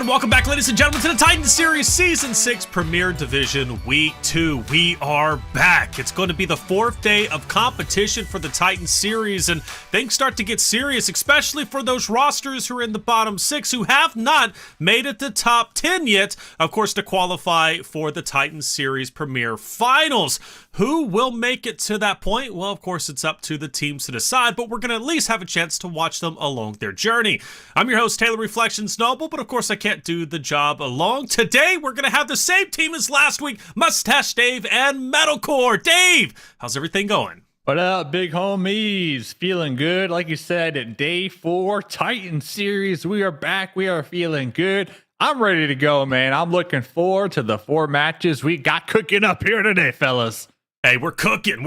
And welcome back, ladies and gentlemen, to the Titan Series Season 6 Premier Division Week 2. We are back. It's going to be the fourth day of competition for the Titan Series, and things start to get serious, especially for those rosters who are in the bottom 6 who have not made it to top 10 yet, of course, to qualify for the Titan Series Premier Finals. Who will make it to that point? Well, of course, it's up to the teams to decide, but we're going to at least have a chance to watch them along their journey. I'm your host, Taylor Reflections Noble, but of course, I can't do the job alone. Today, we're going to have the same team as last week, Mustache Dave and Metalcore. Dave, how's everything going? What up, big homies? Feeling good. Like you said, at day 4, Titan Series. We are back. We are feeling good. I'm ready to go, man. I'm looking forward to the 4 matches we got cooking up here today, fellas. Hey, we're cooking,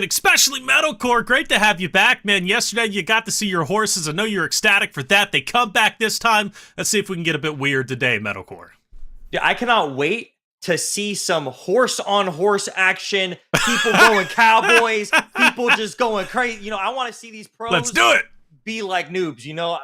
especially Metalcore. Great to have you back, man. Yesterday, you got to see your horses. I know you're ecstatic for that. They come back this time. Let's see if we can get a bit weird today, Metalcore. Yeah, I cannot wait to see some horse-on-horse action, people going cowboys, people just going crazy. You know, I want to see these pros Let's do it. Be like noobs. You know,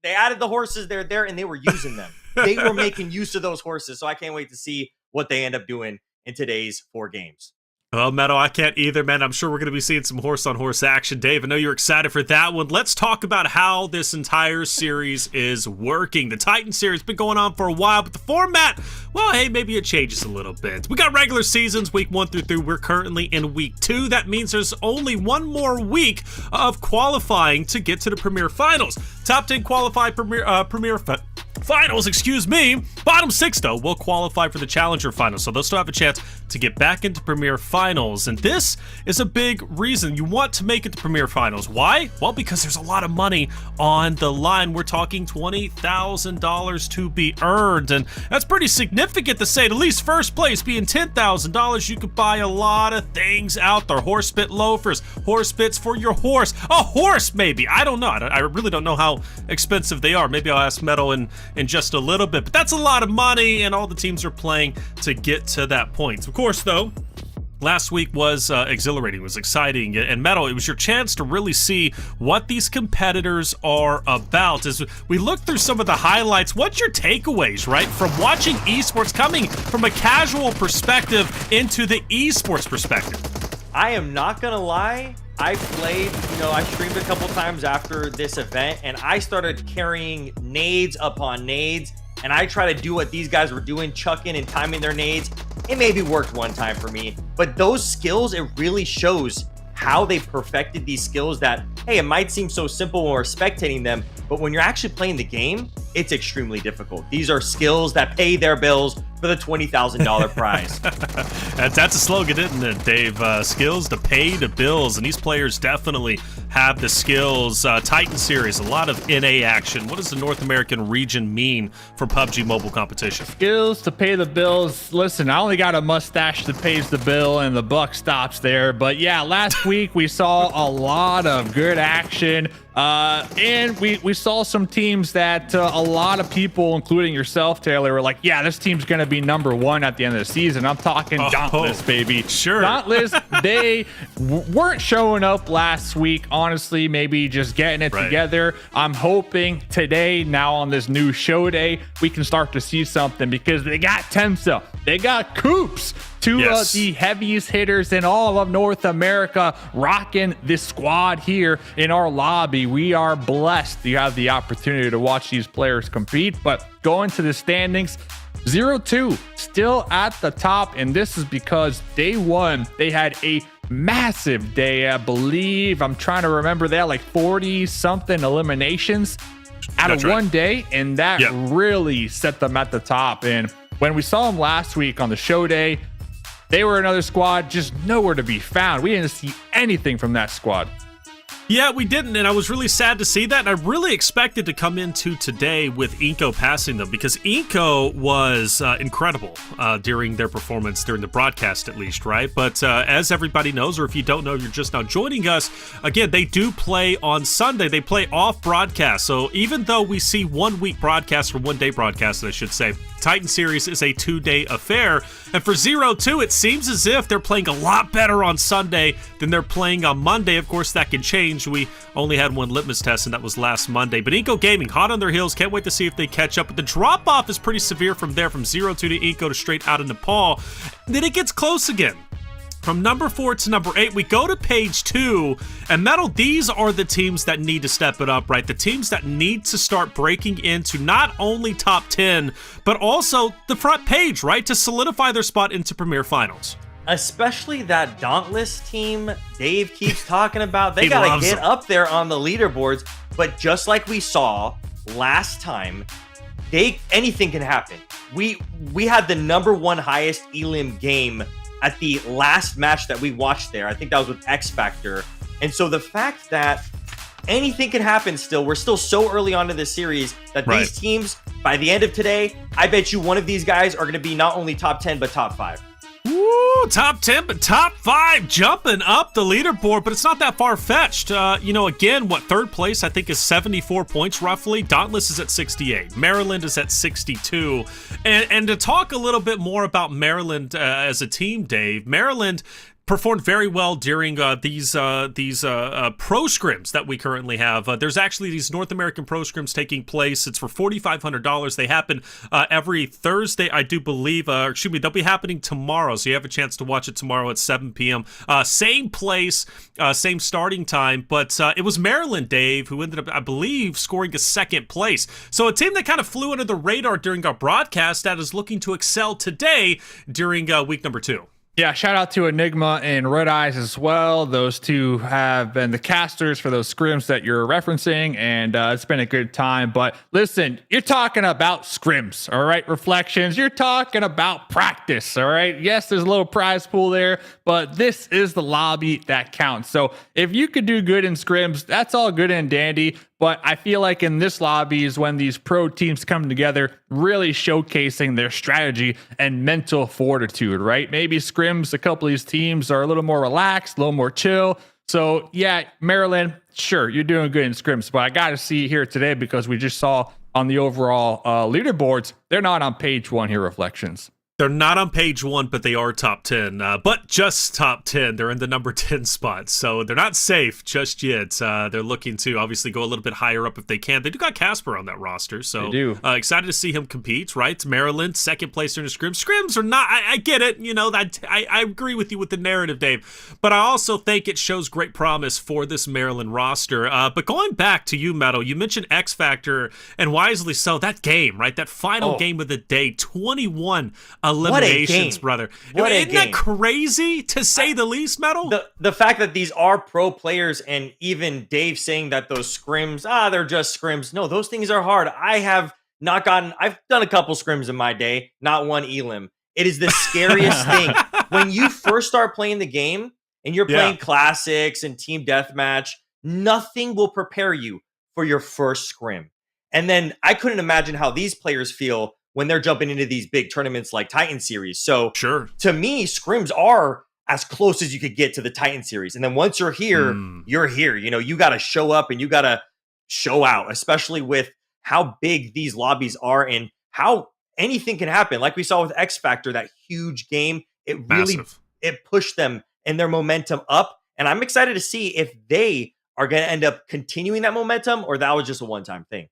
they added the horses, they're there, and they were using them. They were making use of those horses, so I can't wait to see what they end up doing in today's 4 games. Well, Meadow, I can't either, man. I'm sure we're going to be seeing some horse-on-horse action. Dave, I know you're excited for that one. Let's talk about how this entire series is working. The Titan Series has been going on for a while, but the format, well, hey, maybe it changes a little bit. We got regular seasons, week 1 through 3. We're currently in week 2. That means there's only one more week of qualifying to get to the Premier Finals. Top 10 qualify Finals, excuse me. Bottom 6, though, will qualify for the Challenger Finals, so they'll still have a chance to get back into Premier Finals. And this is a big reason you want to make it to Premier Finals. Why? Well, because there's a lot of money on the line. We're talking $20,000 to be earned, and that's pretty significant to say the least. First place being $10,000. You could buy a lot of things out there. Horse bit loafers, horse bits for your horse, a horse maybe. I don't know. I really don't know how expensive they are. Maybe I'll ask Metal in just a little bit, but that's a lot of money, and all the teams are playing to get to that point. Of course, though, last week was exhilarating, was exciting, and Metal, it was your chance to really see what these competitors are about. As we look through some of the highlights, what's your takeaways, right, from watching esports, coming from a casual perspective into the esports perspective? I am not gonna lie, I played, I streamed a couple times after this event, and I started carrying nades upon nades, and I try to do what these guys were doing, chucking and timing their nades. It maybe worked one time for me, but those skills, it really shows how they perfected these skills that, hey, it might seem so simple when we're spectating them, but when you're actually playing the game, it's extremely difficult. These are skills that pay their bills for the $20,000 prize. That's a slogan, isn't it, Dave? Skills to pay the bills, and these players definitely have the skills. Titan Series, a lot of NA action. What does the North American region mean for PUBG mobile competition? Skills to pay the bills. Listen, I only got a mustache that pays the bill, and the buck stops there. But yeah, last week we saw a lot of good action. And we saw some teams that a lot of people, including yourself, Taylor, were like, yeah, this team's going to be number 1 at the end of the season. I'm talking Dauntless, baby. Sure. Dauntless, they weren't showing up last week, honestly, maybe just getting it together. I'm hoping today, now on this new show day, we can start to see something because they got Temsa, they got Coops, two of the heaviest hitters in all of North America, rocking this squad here in our lobby. We are blessed to have the opportunity to watch these players compete. But going to the standings, 0-2 still at the top, and this is because day 1 they had a massive day. I believe, I'm trying to remember, they had like 40 something eliminations out of one day, and that really set them at the top. And when we saw them last week on the show day, they were another squad just nowhere to be found. We didn't see anything from that squad. Yeah, we didn't, and I was really sad to see that. And I really expected to come into today with iNCO passing them, because iNCO was incredible during their performance, during the broadcast at least, right? But as everybody knows, or if you don't know, you're just now joining us, again, they do play on Sunday. They play off broadcast. So even though we see 1 week broadcast, or 1 day broadcast, I should say, Titan Series is a 2-day affair. And for 0-2, it seems as if they're playing a lot better on Sunday than they're playing on Monday. Of course, that can change changed. We only had one litmus test, and that was last Monday. But iNCO Gaming, hot on their heels. Can't wait to see if they catch up. But the drop-off is pretty severe from there, from 0-2 to iNCO to straight out of Nepal. Then it gets close again. From number 4 to number 8, we go to page 2, and Metal, these are the teams that need to step it up, right? The teams that need to start breaking into not only top 10, but also the front page, right? To solidify their spot into Premier Finals. Especially that Dauntless team Dave keeps talking about. They got to get up there on the leaderboards, but just like we saw last time, anything can happen. We had the number 1 highest elim game at the last match that we watched there. I think that was with X Factor. And so the fact that anything can happen still, we're still so early on in this series that these teams, by the end of today, I bet you one of these guys are going to be not only top 10, but top 5. Woo, top 10, but top 5, jumping up the leaderboard, but it's not that far-fetched. Again, third place, I think, is 74 points, roughly. Dauntless is at 68. Maryland is at 62. And to talk a little bit more about Maryland as a team, Dave, Maryland performed very well during these pro scrims that we currently have. There's actually these North American pro scrims taking place. It's for $4,500. They happen every Thursday, I do believe. They'll be happening tomorrow, so you have a chance to watch it tomorrow at 7 p.m. Same place, same starting time, but it was Maryland, Dave, who ended up, I believe, scoring a second place. So a team that kind of flew under the radar during our broadcast that is looking to excel today during week number 2. Yeah, shout out to Enigma and Red Eyes as well. Those two have been the casters for those scrims that you're referencing, and it's been a good time. But listen, you're talking about scrims, all right? Reflections, you're talking about practice, all right? Yes, there's a little prize pool there, but this is the lobby that counts. So if you could do good in scrims, that's all good and dandy. But I feel like in this lobby is when these pro teams come together, really showcasing their strategy and mental fortitude, right? Maybe scrims, a couple of these teams are a little more relaxed, a little more chill. So yeah, Maryland, sure, you're doing good in scrims, but I got to see here today because we just saw on the overall leaderboards, they're not on page 1 here, Reflections. They're not on page 1, but they are top 10. But just top 10. They're in the number 10 spot, so they're not safe just yet. They're looking to obviously go a little bit higher up if they can. They do got Casper on that roster, so they do. Excited to see him compete, right? Maryland, second place in the scrims. Scrims are not, I get it, I agree with you with the narrative, Dave, but I also think it shows great promise for this Maryland roster. But going back to you, Metal, you mentioned X Factor, and wisely so, that game, right? That final game of the day, 21 eliminations, brother. Isn't that crazy, to say the least, Metal? The fact that these are pro players, and even Dave saying that those scrims, they're just scrims. No, those things are hard. I've done a couple scrims in my day, not one elim. It is the scariest thing. When you first start playing the game and you're playing classics and team deathmatch, nothing will prepare you for your first scrim. And then I couldn't imagine how these players feel when they're jumping into these big tournaments like Titan Series. So to me, scrims are as close as you could get to the Titan Series. And then once you're here, you're here. You got to show up and you got to show out, especially with how big these lobbies are and how anything can happen. Like we saw with X Factor, that huge game, it pushed them and their momentum up. And I'm excited to see if they are going to end up continuing that momentum or that was just a one-time thing.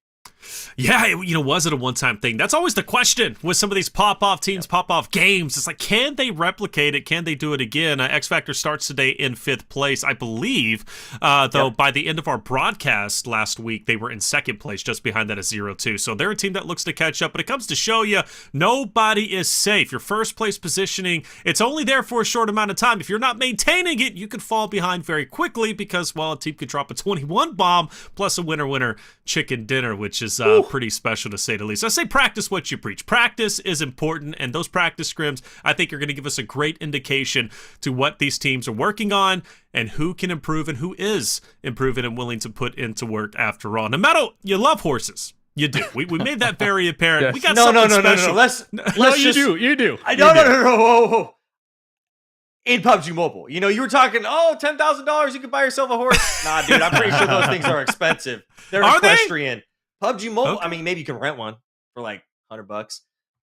Yeah, was it a one-time thing? That's always the question with some of these pop-off teams, pop-off games. It's like, can they replicate it? Can they do it again? X Factor starts today in 5th place, I believe. Though by the end of our broadcast last week, they were in 2nd place, just behind that at 0-2. So they're a team that looks to catch up. But it comes to show you, nobody is safe. Your first place positioning, it's only there for a short amount of time. If you're not maintaining it, you could fall behind very quickly because, well, a team could drop a 21 bomb plus a winner chicken dinner, which is pretty special to say the least. I say practice what you preach. Practice is important, and those practice scrims, I think, are going to give us a great indication to what these teams are working on and who can improve and who is improving and willing to put into work after all. Now, Metal, you love horses. You do. We made that very apparent. Yes. We got something special. You do. No. In PUBG Mobile, you were talking, $10,000, you could buy yourself a horse. Nah, dude, I'm pretty sure those things are expensive. They're equestrian. PUBG Mobile, I mean, maybe you can rent one for like $100.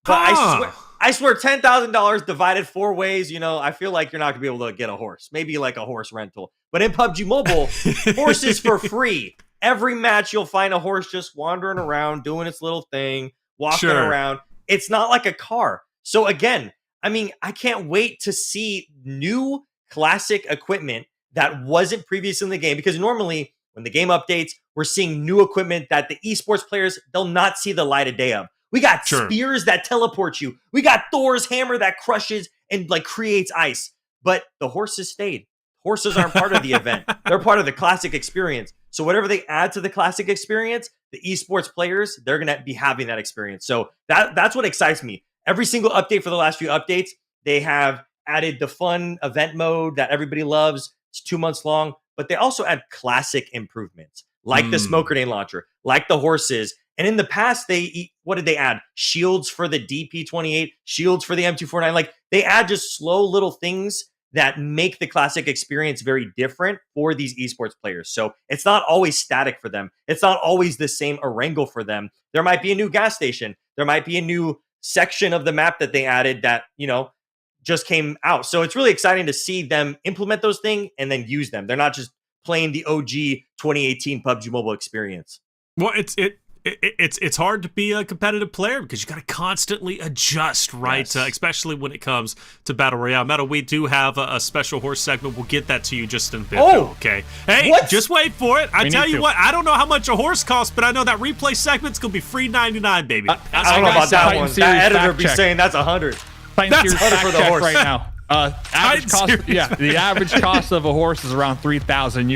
But I swear, $10,000 divided 4 ways. I feel like you're not gonna be able to get a horse. Maybe like a horse rental. But in PUBG Mobile, horses for free. Every match, you'll find a horse just wandering around, doing its little thing, walking around. It's not like a car. So again, I mean, I can't wait to see new classic equipment that wasn't previous in the game, because normally when the game updates, we're seeing new equipment that the esports players, they'll not see the light of day of. We got spears that teleport you. We got Thor's hammer that crushes and like creates ice. But the horses stayed. Horses aren't part of the event. They're part of the classic experience. So whatever they add to the classic experience, the esports players, they're going to be having that experience. So that's what excites me. Every single update for the last few updates, they have added the fun event mode that everybody loves. It's 2 months long, but they also add classic improvements like the smoke grenade launcher, like the horses. And in the past, what did they add? Shields for the DP28, shields for the M249. Like they add just slow little things that make the classic experience very different for these esports players. So it's not always static for them. It's not always the same Erangel for them. There might be a new gas station. There might be a new section of the map that they added that, just came out. So it's really exciting to see them implement those things and then use them. They're not just playing the OG 2018 PUBG Mobile experience. Well, it's hard to be a competitive player because you got to constantly adjust, right? Yes. Especially when it comes to Battle Royale. Metal, we do have a special horse segment. We'll get that to you just in a bit, though, okay? Hey, just wait for it. I tell you what, I don't know how much a horse costs, but I know that replay segment's going to be free $99, baby. I don't know about that one. That editor be saying that's 100. That's for the horse right now. Average cost, the average cost of a horse is around $3,000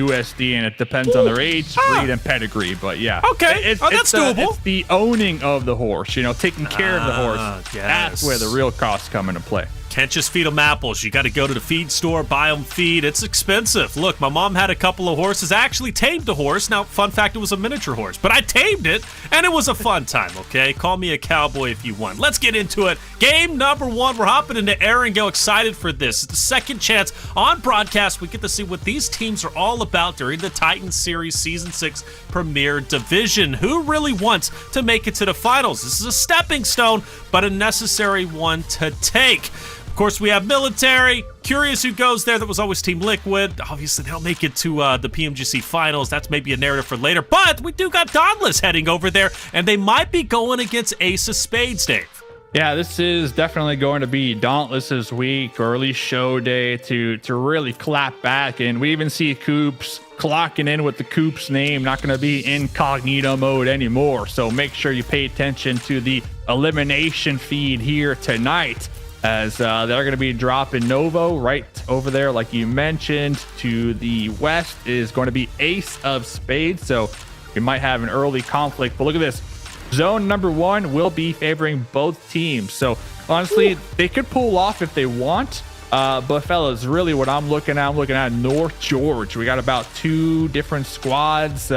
USD, and it depends on their age, breed, and pedigree. But okay, that's doable. It's the owning of the horse, taking care of the horse. Yes. That's where the real costs come into play. Can't just feed them apples. You got to go to the feed store, buy them feed. It's expensive. Look, my mom had a couple of horses. I actually tamed a horse. Now, fun fact, it was a miniature horse, but I tamed it, and it was a fun time, okay? Call me a cowboy if you want. Let's get into it. Game number 1. We're hopping into Erangel. Excited for this. It's the second chance on broadcast. We get to see what these teams are all about during the Titan Series Season 6 Premier Division. Who really wants to make it to the finals? This is a stepping stone, but a necessary one to take. Of course, we have military. Curious who goes there. That was always Team Liquid. Obviously, they'll make it to the PMGC finals. That's maybe a narrative for later. But we do got Dauntless heading over there, and they might be going against Ace of Spades, Dave. Yeah, this is definitely going to be Dauntless's week, or at least show day, to really clap back. And we even see Coops clocking in with the Coops name, not going to be incognito mode anymore. So make sure you pay attention to the elimination feed here tonight, as they're going to be dropping Novo right over there, like you mentioned. To the west is going to be Ace of Spades, so we might have an early conflict. But look at this. Zone number 1 will be favoring both teams. So honestly, they could pull off if they want. But fellas, really what I'm looking at North George. We got about 2 different squads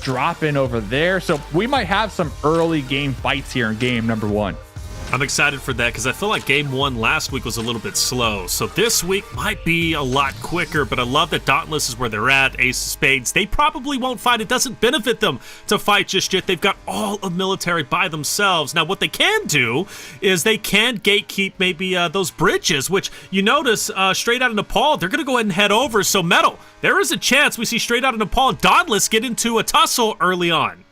dropping over there. So we might have some early game fights here in game number 1. I'm excited for that because I feel like game 1 last week was a little bit slow. So this week might be a lot quicker, but I love that Dauntless is where they're at. Ace of Spades, they probably won't fight. It doesn't benefit them to fight just yet. They've got all of military by themselves. Now, what they can do is they can gatekeep maybe those bridges, which you notice straight out of Nepal, they're going to go ahead and head over. So, Metal, there is a chance we see straight out of Nepal and Dauntless get into a tussle early on.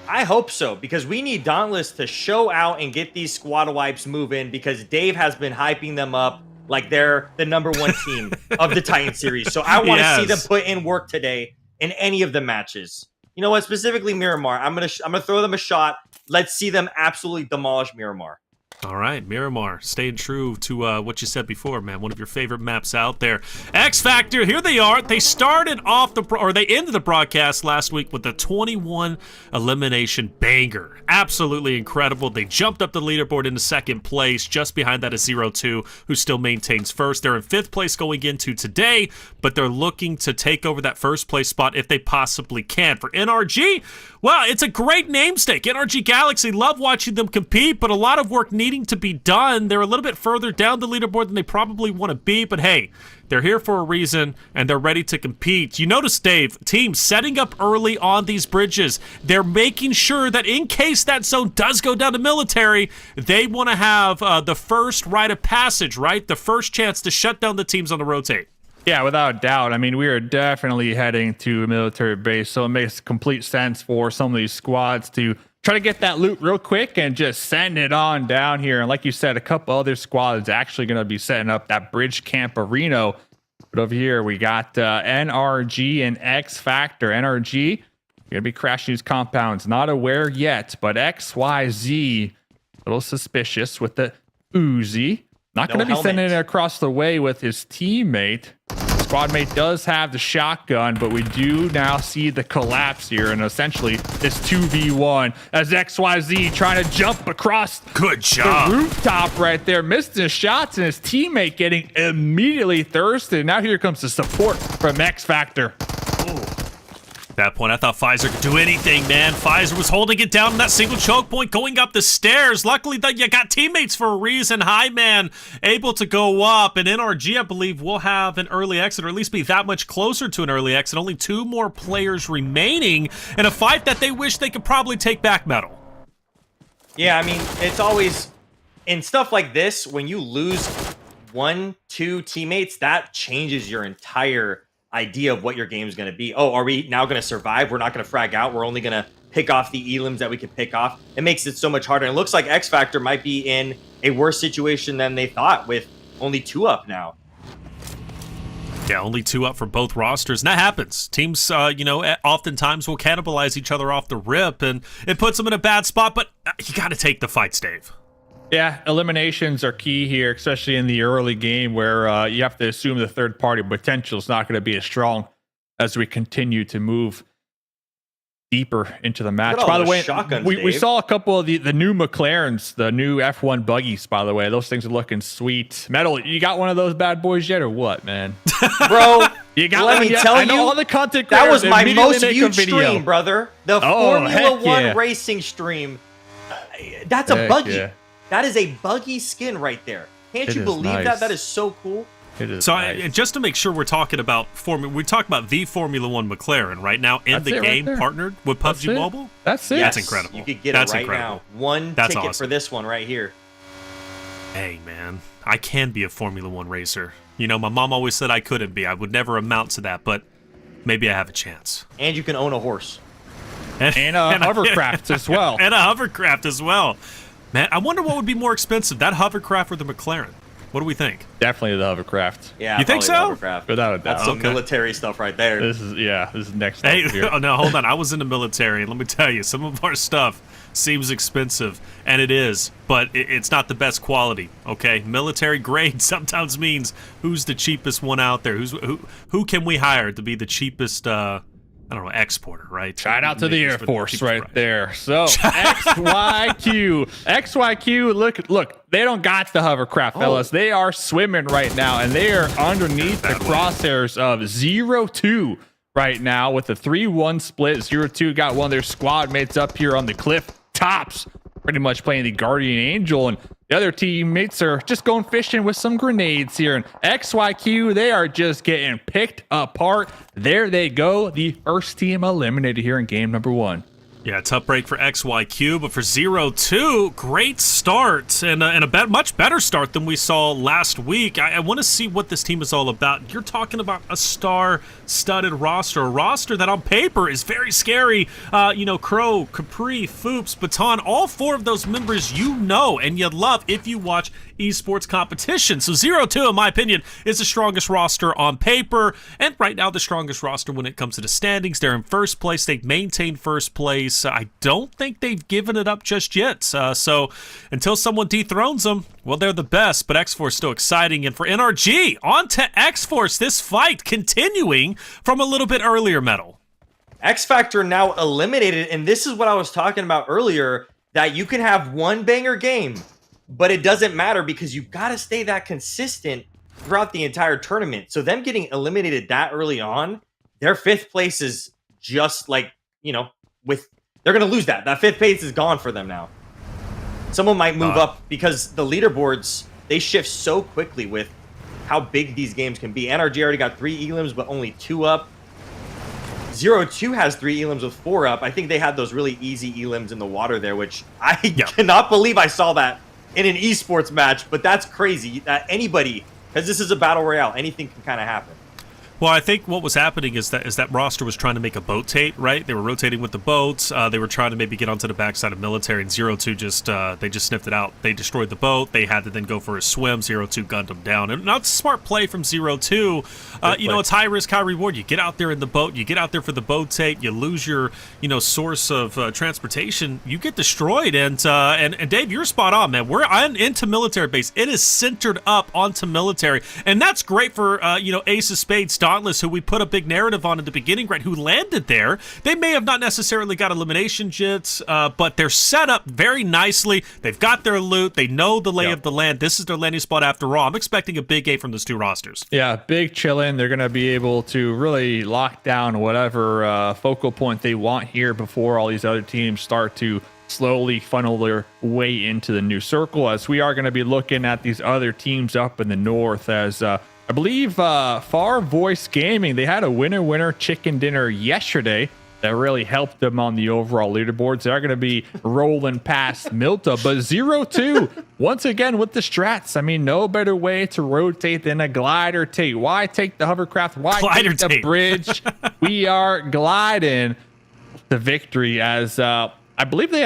I hope so, because we need Dauntless to show out and get these squad wipes moving, because Dave has been hyping them up like they're the number 1 team of the Titan series. So I want to see them put in work today in any of the matches. You know what? Specifically Miramar. I'm gonna throw them a shot. Let's see them absolutely demolish Miramar. All right, Miramar, staying true to what you said before, man. One of your favorite maps out there. X Factor, here they are. They started off they ended the broadcast last week with a 21 elimination banger. Absolutely incredible. They jumped up the leaderboard into second place. Just behind that is 0-2, who still maintains first. They're in 5th place going into today, but they're looking to take over that first place spot if they possibly can. For NRG, well, it's a great namesake. NRG Galaxy, love watching them compete, but a lot of work needed needing to be done. They're a little bit further down the leaderboard than they probably want to be, but hey, they're here for a reason, and they're ready to compete. You notice, Dave, teams setting up early on these bridges. They're making sure that in case that zone does go down to military, they want to have the first rite of passage, right? The first chance to shut down the teams on the rotate. Yeah, without doubt. I mean, we are definitely heading to a military base, so it makes complete sense for some of these squads to try to get that loot real quick and just send it on down here. And like you said, a couple other squads actually going to be setting up that bridge camp arena. But over here, we got NRG and X Factor. NRG, going to be crashing these compounds. Not aware yet, but XYZ, a little suspicious with the Uzi. Not going to be sending it across the way with his teammate. Squad mate does have the shotgun, but we do now see the collapse here, and essentially this 2v1 as XYZ trying to jump across the rooftop right there, missed his shots, and his teammate getting immediately thirsted. Now here comes the support from X Factor. At that point, I thought Pfizer could do anything, man. Pfizer was holding it down in that single choke point going up the stairs. Luckily, that you got teammates for a reason. High man able to go up. And NRG, I believe, will have an early exit, or at least be that much closer to an early exit. Only 2 more players remaining in a fight that they wish they could probably take back medal. Yeah, I mean, it's always, in stuff like this, when you lose 1, 2 teammates, that changes your entire idea of what your game is going to be. Oh, are we now going to survive? We're not going to frag out. We're only going to pick off the elims that we can pick off. It makes it so much harder. And it looks like X Factor might be in a worse situation than they thought with only 2 up now. Yeah, only 2 up for both rosters. And that happens. Teams, oftentimes will cannibalize each other off the rip, and it puts them in a bad spot. But you got to take the fights, Dave. Yeah, eliminations are key here, especially in the early game where you have to assume the third party potential is not going to be as strong as we continue to move deeper into the match. By the way, we saw a couple of the new McLarens, the new F1 buggies, by the way. Those things are looking sweet. Metal, you got one of those bad boys yet or what, man? Bro, you got let one me yet? tell I know you, all the content that was my most viewed stream, brother. The Formula 1 racing stream. That's a buggy. Yeah. That is a buggy skin right there. Can't you believe that? That is so cool. It is. So nice. just to make sure we're talking about we talk about the Formula 1 McLaren right now in the game, partnered with PUBG Mobile. That's it. That's incredible. You could get it right now. One ticket for this one right here. Hey man, I can be a Formula 1 racer. You know, my mom always said I couldn't be. I would never amount to that, but maybe I have a chance. And you can own a horse. And a hovercraft as well. And a hovercraft as well. Man, I wonder what would be more expensive, that hovercraft or the McLaren? What do we think? Definitely the hovercraft. Yeah, you think so? Hovercraft. Without a doubt. That's some military stuff right there. This is next level here. Oh, no, hold on. I was in the military, and let me tell you, some of our stuff seems expensive, and it is, but it's not the best quality, okay? Military grade sometimes means who's the cheapest one out there? Who can we hire to be the cheapest I don't know, exporter, right? Shout out to the Air Force right there. So, XYQ, look, they don't got the hovercraft, fellas. They are swimming right now, and they are underneath the crosshairs of 0-2 right now with a 3-1 split. 0-2 got one of their squad mates up here on the cliff tops, pretty much playing the Guardian Angel, and the other teammates are just going fishing with some grenades here. And XYQ, they are just getting picked apart. There they go. The first team eliminated here in game number 1. Yeah, tough break for XYQ, but for 0-2, great start, and a much better start than we saw last week. I want to see what this team is all about. You're talking about a star-studded roster, a roster that on paper is very scary. Crow, Capri, Foops, Baton, all 4 of those members you know and you love if you watch esports competition. So 0-2, in my opinion, is the strongest roster on paper, and right now the strongest roster when it comes to the standings. They're in first place. They've maintained first place. I don't think they've given it up just yet. So until someone dethrones them, well, they're the best. But X-Force still exciting. And for NRG, on to X-Force. This fight continuing from a little bit earlier, Metal. X Factor now eliminated, and this is what I was talking about earlier, that you can have one banger game, but it doesn't matter because you've got to stay that consistent throughout the entire tournament. So them getting eliminated that early on, their 5th place is just like, they're going to lose that. That 5th place is gone for them now. Someone might move up because the leaderboards, they shift so quickly with how big these games can be. NRG already got 3 elims, but only 2 up. 0-2 has 3 elims with 4 up. I think they had those really easy elims in the water there, which I cannot believe I saw that in an esports match, but that's crazy. Anybody, because this is a battle royale, anything can kind of happen. Well, I think what was happening is that roster was trying to make a boat tape, right? They were rotating with the boats. They were trying to maybe get onto the backside of military, and 0-2 they just sniffed it out. They destroyed the boat. They had to then go for a swim. 0-2 gunned them down. And not a smart play from 0-2. It's high risk, high reward. You get out there in the boat. You get out there for the boat tape. You lose your, source of transportation. You get destroyed. And Dave, you're spot on, man. I'm into military base. It is centered up onto military, and that's great for Ace of Spades, Dauntless, who we put a big narrative on at the beginning, right, who landed there. They may have not necessarily got elimination jits, but they're set up very nicely. They've got their loot. They know the lay of the land. This is their landing spot after all. I'm expecting a big A from those 2 rosters. Yeah, big chillin'. They're going to be able to really lock down whatever focal point they want here before all these other teams start to slowly funnel their way into the new circle, as we are going to be looking at these other teams up in the north, as I believe Farvoice Gaming, they had a winner chicken dinner yesterday that really helped them on the overall leaderboards. They're going to be rolling past Milta, but 0-2 once again with the strats. I mean, no better way to rotate than a glider tape. Why take the hovercraft? Why glider take the tape. bridge? We are gliding the victory, as I believe they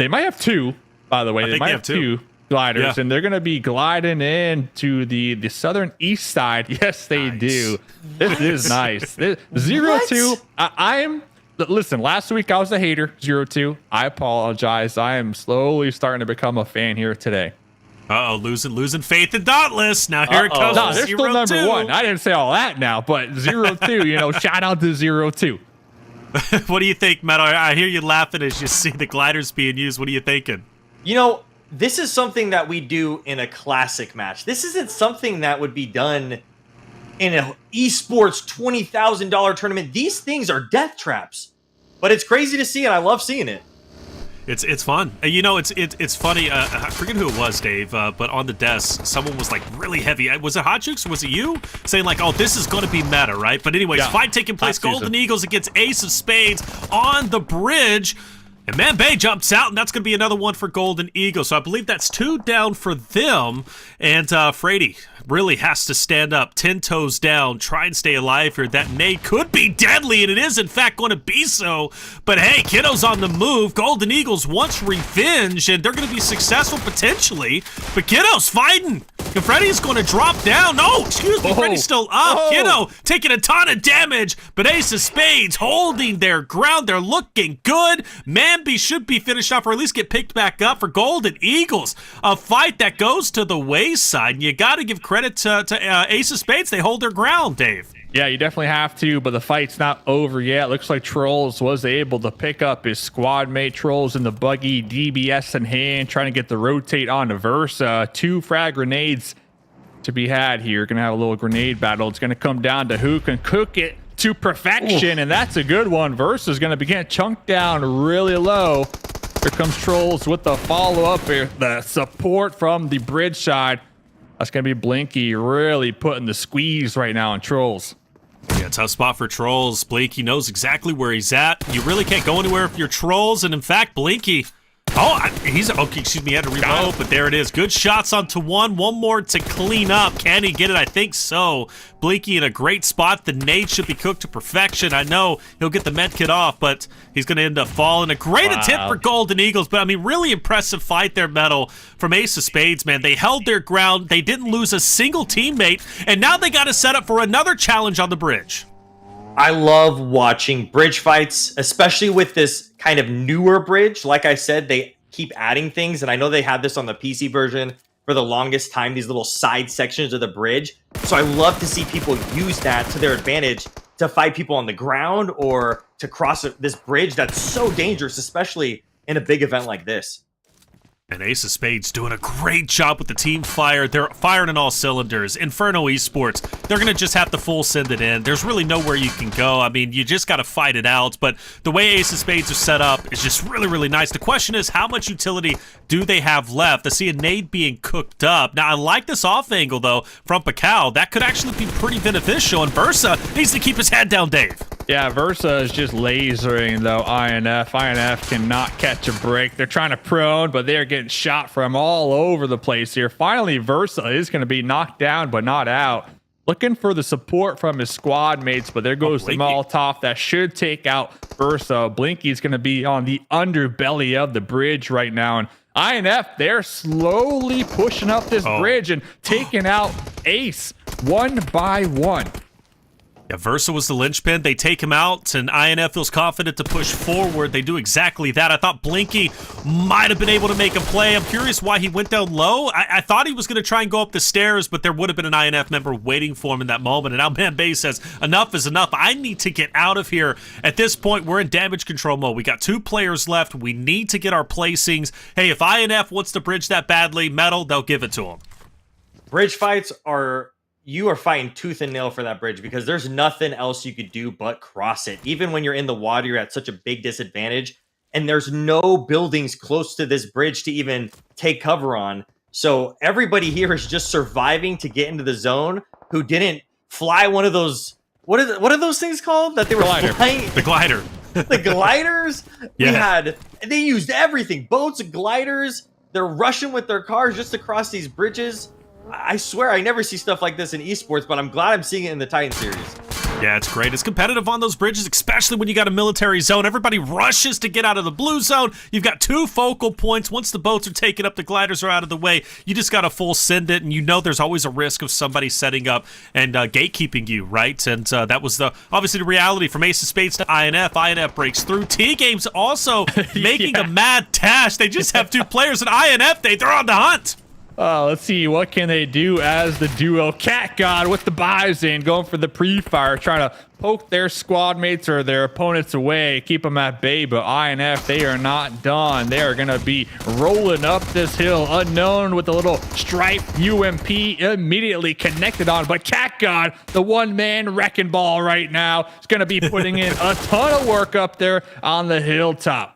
might have 2, by the way. They might have 2 gliders, and they're going to be gliding in to the southern east side. Yes, they do. This is nice. 0-2. Listen, last week I was a hater. 0-2. I apologize. I am slowly starting to become a fan here today. Losing faith in Dauntless. Now here it comes. No, they're still number 1. I didn't say all that now, but 0-2. Shout out to 0-2. What do you think, Metal? I hear you laughing as you see the gliders being used. What are you thinking? This is something that we do in a classic match. This isn't something that would be done in an esports $20,000 tournament. These things are death traps, but it's crazy to see, and I love seeing it. It's fun. It's funny. I forget who it was, Dave, but on the desk, someone was like really heavy. Was it Hot Jukes or was it you? Saying like, oh, this is going to be meta, right? But anyways, fight taking place. Golden Eagles against Ace of Spades on the bridge. And Man Bay jumps out, and that's going to be another one for Golden Eagle. So I believe that's 2 down for them. And Frady really has to stand up, 10 toes down, try and stay alive here. That nade could be deadly, and it is, in fact, going to be so. But hey, Kiddo's on the move. Golden Eagles wants revenge, and they're going to be successful potentially. But Kiddo's fighting. Confretti's going to drop down. No, excuse me, Freddy's still up. Kiddo taking a ton of damage, but Ace of Spades holding their ground. They're looking good. Manby should be finished off, or at least get picked back up for Golden Eagles. A fight that goes to the wayside. And you got to give credit to Ace of Spades. They hold their ground, Dave. Yeah, you definitely have to, but the fight's not over yet. Looks like Trolls was able to pick up his squad mate. Trolls in the buggy, DBS in hand, trying to get the rotate on to Versa. 2 frag grenades to be had here. Gonna have a little grenade battle. It's gonna come down to who can cook it to perfection, and that's a good one. Versa's gonna begin chunked down really low. Here comes Trolls with the follow-up here. The support from the bridge side. That's going to be Blinky really putting the squeeze right now on Trolls. Yeah, tough spot for Trolls. Blinky knows exactly where he's at. You really can't go anywhere if you're Trolls. And in fact, Blinky, he had to reload, but there it is. Good shots onto one more to clean up. Can he get it? I think so. Blinky in a great spot. The nade should be cooked to perfection. I know he'll get the med kit off, but he's going to end up falling. A great attempt for Golden Eagles, but I mean, really impressive fight there, Metal, from Ace of Spades, man. They held their ground. They didn't lose a single teammate, and now they got to set up for another challenge on the bridge. I love watching bridge fights, especially with this kind of newer bridge. Like I said, they keep adding things, and I know they had this on the PC version for the longest time, these little side sections of the bridge. So I love to see people use that to their advantage to fight people on the ground or to cross this bridge that's so dangerous, especially in a big event like this. And Ace of Spades doing a great job with the team fire. They're firing on all cylinders. INFERNO Esports, they're going to just have to full send it in. There's really nowhere you can go. I mean, you just got to fight it out. But the way Ace of Spades are set up is just really, really nice. The question is, how much utility do they have left? I see a nade being cooked up. Now, I like this off angle, though, from Pakal. That could actually be pretty beneficial. And Versa needs to keep his head down, Dave. Yeah, Versa is just lasering, though, INF. INF cannot catch a break. They're trying to prone, but they're getting shot from all over the place here. Finally, Versa is going to be knocked down, but not out. Looking for the support from his squad mates, but there goes the Molotov. That should take out Versa. Blinky's going to be on the underbelly of the bridge right now. And INF, they're slowly pushing up this bridge and taking out Ace one by one. Yeah, Versa was the linchpin. They take him out, and INF feels confident to push forward. They do exactly that. I thought Blinky might have been able to make a play. I'm curious why he went down low. I thought he was going to try and go up the stairs, but there would have been an INF member waiting for him in that moment. And now Man Bay says, enough is enough. I need to get out of here. At this point, we're in damage control mode. We got 2 players left. We need to get our placings. Hey, if INF wants to bridge that badly, Metal, they'll give it to him. Bridge fights are... You are fighting tooth and nail for that bridge because there's nothing else you could do but cross it. Even when you're in the water, you're at such a big disadvantage. And there's no buildings close to this bridge to even take cover on. So everybody here is just surviving to get into the zone who didn't fly one of those... What are those things called? That they were flying? The glider. The gliders? Yeah. They used everything. Boats, gliders. They're rushing with their cars just across these bridges. I swear I never see stuff like this in esports, but I'm glad I'm seeing it in the Titan series. Yeah, it's great. It's competitive on those bridges, especially when you got a military zone. Everybody rushes to get out of the blue zone. You've got 2 focal points. Once the boats are taken up, the gliders are out of the way. You just got to full send it, and you know there's always a risk of somebody setting up and gatekeeping you, right? And that was obviously the reality from Ace of Spades to INF. INF breaks through. TGames also making a mad dash. They just have 2 players, and INF, they're on the hunt. Let's see, what can they do as the duo? Cat God with the Bison going for the pre-fire, trying to poke their squad mates or their opponents away, keep them at bay. But INF, they are not done. They are going to be rolling up this hill. Unknown with a little stripe UMP immediately connected on. But Cat God, the one-man wrecking ball right now, is going to be putting in a ton of work up there on the hilltop.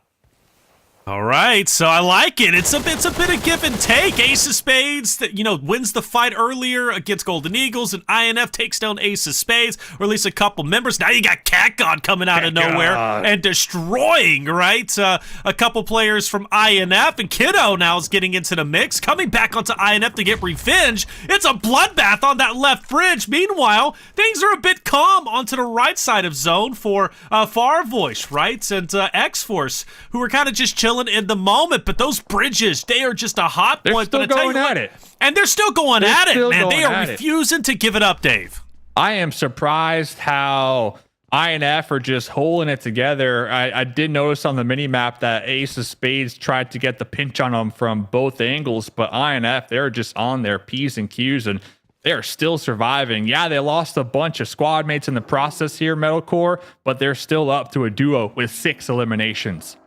All right, so I like it. It's a bit of give and take. Ace of Spades, that wins the fight earlier against Golden Eagles, and INF takes down Ace of Spades, or at least a couple members. Now you got Cat God coming out of nowhere and destroying, right? A couple players from INF, and Kiddo now is getting into the mix, coming back onto INF to get revenge. It's a bloodbath on that left bridge. Meanwhile, things are a bit calm onto the right side of zone for Farvoice, right? And X-Force, who are kind of just chilling in the moment, but those bridges, they are just a hot point. They're still going at it. And they're still going at it, man. They are refusing to give it up, Dave. I am surprised how INF are just holding it together. I did notice on the mini-map that Ace of Spades tried to get the pinch on them from both angles, but INF, they're just on their P's and Q's, and they're still surviving. Yeah, they lost a bunch of squad mates in the process here, Metalcore, but they're still up to a duo with 6 eliminations.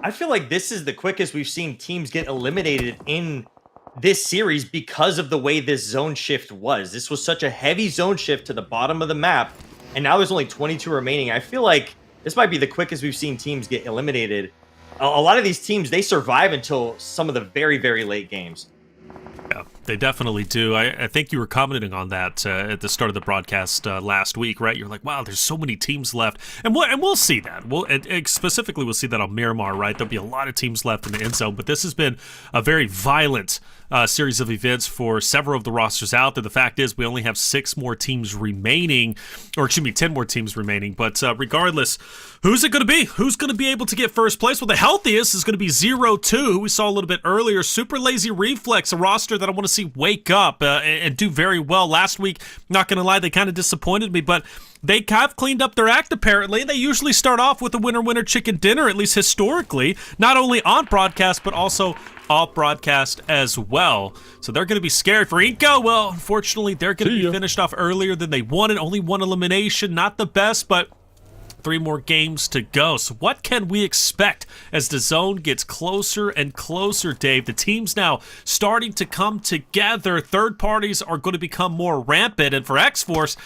I feel like this is the quickest we've seen teams get eliminated in this series because of the way this zone shift was. This was such a heavy zone shift to the bottom of the map, and now there's only 22 remaining. I feel like this might be the quickest we've seen teams get eliminated. A lot of these teams, they survive until some of the very, very late games. Yeah, they definitely do. I think you were commenting on that at the start of the broadcast last week, right? You're like, wow, there's so many teams left. And we'll see that. Specifically, we'll see that on Miramar, right? There'll be a lot of teams left in the end zone, but this has been a very violent series of events for several of the rosters out there. The fact is we only have 6 more teams remaining, or excuse me, 10 more teams remaining. But regardless, who's it going to be? Who's going to be able to get first place? Well, the healthiest is going to be 0-2, who we saw a little bit earlier. Super Lazy Reflex, a roster that I want to see wake up and do very well. Last week, not going to lie, they kind of disappointed me, but they have cleaned up their act, apparently. They usually start off with a winner chicken dinner, at least historically, not only on broadcast, but also off broadcast as well. So they're going to be scared for iNCO. Well, unfortunately, they're going to be finished off earlier than they wanted. Only 1 elimination, not the best, but 3 more games to go. So what can we expect as the zone gets closer and closer, Dave? The team's now starting to come together. Third parties are going to become more rampant, and for X-Force,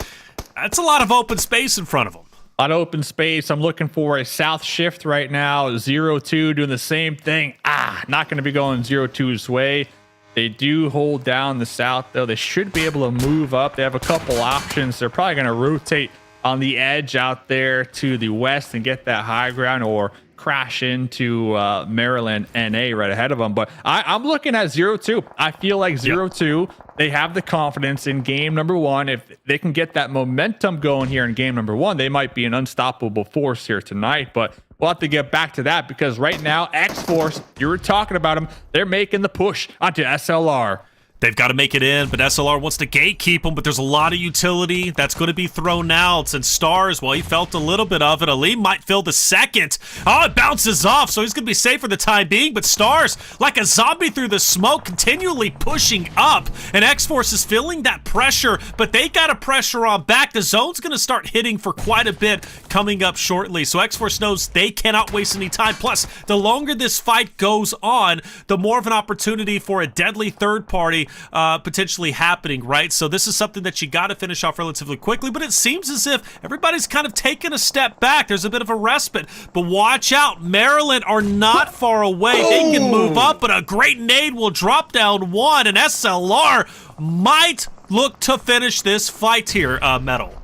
that's a lot of open space in front of them. On open space, I'm looking for a south shift right now. 0-2 doing the same thing. Not going to be going 0-2's way. They do hold down the south, though. They should be able to move up. They have a couple options. They're probably going to rotate on the edge out there to the west and get that high ground, or crash into Maryland NA right ahead of them. But I'm looking at 0-2. I feel like 0-2. They have the confidence in game number 1. If they can get that momentum going here in game number 1, they might be an unstoppable force here tonight. But we'll have to get back to that, because right now, X-Force, you were talking about them, they're making the push onto SLR. They've got to make it in, but SLR wants to gatekeep them, but there's a lot of utility that's going to be thrown out. And Stars, well, he felt a little bit of it. Aleem might feel the second. Oh, it bounces off, so he's going to be safe for the time being. But Stars, like a zombie through the smoke, continually pushing up. And X-Force is feeling that pressure, but they got a pressure on back. The zone's going to start hitting for quite a bit coming up shortly. So X-Force knows they cannot waste any time. Plus, the longer this fight goes on, the more of an opportunity for a deadly third party potentially happening, right? So this is something that you got to finish off relatively quickly, but it seems as if everybody's kind of taken a step back. There's a bit of a respite, but watch out. Maryland are not far away. They can move up, but a great nade will drop down one, and SLR might look to finish this fight here, Metal.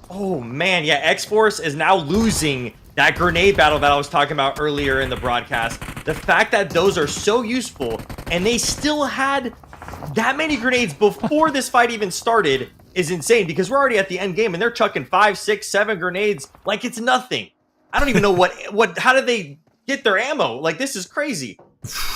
Oh, man. Yeah, X-Force is now losing that grenade battle that I was talking about earlier in the broadcast. The fact that those are so useful, and they still had that many grenades before this fight even started, is insane, because we're already at the end game and they're chucking 5, 6, 7 grenades like it's nothing. I don't even know how did they get their ammo? Like, this is crazy.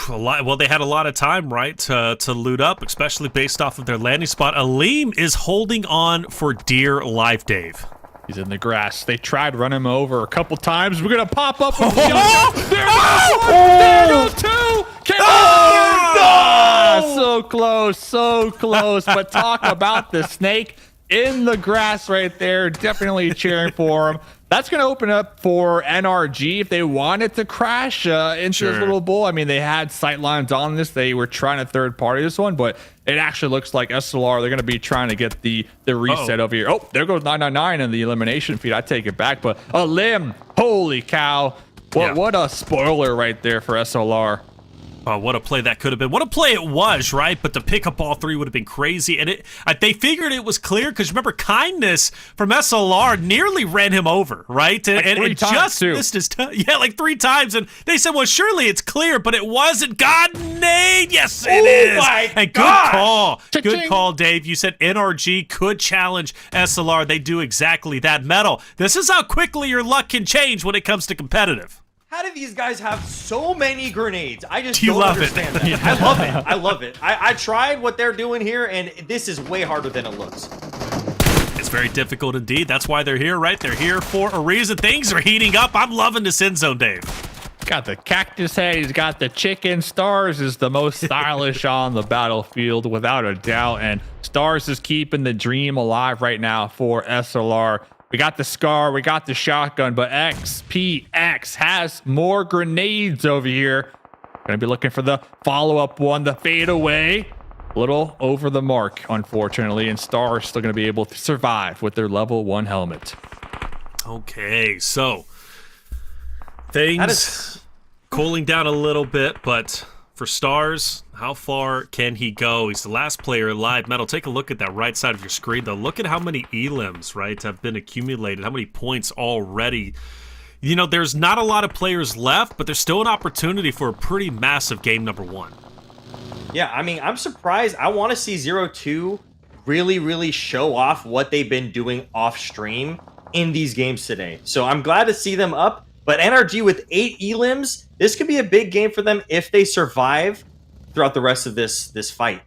Well, they had a lot of time, right, to loot up, especially based off of their landing spot. Aleem is holding on for dear life, Dave. He's in the grass. They tried running him over a couple times. We're going to pop up. There goes two. So close, so close. But talk about the snake in the grass right there. Definitely cheering for him. That's going to open up for NRG if they wanted to crash into this little bull. I mean, they had sight lines on this. They were trying to third party this one, but it actually looks like SLR, they're going to be trying to get the reset over here. Oh, there goes 999 in the elimination feed. I take it back, but a limb. Holy cow. What a spoiler right there for SLR. What a play that could have been. What a play it was, right? But to pick up all 3 would have been crazy. And they figured it was clear, because remember, Kindness from SLR nearly ran him over, right? And just missed his yeah, like 3 times. And they said, well, surely it's clear, but it wasn't. God, Nate! Yes, it is. And good call. Good call, Dave. You said NRG could challenge SLR. They do exactly that. Metal, this is how quickly your luck can change when it comes to competitive. How do these guys have so many grenades? I just don't understand that. Yeah. I love it. I love it. I tried what they're doing here, and this is way harder than it looks. It's very difficult indeed. That's why they're here, right? They're here for a reason. Things are heating up. I'm loving this end zone, Dave. Got the cactus head. He's got the chicken. Stars is the most stylish on the battlefield, without a doubt. And Stars is keeping the dream alive right now for SLR. We got the Scar, we got the shotgun, but XPX has more grenades over here. Gonna be looking for the follow-up one, the fadeaway. A little over the mark, unfortunately, and Star is still gonna be able to survive with their level 1 helmet. Okay, so things cooling down a little bit, but for Stars, how far can he go? He's the last player alive. Metal, take a look at that right side of your screen, though. Look at how many elims, right, have been accumulated, how many points already. You know, there's not a lot of players left, but there's still an opportunity for a pretty massive game number 1. Yeah, I mean, I'm surprised. I want to see 0-2 really show off what they've been doing off stream in these games today. So I'm glad to see them up. But NRG with 8 elims, this could be a big game for them if they survive throughout the rest of this fight.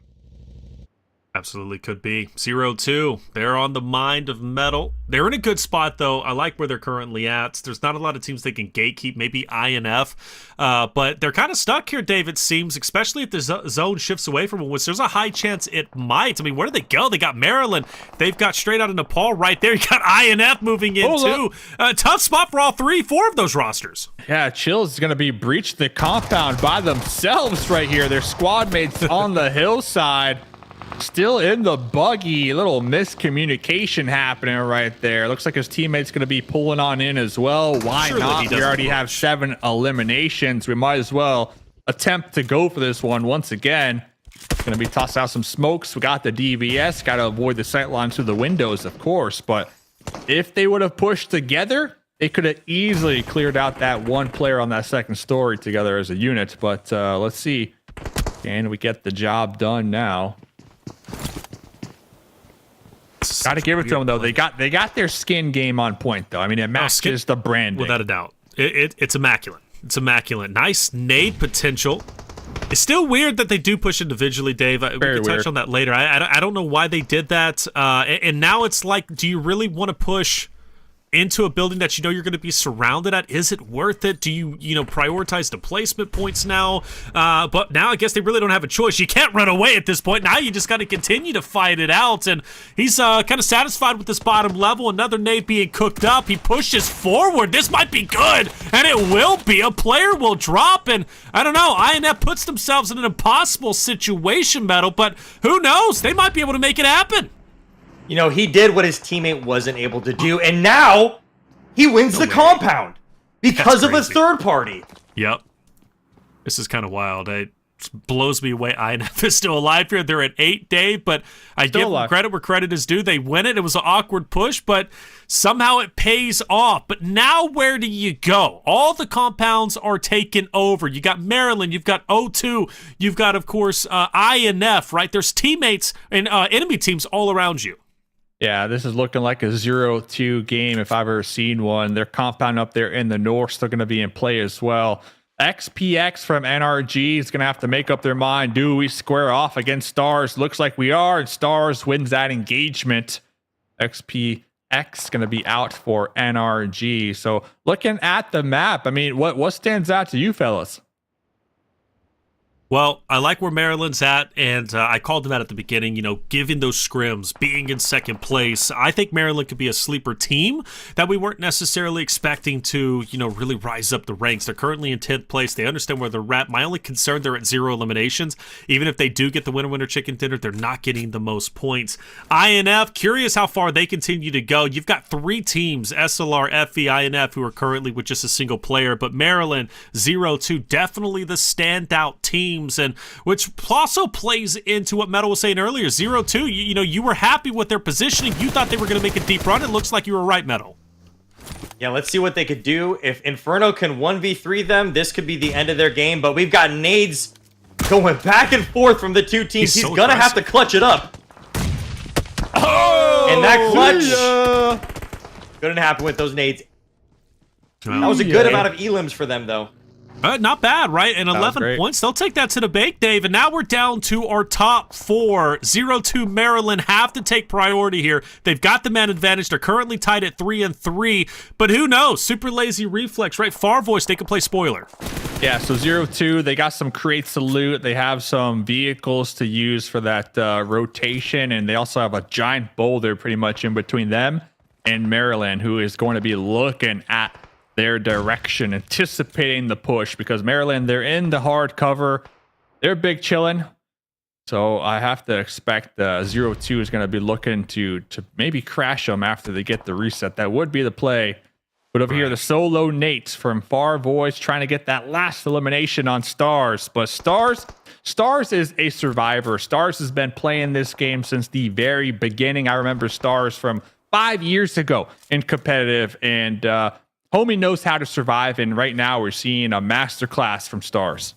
Absolutely could be. 0-2. They're on the mind of metal. They're in a good spot, though. I like where they're currently at. There's not a lot of teams they can gatekeep, maybe INF. But they're kind of stuck here, Dave, it seems, especially if the zone shifts away from them, which there's a high chance it might. I mean, where do they go? They got Maryland. They've got straight out of Nepal right there. You got INF moving in, too. Tough spot for all 4 of those rosters. Yeah, Chills is going to be breached the compound by themselves right here. Their squad mates on the hillside. Still in the buggy. Little miscommunication happening right there. Looks like his teammate's going to be pulling on in as well. Why not? We already have 7 eliminations. We might as well attempt to go for this one once again. Going to be tossing out some smokes. We got the DVS. Got to avoid the sight lines through the windows, of course. But if they would have pushed together, they could have easily cleared out that one player on that second story together as a unit. But let's see. Can we get the job done now? Got to give it to them though. They got their skin game on point though. I mean, it matches the branding without a doubt. It's immaculate. It's immaculate. Nice nade potential. It's still weird that they do push individually, Dave. We can touch on that later. I don't know why they did that. And now it's like, do you really want to push into a building that you know you're going to be surrounded at? Is it worth it? Do you prioritize the placement points now? But now I guess they really don't have a choice. You can't run away at this point. Now you just got to continue to fight it out. And he's kind of satisfied with this bottom level. Another nade being cooked up. He pushes forward. This might be good, and it will be. A player will drop, and I don't know. INF puts themselves in an impossible situation, Metal, but who knows? They might be able to make it happen. You know, he did what his teammate wasn't able to do, and now he wins the compound because of a third party. Yep. This is kind of wild. It blows me away. INF is still alive here. They're at 8, Dave, but I give them credit where credit is due. They win it. It was an awkward push, but somehow it pays off. But now where do you go? All the compounds are taken over. You got Maryland. You've got O2. You've got, of course, INF, right? There's teammates and enemy teams all around you. Yeah, this is looking like a 0-2 game if I've ever seen one. Their compound up there in the north still going to be in play as well. XPX from NRG is going to have to make up their mind. Do we square off against Stars? Looks like we are, and Stars wins that engagement. XPX going to be out for NRG. So looking at the map, I mean, what stands out to you fellas? Well, I like where Maryland's at, and I called them out at the beginning, giving those scrims, being in second place. I think Maryland could be a sleeper team that we weren't necessarily expecting to, really rise up the ranks. They're currently in 10th place. They understand where they're at. My only concern, they're at 0 eliminations. Even if they do get the winner chicken dinner, they're not getting the most points. INF, curious how far they continue to go. You've got 3 teams, SLR, FE, INF, who are currently with just a single player, but Maryland, 0-2, definitely the standout team. And which also plays into what Metal was saying earlier. 0-2, you were happy with their positioning. You thought they were going to make a deep run. It looks like you were right, Metal. Yeah, let's see what they could do. If Inferno can 1v3 them, this could be the end of their game. But we've got nades going back and forth from the two teams. He's going to have to clutch it up. Oh! And that clutch couldn't happen with those nades. That was a good amount of elims for them, though. Not bad, right? And 11 points. They'll take that to the bank, Dave. And now we're down to our top 4. 0-2 Maryland have to take priority here. They've got the man advantage. They're currently tied at 3-3. But who knows? Super lazy Reflex, right? Farvoice, they can play spoiler. Yeah, so 0-2, they got some crates to loot. They have some vehicles to use for that rotation. And they also have a giant boulder pretty much in between them and Maryland, who is going to be looking at their direction, anticipating the push, because Maryland, they're in the hard cover. They're big chilling. So I have to expect 0-2 is going to be looking to maybe crash them after they get the reset. That would be the play. But over here, the solo Nates from Farvoice trying to get that last elimination on Stars. But Stars is a survivor. Stars has been playing this game since the very beginning. I remember Stars from 5 years ago in competitive, and homie knows how to survive, and right now we're seeing a masterclass from Stars.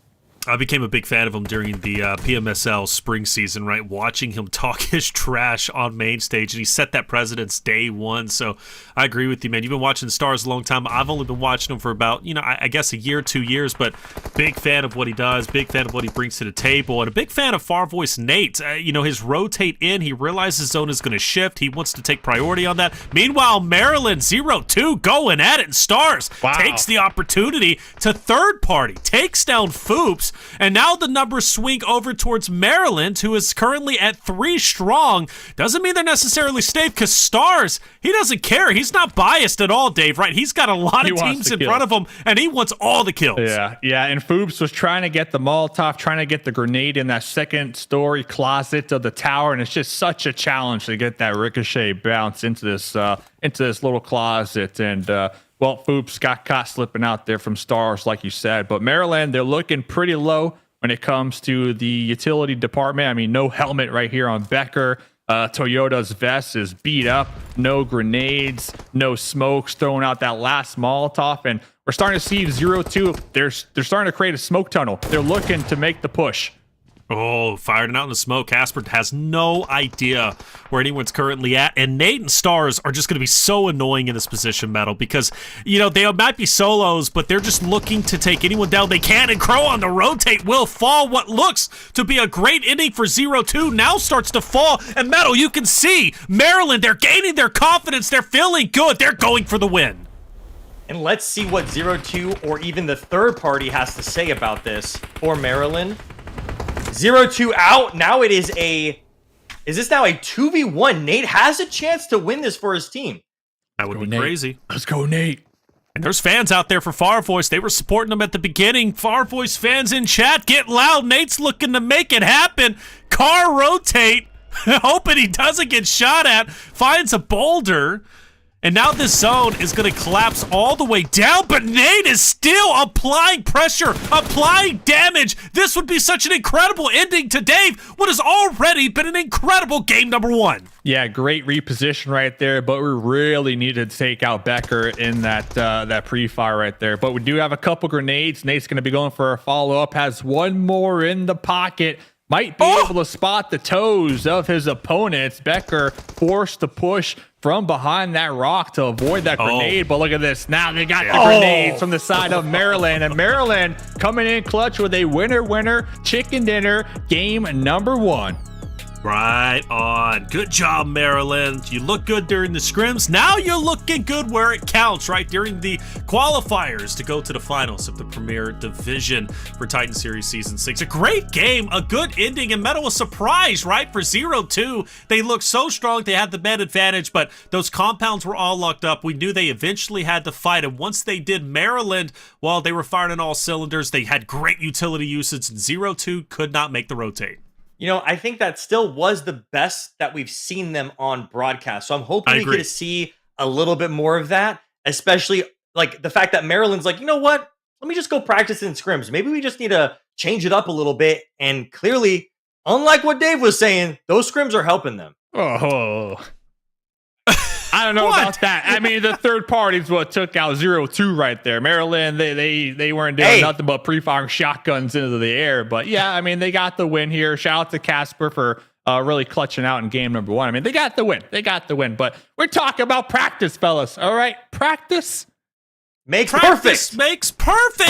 I became a big fan of him during the PMSL spring season, right? Watching him talk his trash on main stage, and he set that precedence day one. So I agree with you, man. You've been watching Stars a long time. I've only been watching him for about, I guess a year, 2 years, but big fan of what he does, big fan of what he brings to the table, and a big fan of Farvoice Nate. His rotate in, he realizes zone is going to shift. He wants to take priority on that. Meanwhile, Maryland 0-2 going at it, and Stars takes the opportunity to third party, takes down Foops. And now the numbers swing over towards Maryland, who is currently at 3 strong. Doesn't mean they're necessarily safe, because Stars, he doesn't care. He's not biased at all, Dave, right? He's got a lot of teams in front of him, and he wants all the kills. Yeah, and Foops was trying to get the Molotov, trying to get the grenade in that second-story closet of the tower, and it's just such a challenge to get that ricochet bounce into this little closet. And well, Foops got caught slipping out there from Stars, like you said. But Maryland, they're looking pretty low when it comes to the utility department. I mean, no helmet right here on Becker. Toyota's vest is beat up. No grenades, no smokes, throwing out that last Molotov. And we're starting to see 0-2. They're starting to create a smoke tunnel. They're looking to make the push. Oh, fired it out in the smoke. Casper has no idea where anyone's currently at. And Nate and Stars are just going to be so annoying in this position, Metal, because, they might be solos, but they're just looking to take anyone down they can. And Crow on the rotate will fall. What looks to be a great ending for 0-2 now starts to fall. And Metal, you can see Maryland, they're gaining their confidence. They're feeling good. They're going for the win. And let's see what 0-2 or even the third party has to say about this for Maryland. 0-2 out. Now it is this now a 2v1? Nate has a chance to win this for his team. That would be crazy. Let's go, Nate. And there's fans out there for Farvoice. They were supporting him at the beginning. Farvoice fans in chat, get loud. Nate's looking to make it happen. Car rotate, hoping he doesn't get shot at. Finds a boulder. And now this zone is going to collapse all the way down, but Nate is still applying pressure, applying damage. This would be such an incredible ending to Dave, what has already been an incredible game number 1. Yeah, great reposition right there, but we really needed to take out Becker in that pre-fire right there. But we do have a couple grenades. Nate's going to be going for a follow-up, has one more in the pocket. Might be able to spot the toes of his opponents. Becker forced to push from behind that rock to avoid that grenade. But look at this. Now they got the grenades from the side of Maryland. And Maryland coming in clutch with a winner chicken dinner game number 1. Right on. Good job, Maryland. You look good during the scrims. Now you're looking good where it counts, right? During the qualifiers to go to the finals of the Premier Division for Titan Series Season 6. A great game, a good ending, and Metal was surprised, right? For 0-2, they looked so strong. They had the man advantage, but those compounds were all locked up. We knew they eventually had to fight, and once they did, Maryland, while they were firing on all cylinders, they had great utility usage, and 0-2 could not make the rotate. I think that still was the best that we've seen them on broadcast. So I'm hoping we get to see a little bit more of that, especially like the fact that Maryland's like, you know what? Let me just go practice in scrims. Maybe we just need to change it up a little bit. And clearly, unlike what Dave was saying, those scrims are helping them. Oh, I don't know about that. I mean, the third party's what took out 0-2 right there. Maryland, they weren't doing nothing but pre-firing shotguns into the air. But yeah, I mean, they got the win here. Shout out to Casper for really clutching out in game number 1. I mean, they got the win. But we're talking about practice, fellas. All right, practice makes perfect.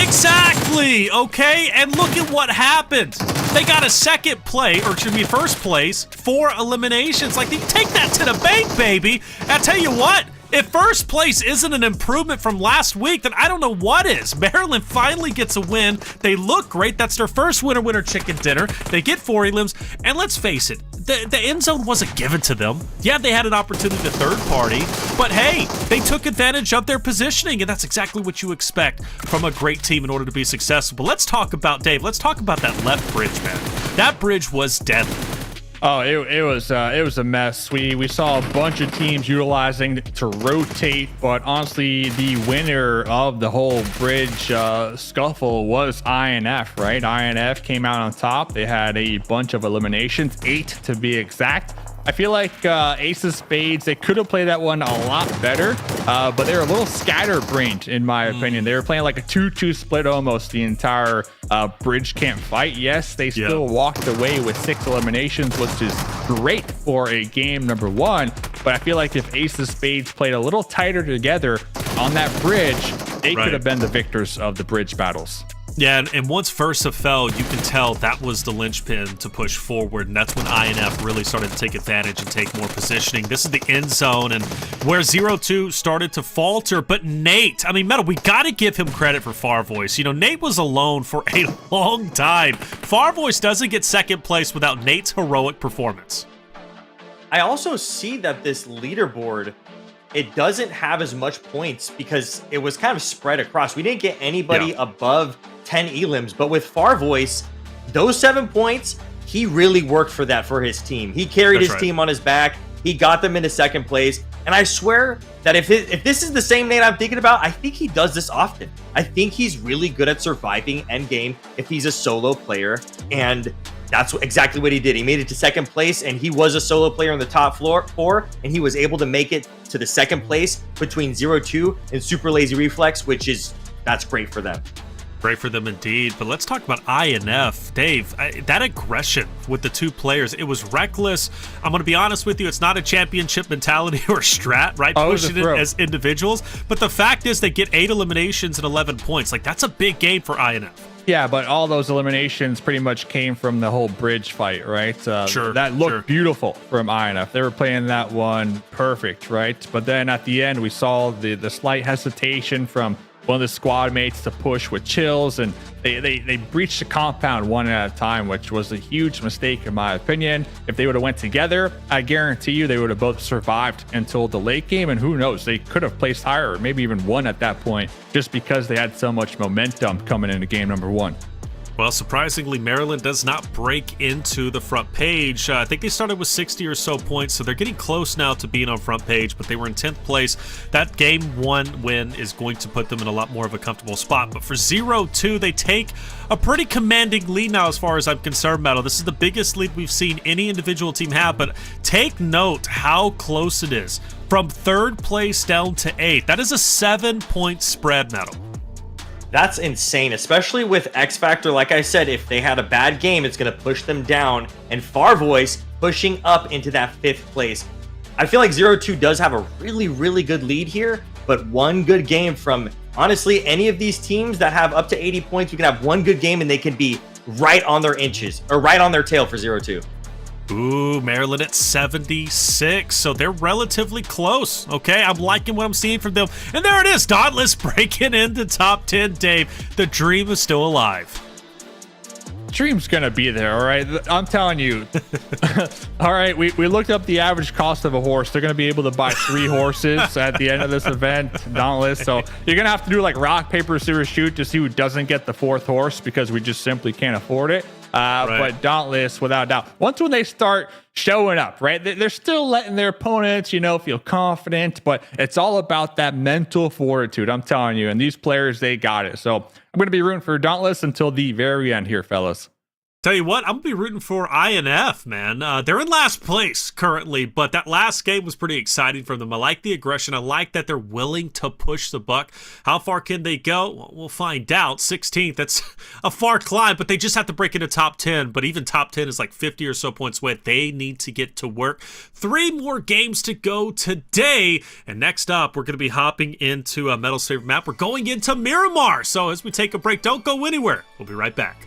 Exactly. Okay, and look at what happened. They got a second place, or should be first place, 4 eliminations. Like, they take that to the bank, baby. And I tell you what, if first place isn't an improvement from last week, then I don't know what is. Maryland finally gets a win. They look great. That's their first winner chicken dinner. They get 4 elims, and let's face it, the end zone wasn't given to them. Yeah, they had an opportunity to third party, but hey, they took advantage of their positioning, and that's exactly what you expect from a great team in order to be successful. But let's talk about, Dave, let's talk about that left bridge, man. That bridge was deadly. Oh, it was a mess. We saw a bunch of teams utilizing to rotate, but honestly, the winner of the whole bridge scuffle was INF, right? INF came out on top. They had a bunch of eliminations, 8 to be exact. I feel like Ace of Spades, they could have played that one a lot better, but they were a little scatterbrained, in my opinion. They were playing like a 2-2 split almost the entire bridge camp fight. Yes, they still walked away with 6 eliminations, which is great for a game number 1. But I feel like if Ace of Spades played a little tighter together on that bridge, they could have been the victors of the bridge battles. Yeah, and once Versa fell, you can tell that was the linchpin to push forward, and that's when INF really started to take advantage and take more positioning. This is the end zone, and where 0-2 started to falter, but Nate, I mean, Metal, we got to give him credit for Farvoice. You know, Nate was alone for a long time. Farvoice doesn't get second place without Nate's heroic performance. I also see that this leaderboard, it doesn't have as much points because it was kind of spread across. We didn't get anybody above 10 elims, but with Farvoice, those 7 points, he really worked for that for his team. He carried his team on his back. He got them into second place. And I swear that if this is the same Nate I'm thinking about, I think he does this often. I think he's really good at surviving endgame if he's a solo player. And that's exactly what he did. He made it to second place, and he was a solo player in the top 4, and he was able to make it to the second place between 0-2 and Super Lazy Reflex, that's great for them. Great for them indeed. But let's talk about INF. Dave, that aggression with the 2 players, it was reckless. I'm going to be honest with you, it's not a championship mentality or strat, right? Pushing it as individuals. But the fact is they get 8 eliminations and 11 points. Like, that's a big game for INF. Yeah, but all those eliminations pretty much came from the whole bridge fight, right? That looked beautiful from INF. They were playing that one perfect, right? But then at the end, we saw the slight hesitation from one of the squad mates to push with chills, and they breached the compound one at a time, which was a huge mistake in my opinion. If they would have went together, I guarantee you they would have both survived until the late game, and who knows, they could have placed higher or maybe even won at that point just because they had so much momentum coming into game number 1. Well, surprisingly, Maryland does not break into the front page. I think they started with 60 or so points, so they're getting close now to being on front page, but they were in 10th place. That game 1 win is going to put them in a lot more of a comfortable spot. But for 0-2, they take a pretty commanding lead now as far as I'm concerned, Metal. This is the biggest lead we've seen any individual team have, but take note how close it is. From 3rd place down to 8th, that is a 7-point spread, Metal. That's insane, especially with X Factor. Like I said, if they had a bad game, it's going to push them down. And Farvoice pushing up into that 5th place. I feel like 0-2 does have a really, really good lead here. But one good game from, honestly, any of these teams that have up to 80 points, we can have one good game and they can be right on their inches or right on their tail for 0-2. Ooh, Maryland at 76, so they're relatively close, okay? I'm liking what I'm seeing from them. And there it is, Dauntless breaking into top 10, Dave. The dream is still alive. Dream's gonna be there, all right? I'm telling you. All right, we looked up the average cost of a horse. They're gonna be able to buy 3 horses at the end of this event, Dauntless. So you're gonna have to do like rock, paper, scissors, shoot to see who doesn't get the 4th horse because we just simply can't afford it. But Dauntless, without doubt, once when they start showing up, right, they're still letting their opponents, feel confident, but it's all about that mental fortitude, I'm telling you. And these players, they got it. So I'm going to be rooting for Dauntless until the very end here, fellas. Tell you what, I'm going to be rooting for INF, man. They're in last place currently, but that last game was pretty exciting for them. I like the aggression. I like that they're willing to push the buck. How far can they go? Well, we'll find out. 16th, that's a far climb, but they just have to break into top 10. But even top 10 is like 50 or so points away. They need to get to work. 3 more games to go today. And next up, we're going to be hopping into Metal's favorite map. We're going into Miramar. So as we take a break, don't go anywhere. We'll be right back.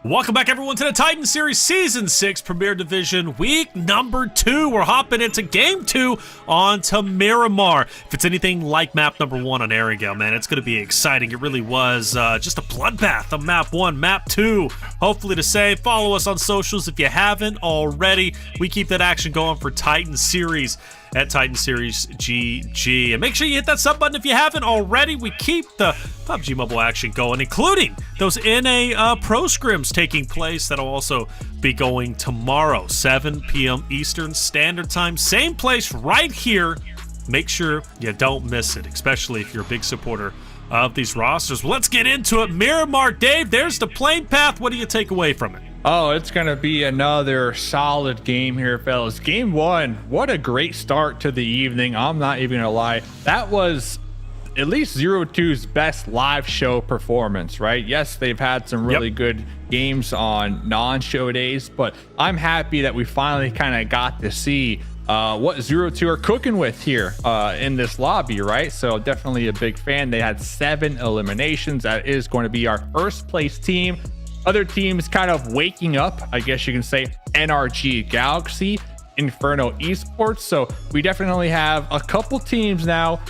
Welcome back, everyone, to the Titan Series Season 6 Premier Division Week number 2. We're hopping into Game 2 onto Miramar. If it's anything like map number 1 on Erangel, man, it's going to be exciting. It really was just a bloodbath on map 1. Map 2, hopefully the same. Follow us on socials if you haven't already. We keep that action going for Titan Series at titanseriesgg. And make sure you hit that sub button if you haven't already. We keep the PUBG Mobile action going, including those NA Pro Scrims taking place. That'll also be going tomorrow, 7 p.m. Eastern Standard Time. Same place right here. Make sure you don't miss it, especially if you're a big supporter of these rosters. Well, let's get into it. Miramar, Dave, there's the plane path. What do you take away from it? Oh, it's going to be another solid game here, fellas. Game 1, what a great start to the evening. I'm not even going to lie. That was at least 0-2's best live show performance, right? Yes, they've had some really good games on non-show days, but I'm happy that we finally kind of got to see what 0-2 are cooking with here in this lobby, right? So definitely a big fan. They had 7 eliminations. That is going to be our first place team. Other teams kind of waking up, I guess you can say. NRG Galaxy, INFERNO Esports. So we definitely have a couple teams now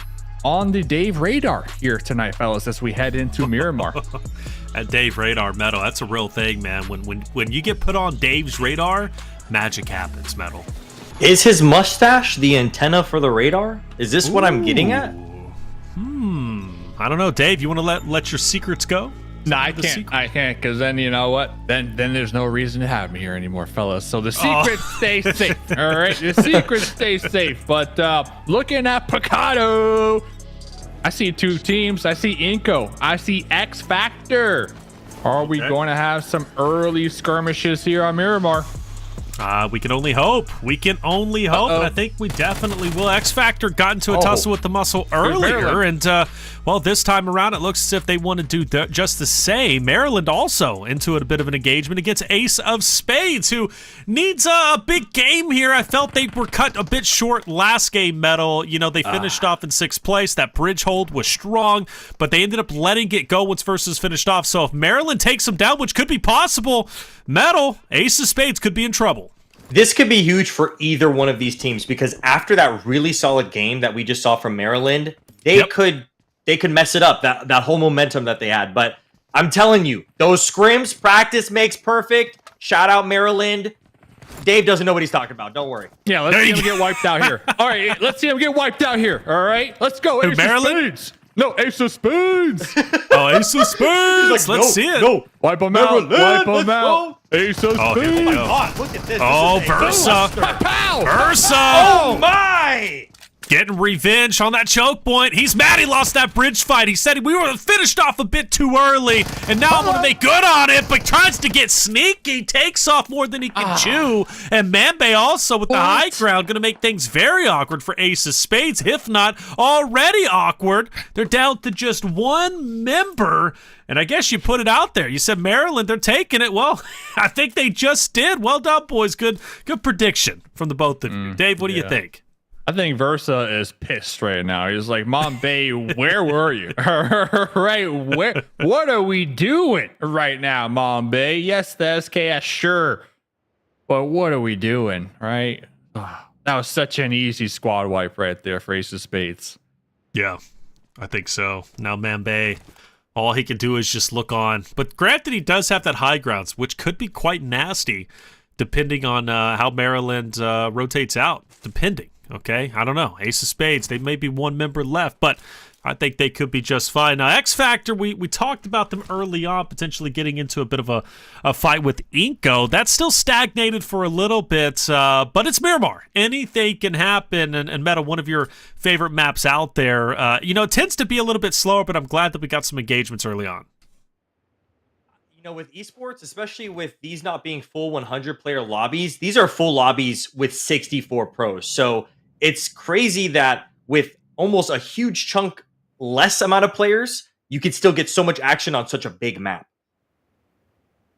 on the Dave radar here tonight, fellas, as we head into Miramar. At Dave radar, Metal, that's a real thing, man. When you get put on Dave's radar, magic happens, Metal. Is his mustache the antenna for the radar? Is this what I'm getting at? I don't know, Dave. You want to let your secrets go? No, I can't, because then you know what? Then there's no reason to have me here anymore, fellas. So the secrets stay safe. All right, the secrets stay safe. But looking at Picado, I see 2 teams. I see iNCO. I see X Factor. Are we going to have some early skirmishes here on Miramar? We can only hope. We can only hope. And I think we definitely will. X Factor got into a tussle with the muscle earlier. And, well, this time around, it looks as if they want to do just the same. Maryland also into a bit of an engagement against Ace of Spades, who needs a big game here. I felt they were cut a bit short last game, Metal. You know, they finished off in 6th place. That bridge hold was strong, but they ended up letting it go once versus finished off. So if Maryland takes them down, which could be possible, Metal, Ace of Spades could be in trouble. This could be huge for either one of these teams, because after that really solid game that we just saw from Maryland, they could mess it up, that whole momentum that they had. But I'm telling you, those scrims, practice makes perfect. Shout out Maryland. Dave doesn't know what he's talking about. Don't worry. Yeah, let's see him get wiped out here. All right, let's see him get wiped out here. All right, let's go. Ace Maryland? Of Spades. No, Ace of Spades. Oh, Ace of Spades. Let's see it. No. Wipe him out. Wipe him out. Ace of Spades. Oh my God, look at this. Oh, Versa. Versa. Oh my. Getting revenge on that choke point. He's mad he lost that bridge fight. He said we were finished off a bit too early, and now I'm going to make good on it, but tries to get sneaky, takes off more than he can chew. And Mambe also with the high ground, going to make things very awkward for Ace of Spades, if not already awkward. They're down to just 1 member, and I guess you put it out there. You said Maryland, they're taking it. Well, I think they just did. Well done, boys. Good prediction from the both of you. Dave, what do you think? I think Versa is pissed right now. He's like, Mom Bay, where were you? Right, what are we doing right now, Mom Bay? Yes, the SKS, sure. But what are we doing, right? That was such an easy squad wipe right there for Ace of Spades. Yeah, I think so. Now Mambe, all he can do is just look on. But granted, he does have that high grounds, which could be quite nasty, depending on how Maryland rotates out, depending. Okay, I don't know. Ace of Spades, they may be 1 member left, but I think they could be just fine. Now, X Factor, we talked about them early on, potentially getting into a bit of a fight with iNCO. That's still stagnated for a little bit, but it's Miramar. Anything can happen, and Meta, one of your favorite maps out there. You know, it tends to be a little bit slower, but I'm glad that we got some engagements early on. You know, with esports, especially with these not being full 100-player lobbies, these are full lobbies with 64 pros. So it's crazy that with almost a huge chunk less amount of players, you can still get so much action on such a big map.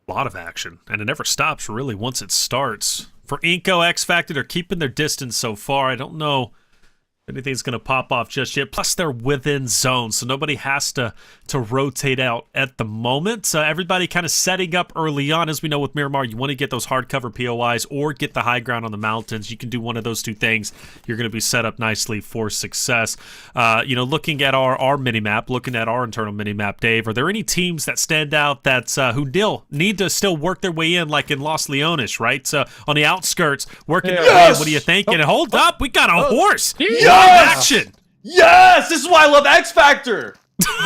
A lot of action, and it never stops really once it starts. For iNCO, X Factor, they're keeping their distance so far. I don't know anything's going to pop off just yet. Plus, they're within zone, so nobody has to rotate out at the moment. Everybody kind of setting up early on. As we know with Miramar, you want to get those hardcover POIs or get the high ground on the mountains. You can do one of those two things. You're going to be set up nicely for success. Looking at our mini-map, looking at our internal mini-map, Dave, are there any teams that stand out that who need to still work their way in, like in Los Leones, right? On the outskirts, working their way in. What are you thinking? And hold up, we got a horse. Yes! Action. Yes! This is why I love X Factor.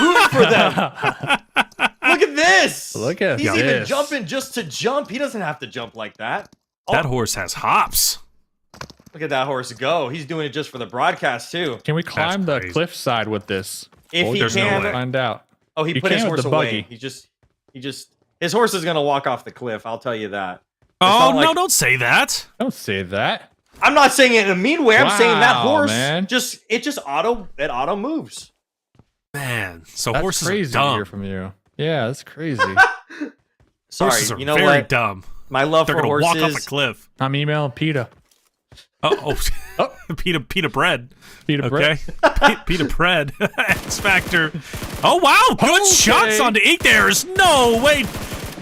Rooting for them. Look at this. He's even jumping just to jump. He doesn't have to jump like that. That horse has hops. Look at that horse go. He's doing it just for the broadcast too. Can we climb the cliffside with this? If he can, find out. Oh, he put his horse away. He just his horse is gonna walk off the cliff. I'll tell you that. Oh no! Don't say that. Don't say that. I'm not saying it in a mean way. I'm saying that horse man. it auto moves. Man, so that's horses crazy are dumb. To hear from you. Yeah, that's crazy. Sorry, horses are you know very what? dumb. My love They're for gonna horses. walk off a cliff. I'm emailing PETA. Oh, PETA bread. PETA bread. Okay, PETA bread. X Factor. Oh wow, good shots on the ink. There's no way.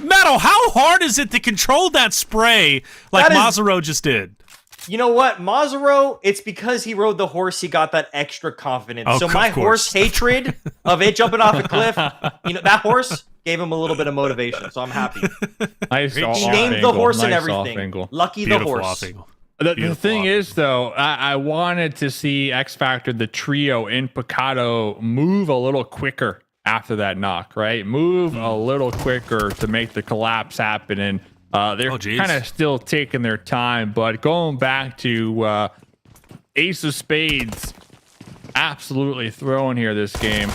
Metal, how hard is it to control that spray like Mazaro just did? You know what, Mazaro, it's because he rode the horse, he got that extra confidence. Oh, so my horse hatred of it jumping off a cliff, that horse gave him a little bit of motivation, so I'm happy. Nice he named the horse and everything. Lucky Beautiful the horse. The thing is, though, I wanted to see X Factor, the trio in Picado, move a little quicker after that knock, right? Move a little quicker to make the collapse happen. And they're kind of still taking their time. But going back to Ace of Spades, absolutely throwing here this game.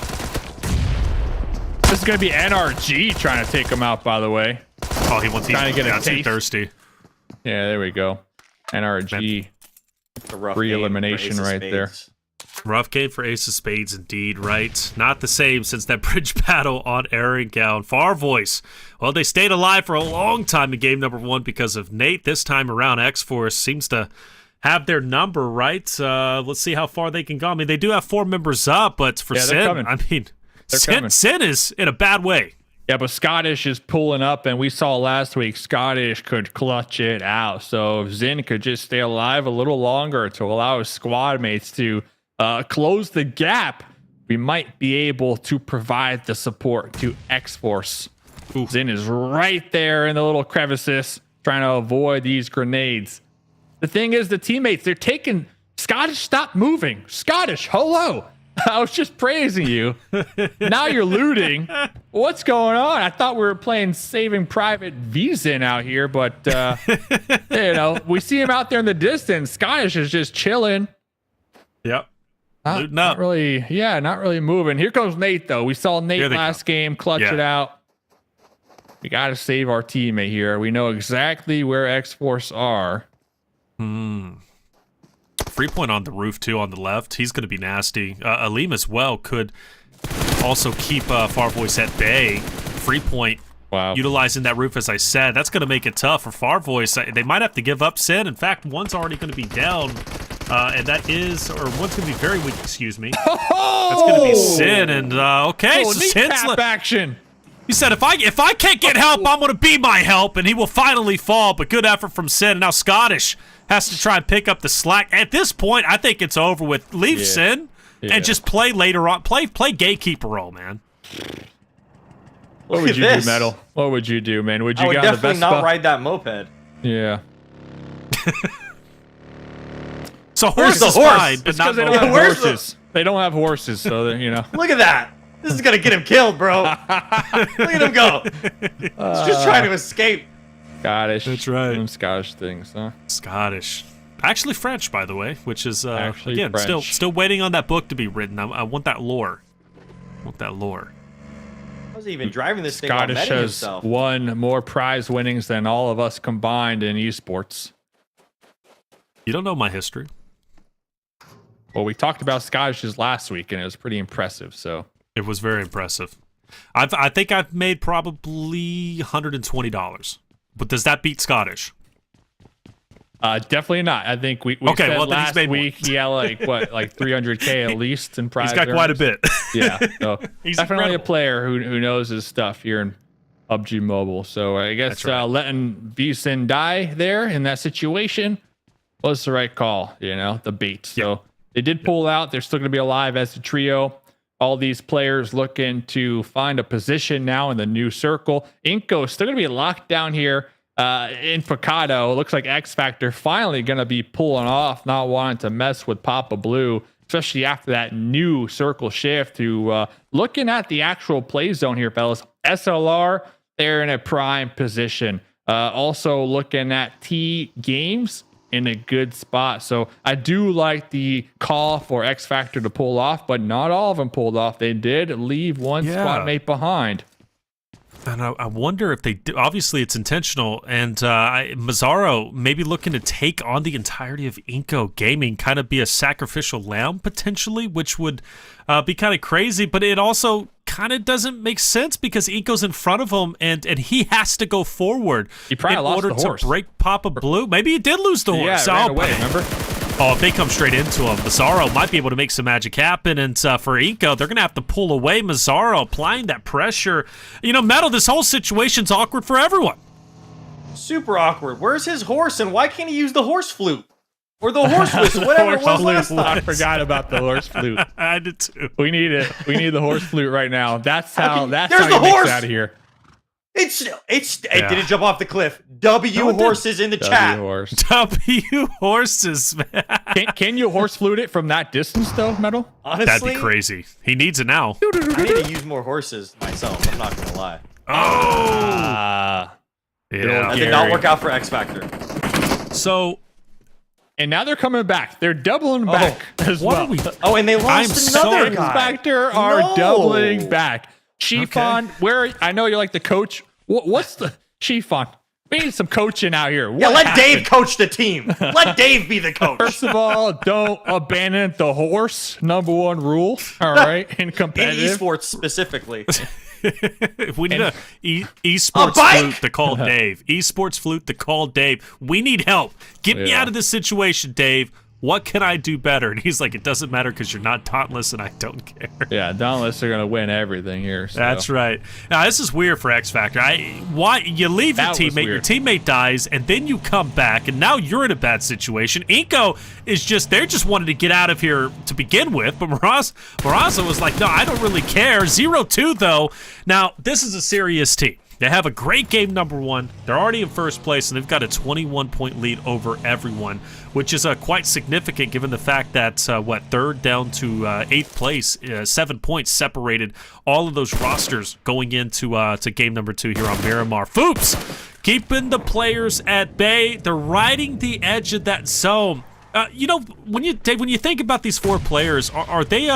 This is going to be NRG trying to take him out, by the way. Oh, he wants trying to get a taste. Thirsty. Yeah, there we go. NRG. Free elimination right there. Rough game for Ace of Spades indeed, right? Not the same since that bridge battle on Erangel. And Farvoice, well, they stayed alive for a long time in game number 1 because of Nate. This time around, X-Force seems to have their number, right? Let's see how far they can go. I mean, they do have 4 members up, but for Sin, I mean, Sin is in a bad way. Yeah, but Scottish is pulling up, and we saw last week Scottish could clutch it out. So if Zin could just stay alive a little longer to allow his squad mates to close the gap, we might be able to provide the support to X-Force. Zin is right there in the little crevices trying to avoid these grenades. The thing is, the teammates, they're taking... Scottish, stop moving. Scottish, hello. I was just praising you. Now you're looting. What's going on? I thought we were playing Saving Private V-Zin out here, but we see him out there in the distance. Scottish is just chilling. Yep. Not really, not really moving. Here comes Nate, though. We saw Nate last game clutch it out. We got to save our teammate here. We know exactly where X-Force are. Free point on the roof, too, on the left. He's going to be nasty. Aleem as well could also keep Farvoice at bay. Free point, utilizing that roof, as I said. That's going to make it tough for Farvoice. They might have to give up Sin. In fact, one's already going to be down. And that is, or one's going to be very weak, excuse me. That's going to be Sin. And, okay, so Sin's action. He said, if I can't get help, I'm going to be my help. And he will finally fall. But good effort from Sin. Now Scottish has to try and pick up the slack. At this point, I think it's over with. Leave Sin and just play later on. Play gatekeeper role, man. What would you do, Metal? What would you do, man? Would you get on the Vespa? I would definitely not ride that moped. Yeah. So horse is fine, but not they don't have horses. They don't have horses, so Look at that. This is gonna get him killed, bro. Look at him go. He's just trying to escape. Scottish. That's right. Some Scottish things, huh? Scottish. Actually French, by the way, which is again French. still waiting on that book to be written. I want that lore. I Was he even driving this thing? Scottish has won more prize winnings than all of us combined in esports. You don't know my history. Well, we talked about Scottish's last week, and it was pretty impressive. So it was very impressive. I think I've made probably $120. But does that beat Scottish? Definitely not. I think we okay, said well, last week he had like 300K at least in prize. He's got quite a bit. Yeah, so He's definitely incredible. a player who knows his stuff here in PUBG Mobile. So I guess letting Beeson die there in that situation was the right call. The bait. So they did pull out. They're still going to be alive as a trio. All these players looking to find a position now in the new circle. iNCO still going to be locked down here in Picado. Looks like X Factor finally going to be pulling off, not wanting to mess with Papa Blue, especially after that new circle shift to looking at the actual play zone here, fellas. SLR, they're in a prime position. Also looking at TGames in a good spot. So I do like the call for X Factor to pull off, but not all of them pulled off. They did leave one squad mate behind. And I wonder if they do. Obviously, it's intentional. And Mazzaro maybe looking to take on the entirety of iNCO Gaming, kind of be a sacrificial lamb potentially, which would be kind of crazy. But it also kind of doesn't make sense because iNCO's in front of him, and he has to go forward he probably lost order the horse. to break Papa Blue. Maybe he did lose the horse. Yeah, ran away, remember? Oh, if they come straight into him, Mazzaro might be able to make some magic happen. And for iNCO, they're going to have to pull away. Mazzaro applying that pressure. Metal, this whole situation's awkward for everyone. Super awkward. Where's his horse, and why can't he use the horse flute? Or the horse whistle, whatever it was last time. I forgot about the horse flute. I did too. We need it. We need the horse flute right now. That's how there's you the mix horse! out of here. It didn't jump off the cliff. W horses in the chat. Horse. W horses, man. Can you horse flute it from that distance though, Metal? Honestly, That'd be crazy. He needs it now. I need to use more horses myself. I'm not gonna lie. Oh, yeah. That did not work out for X Factor. So, and now they're coming back. They're doubling back as well. Oh, and they lost another X guy. Factor are doubling back. Chiffon, I know you're like the coach. What's the Chiffon? We need some coaching out here. Let Dave coach the team. Let Dave be the coach. First of all, don't abandon the horse. Number one rule. All right, in competitive. In esports specifically. We need esports flute to call Dave. Esports flute to call Dave. We need help. Get me out of this situation, Dave. What can I do better? And he's like, it doesn't matter because you're not Dauntless and I don't care. Yeah, Dauntless are going to win everything here. So. That's right. Now, this is weird for X Factor. Why you leave your teammate dies, and then you come back, and now you're in a bad situation. iNCO is they're just wanting to get out of here to begin with, but Maraza was like, no, I don't really care. 0-2, though. Now, this is a serious team. They have a great game number one. They're already in first place, and they've got a 21-point lead over everyone, which is quite significant given the fact that, third down to eighth place, 7 points separated all of those rosters going into to game number two here on Miramar. Foops, keeping the players at bay. They're riding the edge of that zone. When you think about these four players, are they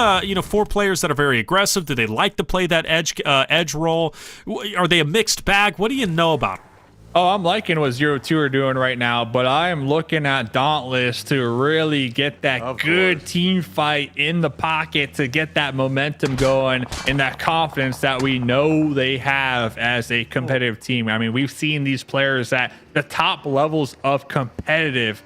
four players that are very aggressive? Do they like to play that edge role? Are they a mixed bag? What do you know about them? Oh, I'm liking what 0-2 are doing right now, but I am looking at Dauntless to really get that good team fight in the pocket to get that momentum going and that confidence that we know they have as a competitive team. I mean, we've seen these players at the top levels of competitive.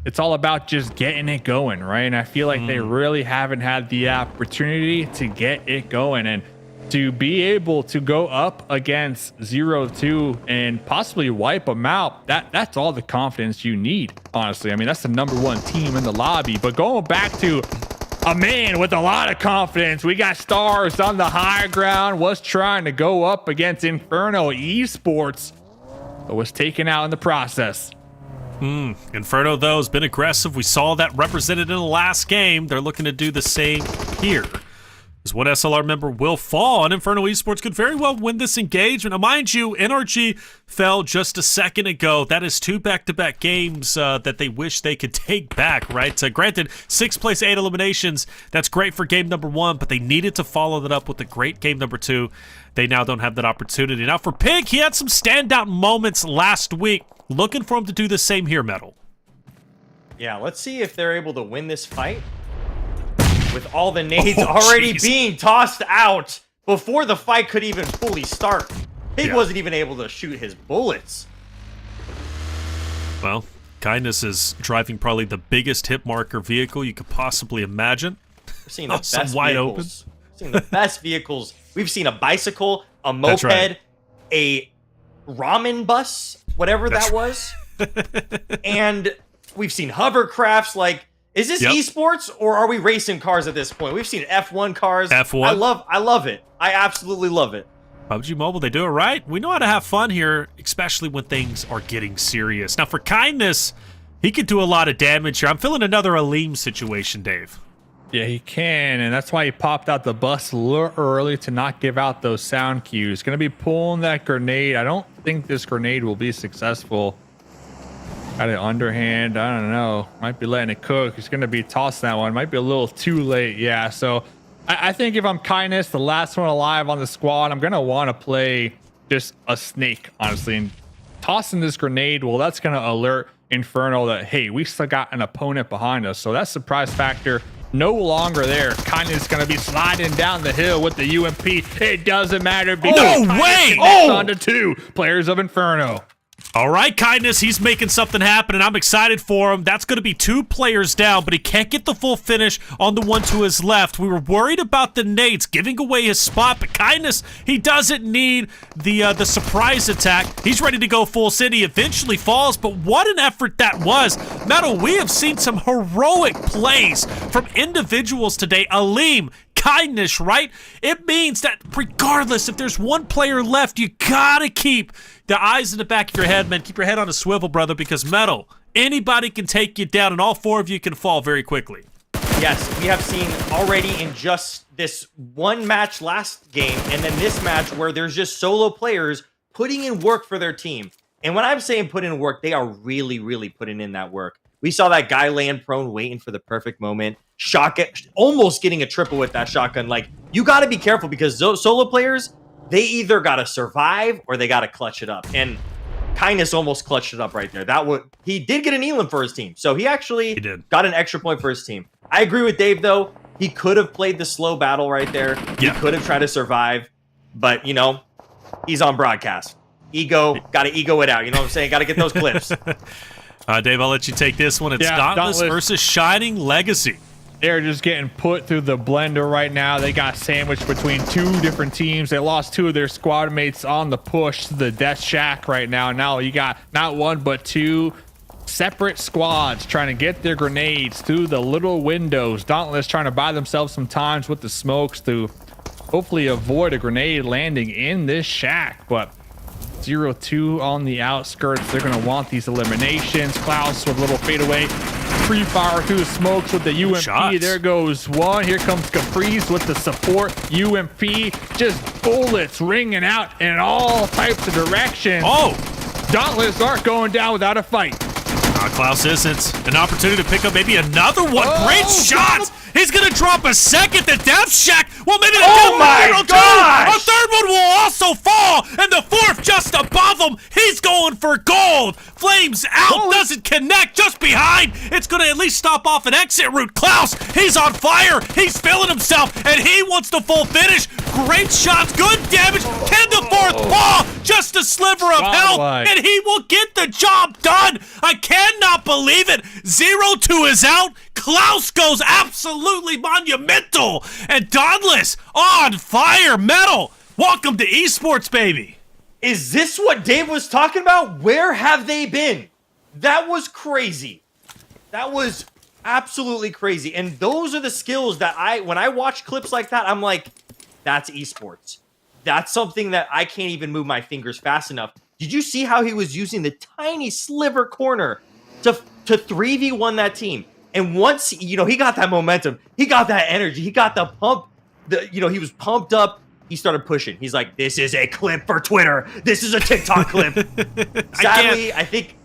It's all about just getting it going, right? And I feel like they really haven't had the opportunity to get it going and to be able to go up against 0-2 and possibly wipe them out. That's all the confidence you need, honestly. I mean, that's the number one team in the lobby. But going back to a man with a lot of confidence, we got Stars on the high ground, was trying to go up against INFERNO Esports, but was taken out in the process. Inferno, though, has been aggressive. We saw that represented in the last game. They're looking to do the same here. As one SLR member will fall, and Inferno Esports could very well win this engagement. Now, mind you, NRG fell just a second ago. That is 2 back-to-back games that they wish they could take back, right? Granted, 6 place 8 eliminations. That's great for game number 1, but they needed to follow that up with a great game number 2. They now don't have that opportunity. Now, for Pig, he had some standout moments last week. Looking for him to do the same here, Metal. Yeah, let's see if they're able to win this fight with all the nades already being tossed out before the fight could even fully start. Pig wasn't even able to shoot his bullets. Well, Kindness is driving probably the biggest hit marker vehicle you could possibly imagine. We're seeing the best some wide open. We're seeing the best vehicles. We've seen a bicycle, a moped, a ramen bus, whatever that was. And we've seen hovercrafts. Like, is this esports or are we racing cars at this point? We've seen F1 cars. F1. I love it. I absolutely love it. PUBG Mobile, they do it right. We know how to have fun here, especially when things are getting serious. Now, for Kindness, he could do a lot of damage here. I'm feeling another Aleem situation, Dave. Yeah, he can, and that's why he popped out the bus a little early to not give out those sound cues. Going to be pulling that grenade. I don't think this grenade will be successful. Got it underhand. I don't know. Might be letting it cook. He's going to be tossing that one. Might be a little too late. Yeah, so I think if I'm Kindness, the last one alive on the squad, I'm going to want to play just a snake, honestly. And tossing this grenade, well, that's going to alert Inferno that, hey, we still got an opponent behind us. So that surprise factor no longer there. Kindness is going to be sliding down the hill with the UMP. It doesn't matter because no way! On to 2 players of Inferno. All right, Kindness, he's making something happen, and I'm excited for him. That's going to be 2 players down, but he can't get the full finish on the one to his left. We were worried about the nades giving away his spot, but Kindness, he doesn't need the surprise attack. He's ready to go full city. Eventually falls, but what an effort that was. Metal, we have seen some heroic plays from individuals today. Aleem, Kindness, right? It means that regardless if there's one player left, you gotta keep the eyes in the back of your head, man. Keep your head on a swivel, brother, because Metal, anybody can take you down, and all 4 of you can fall very quickly. Yes, we have seen already in just this one match last game, and then this match where there's just solo players putting in work for their team. And when I'm saying put in work, they are really, really putting in that work. We saw that guy land prone, waiting for the perfect moment. Shotgun, almost getting a triple with that shotgun. Like, you got to be careful because those solo players, they either got to survive or they got to clutch it up. And Kindness almost clutched it up right there. He did get an elim for his team. So he actually got an extra point for his team. I agree with Dave, though. He could have played the slow battle right there. He could have tried to survive. But, you know, he's on broadcast. Got to ego it out. You know what I'm saying? Got to get those clips. Dave, I'll let you take this one. It's Dauntless versus Shining Legacy. They're just getting put through the blender right now. They got sandwiched between 2 different teams. They lost 2 of their squad mates on the push to the death shack right now. Now you got not 1 but 2 separate squads trying to get their grenades through the little windows. Dauntless trying to buy themselves some times with the smokes to hopefully avoid a grenade landing in this shack. But 0-2 on the outskirts. They're going to want these eliminations. Klaus with a little fadeaway. Free fire through the smokes with the UMP. Shots. There goes one. Here comes Caprice with the support. UMP. Just bullets ringing out in all types of directions. Oh! Dauntless aren't going down without a fight. Klaus isn't. An opportunity to pick up maybe another one. Great shots! He's gonna drop a second. The Death Shack. Well, maybe the Death Shack. A third one will also fall, and the 4th just above him. He's going for gold. Flames out. Doesn't connect. Just behind. It's gonna at least stop off an exit route. Klaus, he's on fire. He's feeling himself, and he wants the full finish. Great shots. Good damage. Can the 4th fall? Just a sliver of health, and he will get the job done. I cannot believe it. 0-2 is out. Klaus goes absolutely monumental, and Dauntless on fire. Metal, welcome to esports, baby. Is this what Dave was talking about? Where have they been? That was crazy. That was absolutely crazy. And those are the skills that when I watch clips like that, I'm like, that's esports. That's something that I can't even move my fingers fast enough. Did you see how he was using the tiny sliver corner to 3v1 that team? And once, he got that momentum, he got that energy, he got the pump, he was pumped up, he started pushing. He's like, this is a clip for Twitter. This is a TikTok clip. Sadly, I think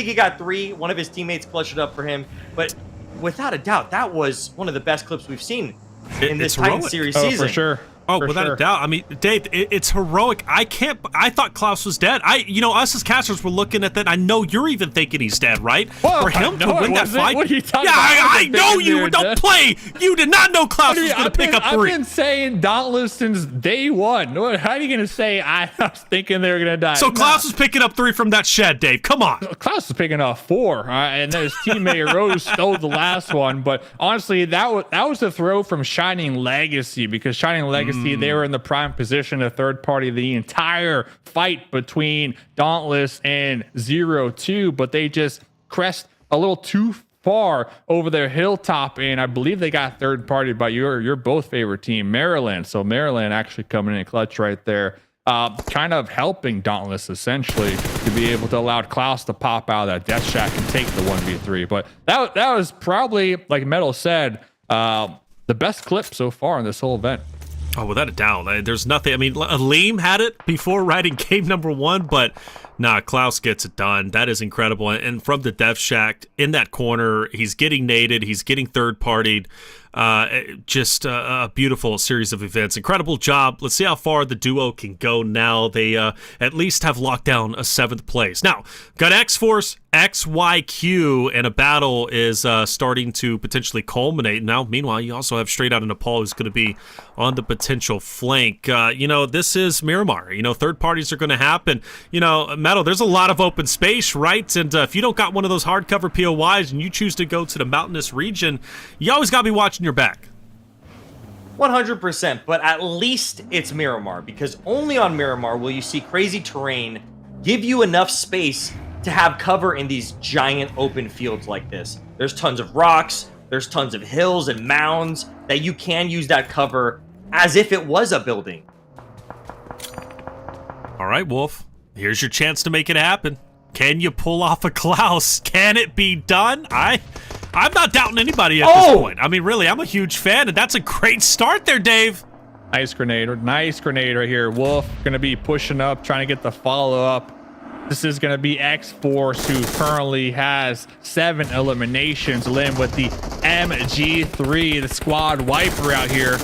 he got 3. One of his teammates clutched it up for him. But without a doubt, that was one of the best clips we've seen in this Titan Series season. For sure. Oh, for without sure. a doubt. I mean, Dave, it's heroic. I thought Klaus was dead. Us as casters were looking at that. I know you're even thinking he's dead, right? Whoa, For him to win that fight. What are you talking yeah, about? I know you don't play. You did not know Klaus was going to pick up 3. I've been saying Dauntless since day one. How are you going to say I was thinking they were going to die? So Klaus was picking up 3 from that shed, Dave. Come on. Klaus was picking up 4, and then his teammate Rose stole the last one. But honestly, that was a throw from Shining Legacy, because Shining Legacy, they were in the prime position, a third party the entire fight between Dauntless and 0-2, but they just crest a little too far over their hilltop, and I believe they got third party by your both favorite team, Maryland. So Maryland actually coming in clutch right there, kind of helping Dauntless essentially to be able to allow Klaus to pop out of that death shack and take the 1v3. But that was probably, like Metal said, the best clip so far in this whole event. Oh, without a doubt. There's nothing. I mean, Aleem had it before riding game number 1, but nah, Klaus gets it done. That is incredible. And from the Death Shack in that corner, he's getting naded, he's getting third-partied. Just a beautiful series of events. Incredible job. Let's see how far the duo can go now. They at least have locked down a 7th place. Now, got X-Force, XYQ, and a battle is starting to potentially culminate. Now, meanwhile, you also have Straight Outta Nepal who's going to be on the potential flank. This is Miramar. Third parties are going to happen. Metal, there's a lot of open space, right? And if you don't got one of those hardcover POIs and you choose to go to the mountainous region, you always got to be watching your back. 100%, but at least it's Miramar, because only on Miramar will you see crazy terrain give you enough space to have cover in these giant open fields like this. There's tons of rocks, there's tons of hills and mounds that you can use that cover as if it was a building. All right, Wolf, here's your chance to make it happen. Can you pull off a Klaus? Can it be done? I'm not doubting anybody at this point. I mean, really, I'm a huge fan, and that's a great start there, Dave. Nice grenade right here. Wolf gonna be pushing up, trying to get the follow-up. This is gonna be X-Force, who currently has 7 eliminations. Lim with the MG3, the squad wiper out here.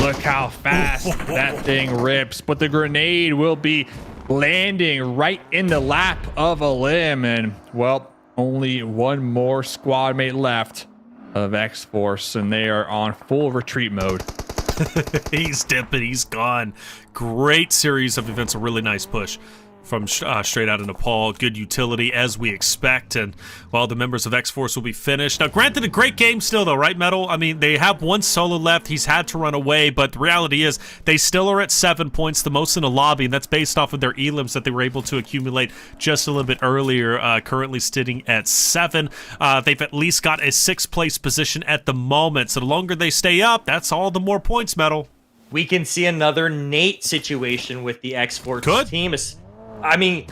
Look how fast that thing rips, but the grenade will be landing right in the lap of a Lim, and well, only one more squad mate left of X-Force, and they are on full retreat mode. He's dipping, he's gone. Great series of events, a really nice push from Straight Outta Nepal. Good utility as we expect, and while the members of X-Force will be finished. Now, granted, a great game still though, right, Metal? I mean, they have one solo left. He's had to run away, but the reality is they still are at 7 points, the most in the lobby, and that's based off of their elims that they were able to accumulate just a little bit earlier, currently sitting at 7. They've at least got a 6th place position at the moment, so the longer they stay up, that's all the more points, Metal. We can see another Nate situation with the X-Force team. I mean,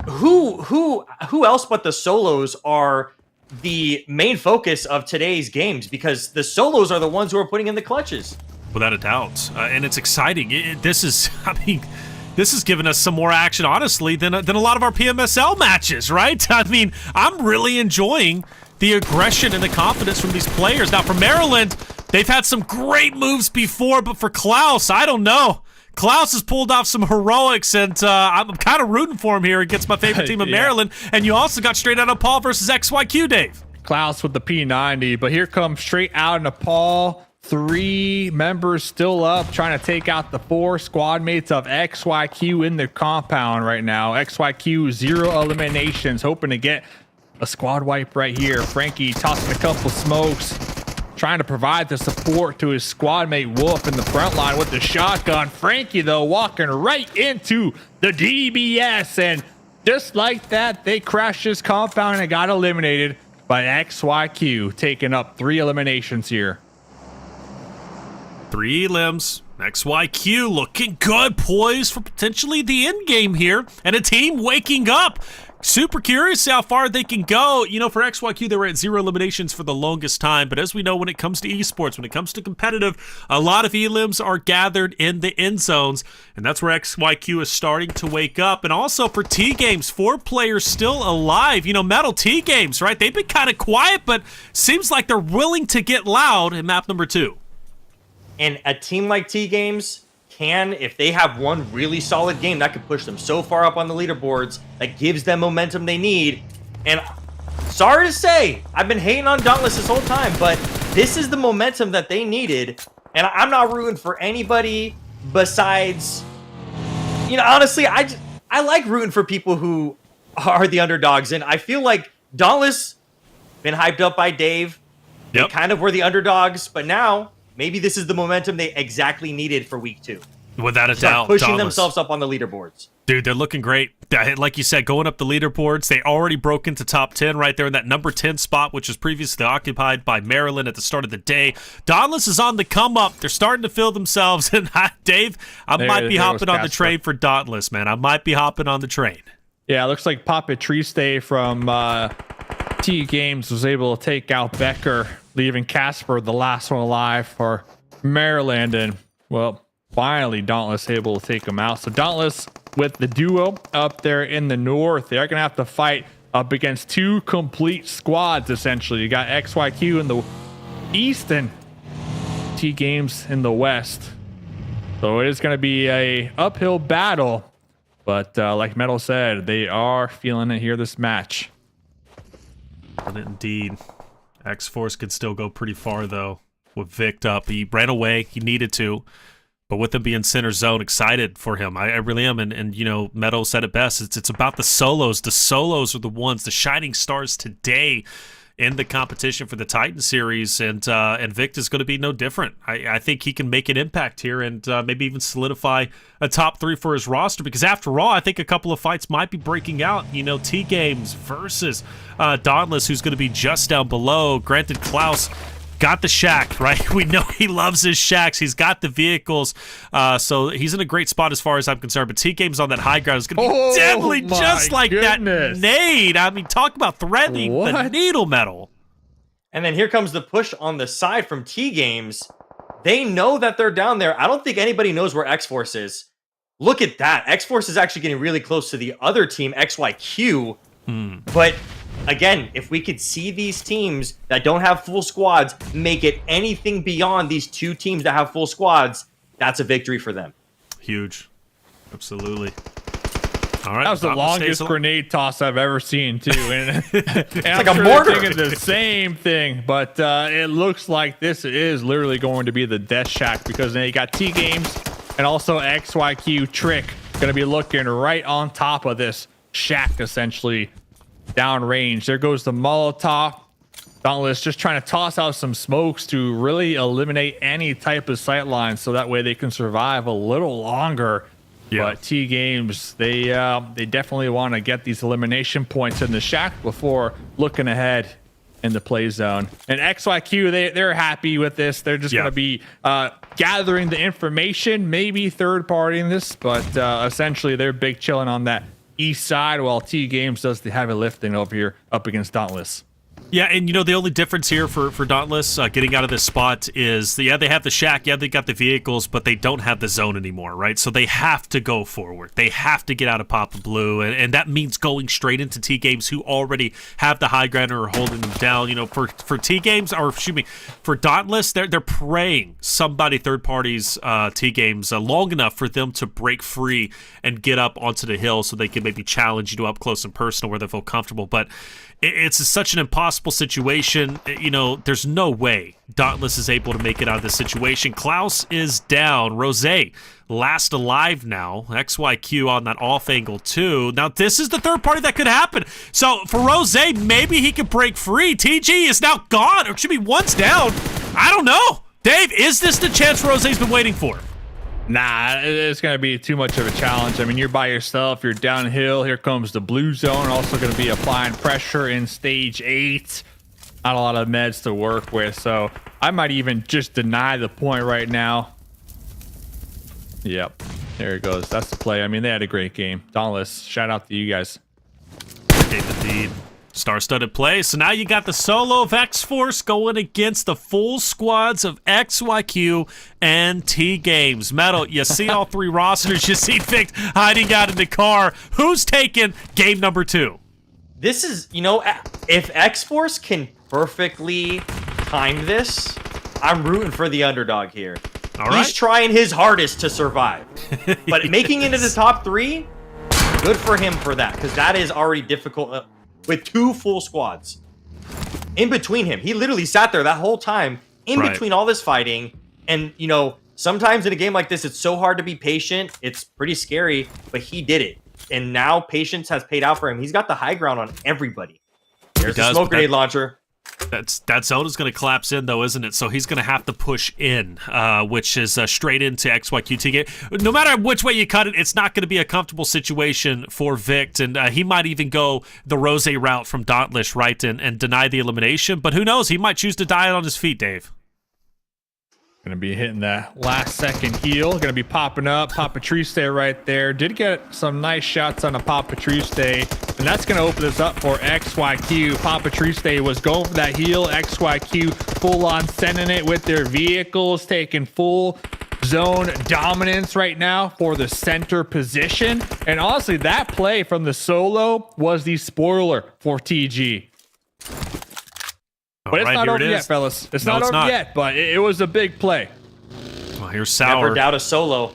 who else but the solos are the main focus of today's games? Because the solos are the ones who are putting in the clutches. Without a doubt, and it's exciting. This has given us some more action, honestly, than a lot of our PMSL matches, right? I mean, I'm really enjoying the aggression and the confidence from these players. Now, for Maryland, they've had some great moves before, but for Klaus, I don't know. Klaus has pulled off some heroics, and I'm kind of rooting for him here against my favorite team of Maryland. And you also got Straight Outta Nepal versus XYQ, Dave. Klaus with the P90, but here comes Straight Outta Nepal. 3 members still up, trying to take out the 4 squad mates of XYQ in the compound right now. XYQ 0 eliminations, hoping to get a squad wipe right here. Frankie tossing a couple smokes, trying to provide the support to his squad mate Wolf in the front line with the shotgun. Frankie, though, walking right into the DBS, and just like that, they crashed his compound and got eliminated by XYQ, taking up 3 eliminations here. 3 limbs. XYQ looking good, poised for potentially the end game here, and a team waking up. Super curious how far they can go. For XYQ, they were at 0 eliminations for the longest time, but as we know, when it comes to esports, when it comes to competitive, a lot of elims are gathered in the end zones, and that's where XYQ is starting to wake up. And also for TGames, 4 players still alive. Metal TGames, right? They've been kind of quiet, but seems like they're willing to get loud in map number 2. And a team like TGames can, if they have one really solid game, that could push them so far up on the leaderboards, that gives them momentum they need. And sorry to say, I've been hating on Dauntless this whole time, but this is the momentum that they needed. And I'm not rooting for anybody besides, you know, honestly, I like rooting for people who are the underdogs. And I feel like Dauntless been hyped up by Dave. They kind of were the underdogs, but now maybe this is the momentum they exactly needed for week 2. Without a doubt, pushing Dauntless. themselves up on the leaderboards. Dude, they're looking great. Like you said, going up the leaderboards, they already broke into top 10 right there in that number 10 spot, which was previously occupied by Maryland at the start of the day. Dauntless is on the come up. They're starting to feel themselves. And Dave, I might be hopping on the train for Dauntless, man. I might be hopping on the train. Yeah, it looks like Papa Triste from TGames was able to take out Becker, leaving Casper the last one alive for Maryland. And, well, finally, Dauntless able to take him out. So Dauntless with the duo up there in the north, they're going to have to fight up against 2 complete squads, essentially. You got XYQ in the east and TGames in the west. So it is going to be a uphill battle. But like Metal said, they are feeling it here this match. And indeed, X-Force could still go pretty far, though, with Vic up. He ran away. He needed to. But with him being center zone, excited for him. I really am. And you know, Meadow said it best. It's about the solos. The solos are the ones, the shining stars today in the competition for the Titan series. And Vic is going to be no different. I think he can make an impact here and maybe even solidify a top 3 for his roster. Because after all, I think a couple of fights might be breaking out. You know, T-Games versus Dauntless, who's going to be just down below. Granted, Klaus got the shack, right? We know he loves his shacks. He's got the vehicles. So he's in a great spot as far as I'm concerned. But T-Game's on that high ground. It's going to be deadly just like that nade. I mean, talk about threatening the needle metal. And then here comes the push on the side from T-Games. They know that they're down there. I don't think anybody knows where X-Force is. Look at that. X-Force is actually getting really close to the other team, XYQ. But again, if we could see these teams that don't have full squads make it anything beyond these 2 teams that have full squads, that's a victory for them. Huge. Absolutely. All right. That was the longest grenade toss I've ever seen, too. And it's like a mortar. Thinking the same thing, but it looks like this is literally going to be the death shack because then you got T-Games and also XYQ Trick going to be looking right on top of this shack, essentially. Downrange. There goes the Molotov. Dauntless just trying to toss out some smokes to really eliminate any type of sight line so that way they can survive a little longer. Yeah. But T-Games, they definitely want to get these elimination points in the shack before looking ahead in the play zone. And XYQ, they're happy with this. They're just going to be gathering the information, maybe third-partying this, but essentially they're big chilling on that east side while T-Games does the heavy lifting over here up against Dauntless. Yeah, and you know, the only difference here for Dauntless getting out of this spot is, they have the shack, they got the vehicles, but they don't have the zone anymore, right? So they have to go forward. They have to get out of Papa Blue, and that means going straight into T-Games, who already have the high ground or are holding them down. You know, for T-Games, or excuse me, for Dauntless, they're praying somebody third parties T-Games long enough for them to break free and get up onto the hill so they can maybe challenge you up close and personal where they feel comfortable. But it's such an impossible situation. You know, there's no way Dauntless is able to make it out of this situation. Klaus is down. Rose, last alive now. XYQ on that off angle too. Now, this is the third party that could happen. So, for Rose, maybe he could break free. TG is now gone. Or it should be one's down. I don't know. Dave, is this the chance Rose's been waiting for? Nah, it's going to be too much of a challenge. I mean, you're by yourself. You're downhill. Here comes the blue zone. Also going to be applying pressure in stage 8. Not a lot of meds to work with. So I might even just deny the point right now. Yep. There it goes. That's the play. I mean, they had a great game. Dauntless, shout out to you guys. Great indeed. Star-studded play. So now you got the solo of X-Force going against the full squads of XYQ and T-Games. Metal, you see all 3 rosters. You see Vic hiding out in the car. Who's taking game number 2? This is, you know, if X-Force can perfectly time this, I'm rooting for the underdog here. He's trying his hardest to survive. But making it into the top 3, good for him for that, because that is already difficult with 2 full squads. In between him, he literally sat there that whole time in between all this fighting. And, you know, sometimes in a game like this, it's so hard to be patient. It's pretty scary, but he did it. And now patience has paid out for him. He's got the high ground on everybody. There's the smoke grenade launcher. That zone is going to collapse in, though, isn't it? So he's going to have to push in, which is straight into XYQT. No matter which way you cut it, it's not going to be a comfortable situation for Vict, and he might even go the Rose route from Dauntless, right, and deny the elimination. But who knows? He might choose to die on his feet, Dave. Gonna be hitting that last second heal. Gonna be popping up. Papa Triste right there. Did get some nice shots on a Papa Triste, and that's gonna open this up for XYQ. Papa Triste was going for that heal. XYQ full on sending it with their vehicles, taking full zone dominance right now for the center position. And honestly, that play from the solo was the spoiler for TG. But it's not over yet, fellas. It's not over yet, but it was a big play. Well, here's Sour. Never doubt a solo.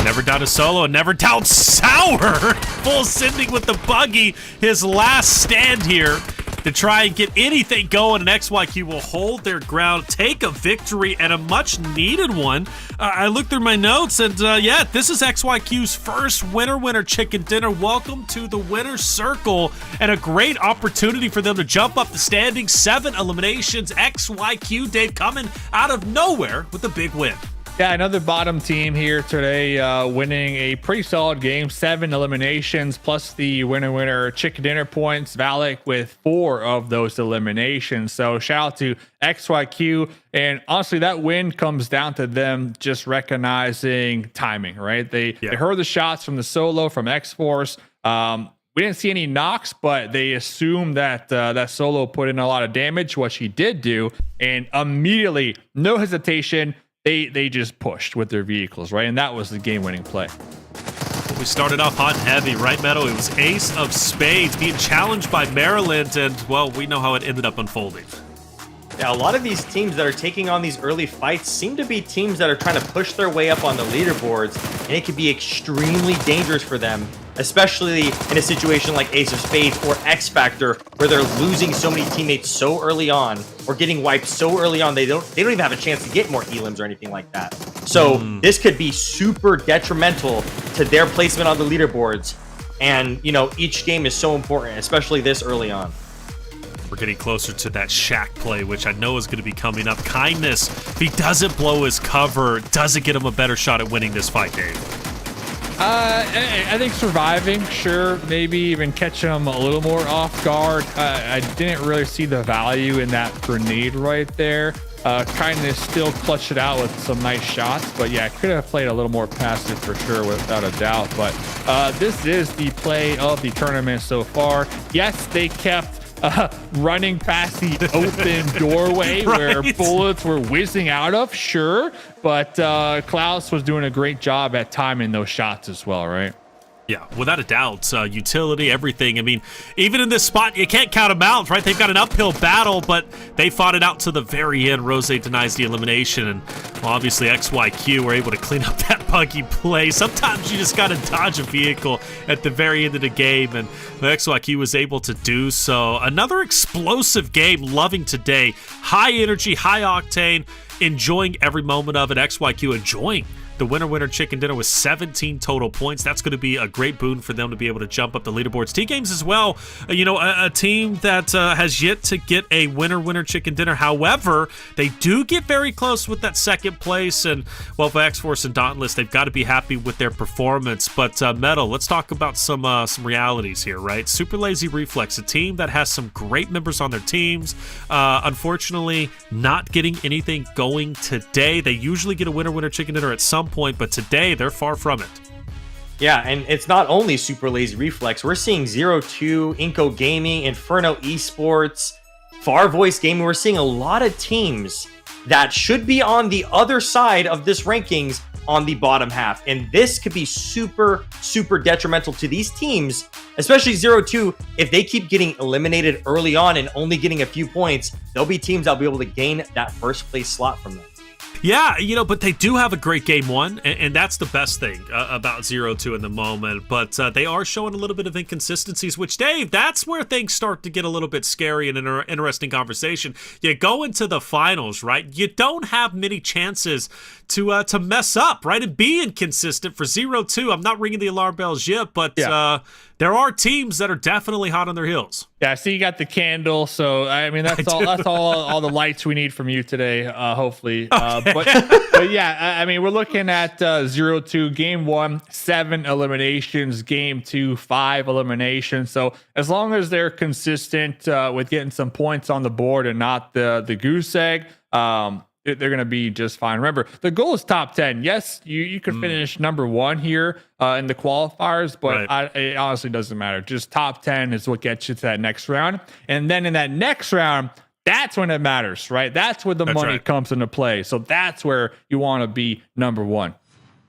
Never doubt a solo, and never doubt Sour. Full sending with the buggy. His last stand here to try and get anything going, and XYQ will hold their ground, take a victory, and a much-needed one. I looked through my notes, and yeah, this is XYQ's first winner chicken dinner. Welcome to the winner's circle, and a great opportunity for them to jump up the standings. 7 eliminations. XYQ, Dave, coming out of nowhere with a big win. Yeah, another bottom team here today, winning a pretty solid game. 7 eliminations plus the winner chicken dinner points. Valak with 4 of those eliminations. So shout out to XYQ. And honestly, that win comes down to them just recognizing timing, right? They heard the shots from the solo from X-Force. We didn't see any knocks, but they assumed that that solo put in a lot of damage, which he did do. And immediately, no hesitation, they just pushed with their vehicles, right? And that was the game-winning play. We started off hot and heavy, right, Meadow? It was Ace of Spades being challenged by Maryland, and, well, we know how it ended up unfolding. Yeah, a lot of these teams that are taking on these early fights seem to be teams that are trying to push their way up on the leaderboards, and it can be extremely dangerous for them, especially in a situation like Ace of Spades or X Factor, where they're losing so many teammates so early on, or getting wiped so early on, they don't even have a chance to get more elims or anything like that. So this could be super detrimental to their placement on the leaderboards, and you know, each game is so important, especially this early on. We're getting closer to that Shack play, which I know is going to be coming up. Kindness, if he doesn't blow his cover, does it get him a better shot at winning this fight, Dave? I think surviving, sure, maybe even catch him a little more off guard. I didn't really see the value in that grenade right there. Kindness still clutched it out with some nice shots, but yeah, could have played a little more passive for sure, without a doubt. But this is the play of the tournament so far. Yes, they kept running past the open doorway where bullets were whizzing out of, sure, but Klaus was doing a great job at timing those shots as well, right? Yeah, without a doubt. Utility, everything. I mean, even in this spot, you can't count them out, right? They've got an uphill battle, but they fought it out to the very end. Rose denies the elimination, and well, obviously XYQ were able to clean up that buggy play. Sometimes you just got to dodge a vehicle at the very end of the game, and XYQ was able to do so. Another explosive game, loving today. High energy, high octane, enjoying every moment of it. XYQ enjoying the winner chicken dinner with 17 total points. That's going to be a great boon for them to be able to jump up the leaderboards. TGames as well, you know, a team that has yet to get a winner chicken dinner. However, they do get very close with that second place, and well, for X-Force and Dauntless, they've got to be happy with their performance. But Metal, let's talk about some realities here, right? Super Lazy Reflex, a team that has some great members on their teams. Unfortunately, not getting anything going today. They usually get a winner chicken dinner at some point, but today they're far from it. Yeah, and it's not only Super Lazy Reflex. We're seeing 0-2, iNCO Gaming, INFERNO Esports, Farvoice Gaming. We're seeing a lot of teams that should be on the other side of this rankings on the bottom half. And this could be super detrimental to these teams, especially 0-2. If they keep getting eliminated early on and only getting a few points, there'll be teams that'll be able to gain that first place slot from them. Yeah, but they do have a great game one, and that's the best thing about 0-2 in the moment. But they are showing a little bit of inconsistencies, which, Dave, that's where things start to get a little bit scary and an interesting conversation. You go into the finals, right? You don't have many chances to mess up, right? And be inconsistent for 0-2. I'm not ringing the alarm bells yet, but there are teams that are definitely hot on their heels. Yeah, so you got the candle. So I mean, that's all the lights we need from you today. Hopefully, but yeah, I mean, we're looking at 0-2 game 1, 7 eliminations, game 2, 5 eliminations. So as long as they're consistent with getting some points on the board and not the goose egg, they're going to be just fine. Remember, the goal is top 10. Yes, you could finish number 1 here in the qualifiers, but it honestly doesn't matter. Just top 10 is what gets you to that next round. And then in that next round, that's when it matters, right? That's where the money comes into play. So that's where you want to be number 1.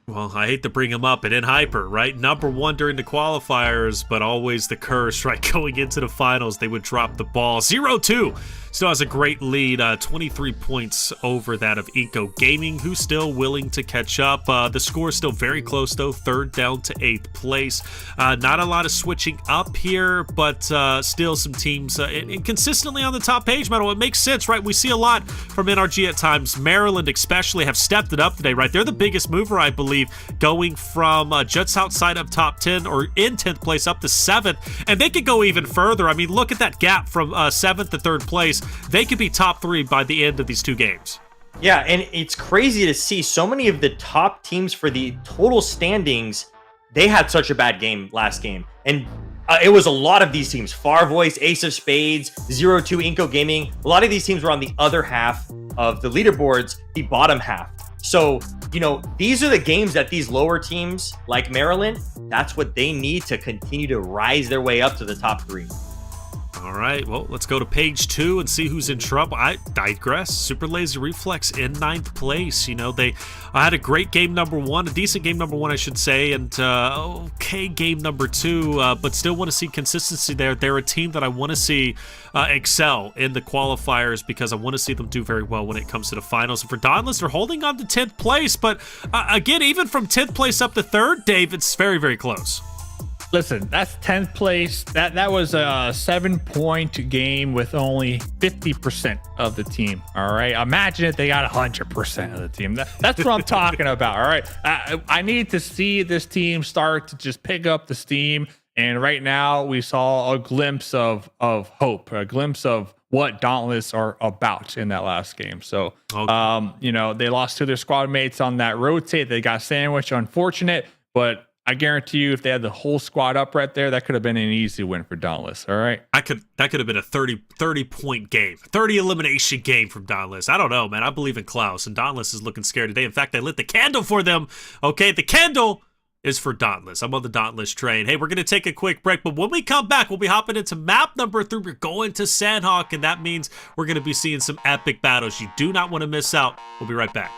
Well, I hate to bring him up, and in Hyper, right? Number 1 during the qualifiers, but always the curse, right? Going into the finals, they would drop the ball. 0-2 still has a great lead, 23 points over that of iNCO Gaming, who's still willing to catch up. The score is still very close, though, 3rd down to 8th place. Not a lot of switching up here, but still some teams consistently on the top page, Metal. It makes sense, right? We see a lot from NRG at times. Maryland especially have stepped it up today, right? They're the biggest mover, I believe, going from just outside of top 10 or in 10th place up to 7th, and they could go even further. I mean, look at that gap from 7th to 3rd place. They could be top 3 by the end of these 2 games. Yeah, and it's crazy to see so many of the top teams for the total standings. They had such a bad game last game, and it was a lot of these teams: Farvoice, Ace of Spades, 0-2 iNCO Gaming. A lot of these teams were on the other half of the leaderboards, the bottom half. So, these are the games that these lower teams like Maryland, that's what they need to continue to rise their way up to the top 3. All right, well, let's go to page 2 and see who's in trouble. I digress. Super Lazy Reflex in 9th place. They had a great game number 1, a decent game number 1, I should say, and okay game number 2, but still want to see consistency there. They're a team that I want to see excel in the qualifiers because I want to see them do very well when it comes to the finals. And for Dauntless, they're holding on to 10th place, but again, even from 10th place up to 3rd, Dave, it's very, very close. Listen, that's 10th place. That was a 7-point game with only 50% of the team. All right. Imagine if they got 100% of the team. That's what I'm talking about. All right. I need to see this team start to just pick up the steam. And right now we saw a glimpse of hope, a glimpse of what Dauntless are about in that last game. So, they lost to their squad mates on that rotate. They got sandwiched. Unfortunate, but I guarantee you, if they had the whole squad up right there, that could have been an easy win for Dauntless. All right, that could have been a 30-point game, 30 elimination game from Dauntless. I don't know, man. I believe in Klaus, and Dauntless is looking scared today. In fact, I lit the candle for them. Okay, the candle is for Dauntless. I'm on the Dauntless train. Hey, we're going to take a quick break, but when we come back, we'll be hopping into map number 3. We're going to Sanhok, and that means we're going to be seeing some epic battles. You do not want to miss out. We'll be right back.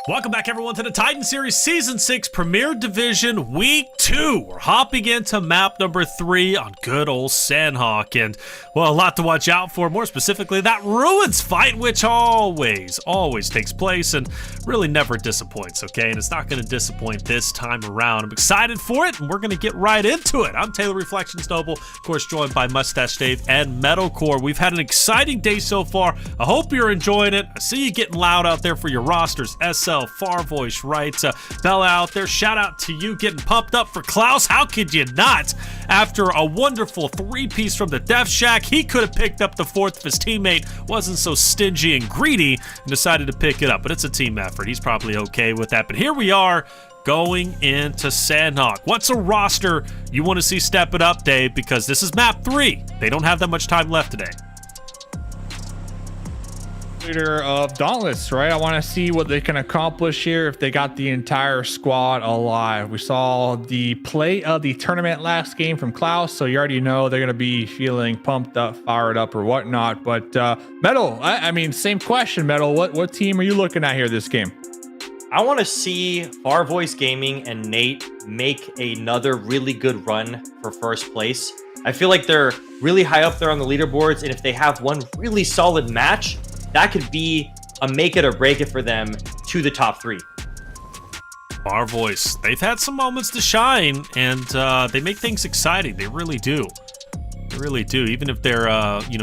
Welcome back, everyone, to the Titan Series Season 6 Premier Division Week 2. We're hopping into map number 3 on good old Sanhok. And, well, a lot to watch out for. More specifically, that Ruins fight, which always takes place and really never disappoints, okay? And it's not going to disappoint this time around. I'm excited for it, and we're going to get right into it. I'm Taylor Reflections Noble, of course, joined by Mustache Dave and Metalcore. We've had an exciting day so far. I hope you're enjoying it. I see you getting loud out there for your rosters. SL, Farvoice, right? Bella out there. Shout out to you getting pumped up for Klaus. How could you not? After a wonderful 3-piece from the Def Shack, he could have picked up the 4th if his teammate wasn't so stingy and greedy and decided to pick it up. But it's a team effort. He's probably okay with that. But here we are going into Sanhok. What's a roster you want to see step it up, Dave? Because this is map 3. They don't have that much time left today. Leader of Dauntless, right? I want to see what they can accomplish here if they got the entire squad alive. We saw the play of the tournament last game from Klaus, so you already know they're going to be feeling pumped up, fired up, or whatnot. But Metal, I mean, same question, Metal. What team are you looking at here this game? I want to see Farvoice Gaming and Nate make another really good run for first place. I feel like they're really high up there on the leaderboards, and if they have one really solid match, that could be a make it or break it for them to the top 3. Farvoice, they've had some moments to shine, and they make things exciting. They really do. They really do. Even if they're,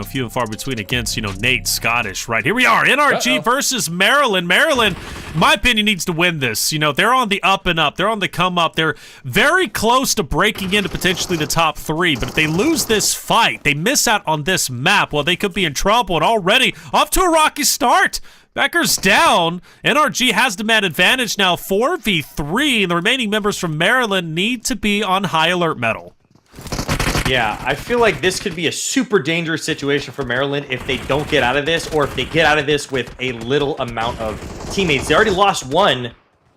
few and far between against, Nate, Scottish, right? Here we are, NRG versus Maryland. Maryland, in my opinion, needs to win this. They're on the up and up. They're on the come up. They're very close to breaking into potentially the top 3. But if they lose this fight, they miss out on this map, well, they could be in trouble. And already off to a rocky start. Becker's down. NRG has the man advantage now, 4v3. And the remaining members from Maryland need to be on high alert, Metal. Yeah, I feel like this could be a super dangerous situation for Maryland if they don't get out of this, or if they get out of this with a little amount of teammates. They already lost 1,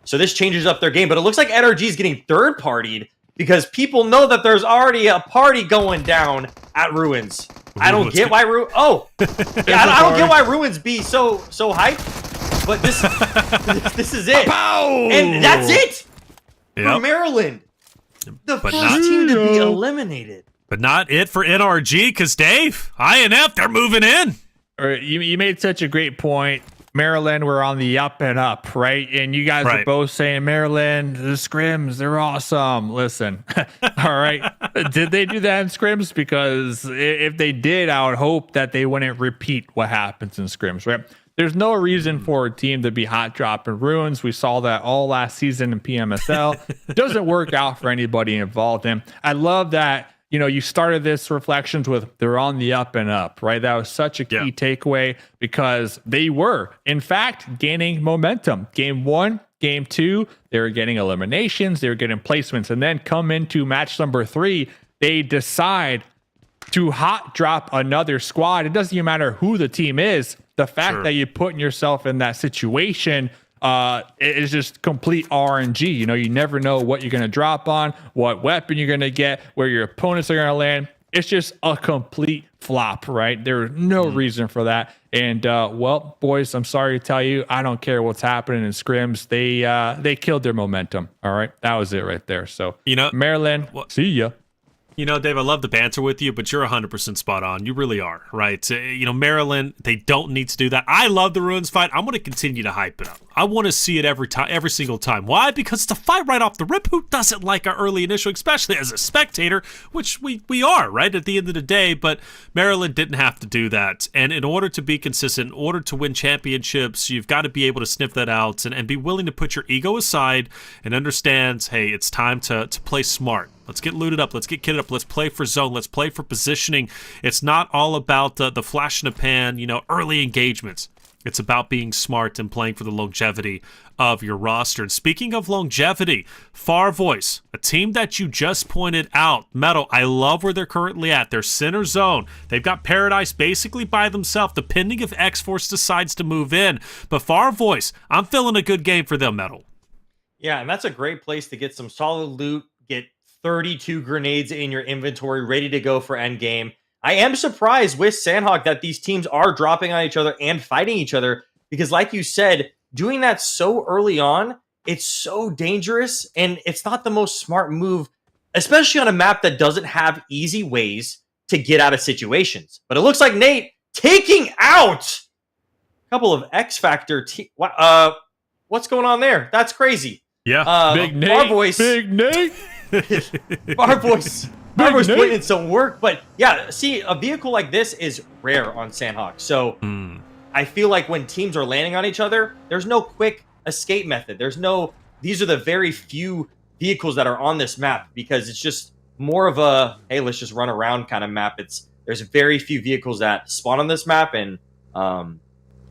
so this changes up their game. But it looks like NRG is getting third-partied because people know that there's already a party going down at Ruins. I don't get why I don't get why Ruins be so hyped. But this is it, and that's it for Maryland. The first team to be eliminated. But not it for NRG, because Dave, INF, they're moving in. You made such a great point. Maryland, we're on the up and up, right? And you guys are both saying, Maryland, the scrims, they're awesome. Listen, all right. Did they do that in scrims? Because if they did, I would hope that they wouldn't repeat what happens in scrims, right? There's no reason for a team to be hot dropping Ruins. We saw that all last season in PMSL. It doesn't work out for anybody involved. And I love that, you started this reflections with they're on the up and up, right? That was such a key takeaway because they were, in fact, gaining momentum. Game 1, game 2, they were getting eliminations, they were getting placements, and then come into match number 3, they decide to hot drop another squad. It doesn't even matter who the team is. The fact that you're putting yourself in that situation is just complete RNG. You never know what you're going to drop on, what weapon you're going to get, where your opponents are going to land. It's just a complete flop, right? There's no reason for that. And, well, boys, I'm sorry to tell you, I don't care what's happening in scrims. They killed their momentum, all right? That was it right there. So, Maryland, see ya. Dave, I love the banter with you, but you're 100% spot on. You really are, right? Maryland, they don't need to do that. I love the Ruins fight. I'm going to continue to hype it up. I want to see it every single time. Why? Because it's a fight right off the rip. Who doesn't like our early initial, especially as a spectator, which we are, right, at the end of the day. But Maryland didn't have to do that. And in order to be consistent, in order to win championships, you've got to be able to sniff that out and be willing to put your ego aside and understand, hey, it's time to play smart. Let's get looted up. Let's get kitted up. Let's play for zone. Let's play for positioning. It's not all about the flash in the pan, early engagements. It's about being smart and playing for the longevity of your roster. And speaking of longevity, Farvoice, a team that you just pointed out, Metal, I love where they're currently at. They're center zone. They've got Paradise basically by themselves, depending if X-Force decides to move in. But Farvoice, I'm feeling a good game for them, Metal. Yeah, and that's a great place to get some solid loot, get 32 grenades in your inventory, ready to go for endgame. I am surprised with Sanhok that these teams are dropping on each other and fighting each other because, like you said, doing that so early on, it's so dangerous, and it's not the most smart move, especially on a map that doesn't have easy ways to get out of situations. But it looks like Nate taking out a couple of X Factor. What's going on there? That's crazy. Yeah, Big Nate. Farvoice. Big Nate. Farvoice putting in some work. But yeah, see, a vehicle like this is rare on Sanhok. So I feel like when teams are landing on each other, there's no quick escape method. These are the very few vehicles that are on this map, because it's just more of a, hey, let's just run around kind of map. There's very few vehicles that spawn on this map, and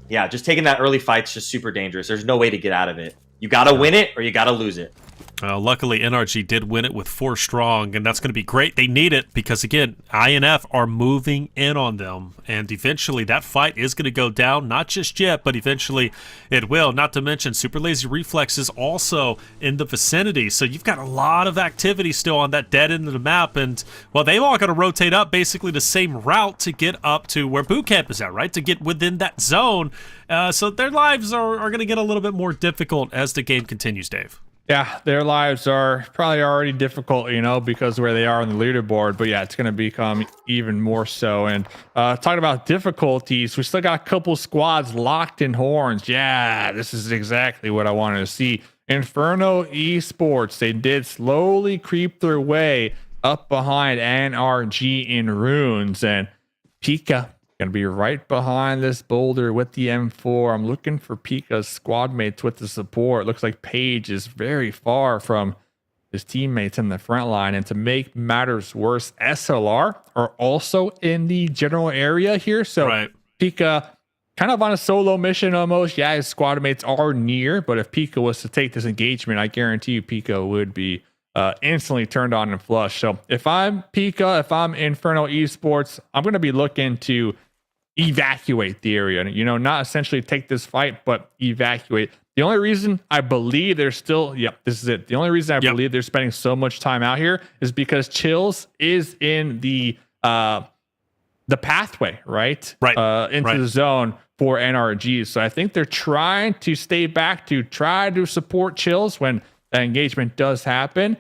yeah, just taking that early fight's just super dangerous. There's no way to get out of it. You got to win it or you got to lose it. Luckily, NRG did win it with 4 strong, and that's going to be great. They need it because, again, INF are moving in on them, and eventually that fight is going to go down. Not just yet, but eventually it will. Not to mention, Super Lazy Reflex is also in the vicinity, so you've got a lot of activity still on that dead end of the map, and, well, they've all got to rotate up basically the same route to get up to where boot camp is at, right, to get within that zone. So their lives are going to get a little bit more difficult as the game continues, Dave. Yeah, their lives are probably already difficult, because where they are on the leaderboard. But yeah, it's going to become even more so. And talking about difficulties, we still got a couple squads locked in horns. Yeah, this is exactly what I wanted to see. Inferno Esports, they did slowly creep their way up behind NRG in runes. And Pika going to be right behind this boulder with the M4. I'm looking for Pika's squad mates with the support. Looks like Paige is very far from his teammates in the front line. And to make matters worse, SLR are also in the general area here. So right. Pika kind of on a solo mission almost. Yeah, his squad mates are near, but if Pika was to take this engagement, I guarantee you Pika would be instantly turned on and flushed. So if I'm Pika, if I'm Inferno Esports, I'm going to be looking to evacuate the area, not essentially take this fight, but evacuate. The only reason I believe they're still, this is it. The only reason I believe they're spending so much time out here is because Chills is in the pathway, right? Into the zone for NRG. So I think they're trying to stay back to try to support Chills when that engagement does happen,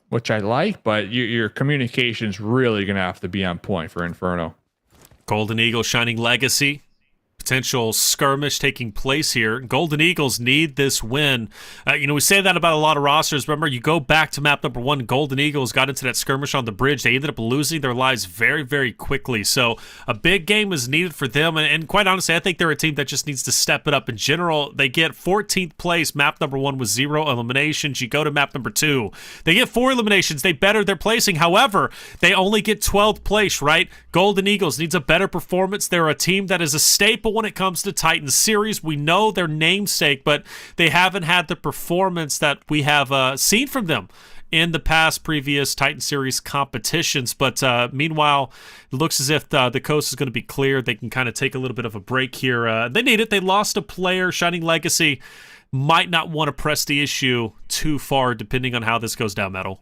which I like, but your communication's really going to have to be on point for Inferno. Golden Eagle Shining Legacy. Potential skirmish taking place here. Golden Eagles need this win. We say that about a lot of rosters. Remember, you go back to map number 1, Golden Eagles got into that skirmish on the bridge. They ended up losing their lives very, very quickly. So a big game is needed for them. And quite honestly, I think they're a team that just needs to step it up. In general, they get 14th place. Map number 1 with 0 eliminations. You go to map number 2. They get 4 eliminations. They better their placing. However, they only get 12th place, right? Golden Eagles needs a better performance. They're a team that is a staple when it comes to Titan Series. We know their namesake, but they haven't had the performance that we have seen from them in the past previous Titan Series competitions. But meanwhile, it looks as if the coast is going to be clear. They can kind of take a little bit of a break here. They need it. They lost a player. Shining Legacy might not want to press the issue too far depending on how this goes down, Metal.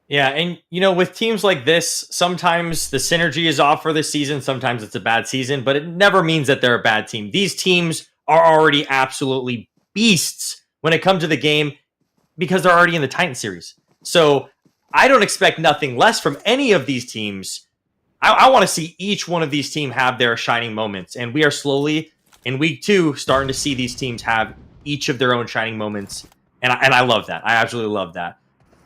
Yeah, and with teams like this, sometimes the synergy is off for the season, sometimes it's a bad season, but it never means that they're a bad team. These teams are already absolutely beasts when it comes to the game because they're already in the Titan Series. So I don't expect nothing less from any of these teams. I want to see each one of these teams have their shining moments, and we are slowly, in week 2, starting to see these teams have each of their own shining moments, and I love that. I absolutely love that.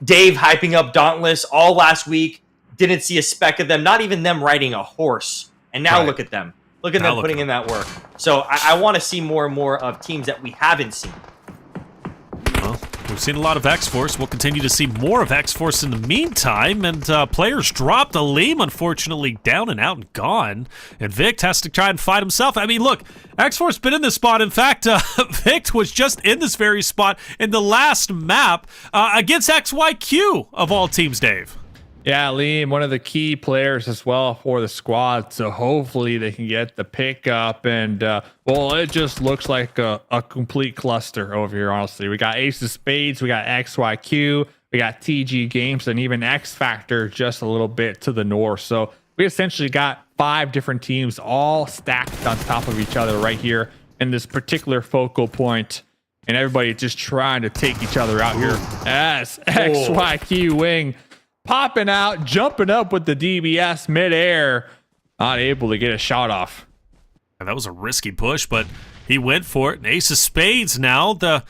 Dave hyping up Dauntless all last week. Didn't see a speck of them, not even them riding a horse. And now look at them. Look at them putting in that work. So I want to see more and more of teams that we haven't seen. Well, we've seen a lot of X-Force. We'll continue to see more of X-Force in the meantime. And players dropped. Aleem, unfortunately, down and out and gone. And Vict has to try and fight himself. I mean, look, X-Force been in this spot. In fact, Vict was just in this very spot in the last map against XYQ of all teams, Dave. Yeah, Liam, one of the key players as well for the squad, so hopefully they can get the pick up. And, well, it just looks like a complete cluster over here, honestly. We got Ace of Spades, we got XYQ, we got TGames, and even X Factor just a little bit to the north. So we essentially got 5 different teams all stacked on top of each other right here in this particular focal point, and everybody just trying to take each other out here. As XYQ Wing popping out, jumping up with the DBS midair, not able to get a shot off. That was a risky push, but he went for it. And Ace of Spades now, the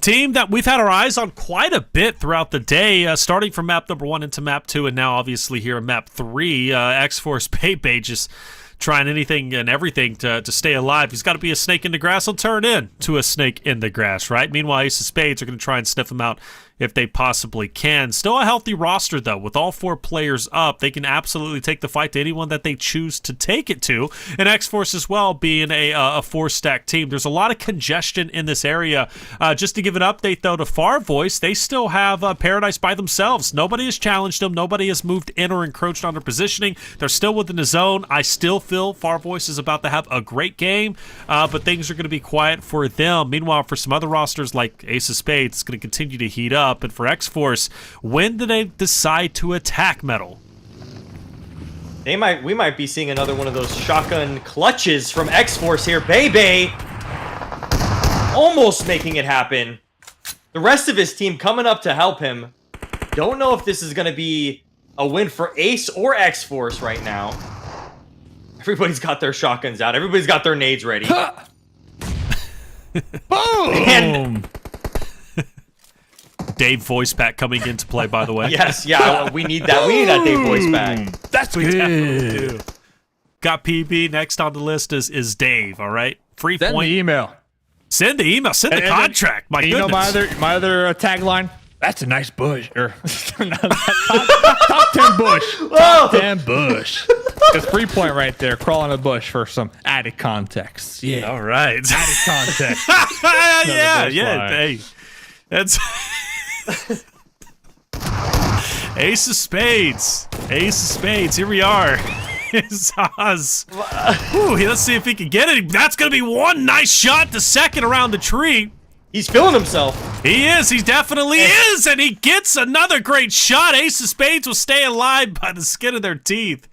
team that we've had our eyes on quite a bit throughout the day, starting from map number 1 into map 2, and now obviously here in map 3, X-Force Pepe just trying anything and everything to stay alive. He's got to be a snake in the grass. He'll turn into a snake in the grass, right? Meanwhile, Ace of Spades are going to try and sniff him out if they possibly can. Still a healthy roster, though. With all 4 players up, they can absolutely take the fight to anyone that they choose to take it to. And X-Force as well, being a 4-stack team. There's a lot of congestion in this area. Just to give an update, though, to Farvoice, they still have Paradise by themselves. Nobody has challenged them. Nobody has moved in or encroached on their positioning. They're still within the zone. I still feel Farvoice is about to have a great game, but things are going to be quiet for them. Meanwhile, for some other rosters like Ace of Spades, it's going to continue to heat up. And for X-Force, when do they decide to attack Metal? We might be seeing another one of those shotgun clutches from X-Force here. Bebe almost making it happen. The rest of his team coming up to help him. Don't know if this is going to be a win for Ace or X-Force right now. Everybody's got their shotguns out. Everybody's got their nades ready. Boom! And Dave voice pack coming into play, by the way. yes, yeah, we need that. We need that Dave voice pack. That's We definitely good. do. Got PB. Next on the list is Dave, all right? Free Send point. the email. Send the email. Send the And- contract. My You know goodness. my other tagline? That's a nice bush. Or top 10 bush. Top 10 bush. It's free point right there. Crawl in a bush for some added context. Yeah. All right. Added context. yeah. bushfire. Hey, that's Ace of Spades. Ace of Spades. Here we are. It's Oz. Ooh, let's see if he can get it. That's going to be one nice shot to second around the tree. He's feeling himself. He is. He definitely is. And he gets another great shot. Ace of Spades will stay alive by the skin of their teeth.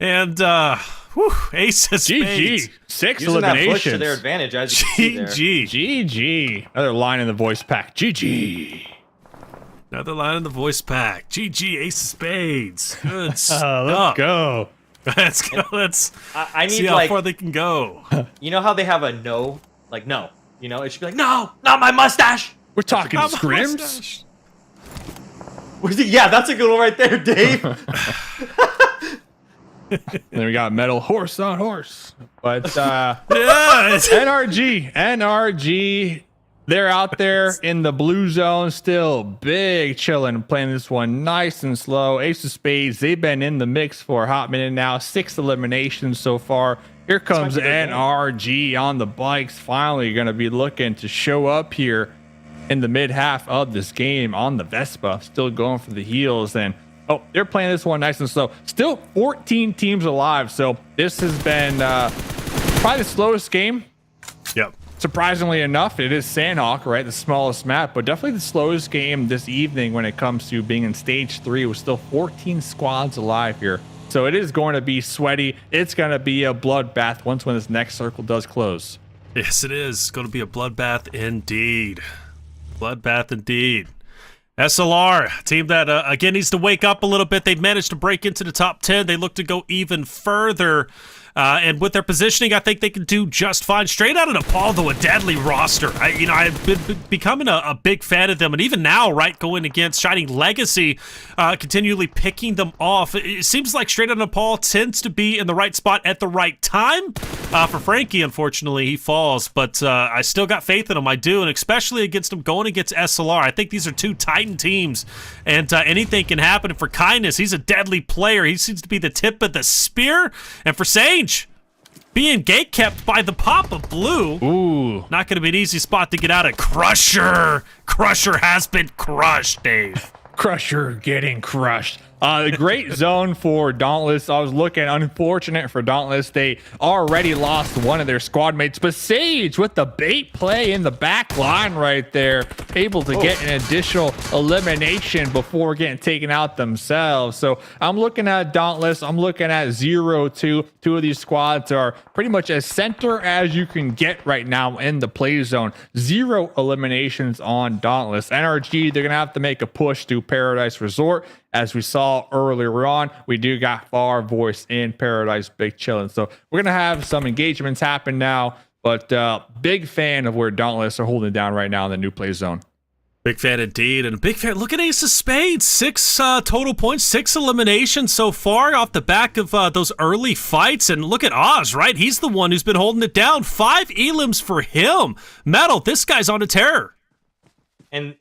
And, Ace of Spades. GG. 6 Using that push to eliminations. their advantage, as you can see there. GG. GG. Another line in the voice pack. GG. Another line in the voice pack. GG, Ace of Spades. Good stuff. Let's go. Let's go. Let's I see need, how like, far they can go. you know how they have a no? Like, no. You know, it should be like, no, not my mustache. We're talking Not my scrims. mustache. Yeah, that's a good one right there, Dave. Then we got metal horse on horse. But Yeah, it's- NRG, they're out there in the blue zone still. Big chilling, playing this one nice and slow. Ace of Spades, they've been in the mix for a hot minute now. 6 eliminations so far. Here comes NRG on the bikes. Finally going to be looking to show up here in the mid half of this game on the Vespa. Still going for the heels. And oh, they're playing this one nice and slow. Still 14 teams alive. So this has been probably the slowest game. Yep. Surprisingly enough, it is Sanhok, right? The smallest map, but definitely the slowest game this evening when it comes to being in stage 3 with still 14 squads alive here. So it is going to be sweaty. It's going to be a bloodbath once when this next circle does close. Yes, it is. It's going to be a bloodbath indeed. Bloodbath indeed. SLR, a team that, again, needs to wake up a little bit. They've managed to break into the top 10. They look to go even further. And with their positioning, I think they can do just fine. Straight out of Nepal, though, a deadly roster. I've been becoming a big fan of them. And even now, right, going against Shining Legacy, continually picking them off. It seems like Straight out of Nepal tends to be in the right spot at the right time. For Frankie, unfortunately, he falls. But I still got faith in him. I do. And especially against him going against SLR. I think these are two Titan teams. And anything can happen. And for Kindness, he's a deadly player. He seems to be the tip of the spear. And for Sage, being gatekept by the pop of blue. Ooh. Not going to be an easy spot to get out of. Crusher has been crushed, Dave. Crusher getting crushed. Great zone for Dauntless. I was looking, unfortunate for Dauntless. They already lost one of their squad mates, but Sage with the bait play in the back line right there, able to get an additional elimination before getting taken out themselves. So I'm looking at Dauntless. I'm looking at 0-2. Two of these squads are pretty much as center as you can get right now in the play zone. 0 eliminations on Dauntless. NRG, they're going to have to make a push to Paradise Resort. As we saw earlier on, we do got Farvoice in Paradise Big Chillin'. So we're going to have some engagements happen now, but big fan of where Dauntless are holding it down right now in the new play zone. Big fan indeed, and a big fan. Look at Ace of Spades, 6 total points, 6 eliminations so far off the back of those early fights. And look at Oz, right? He's the one who's been holding it down. 5 elims for him. Metal, this guy's on a tear. And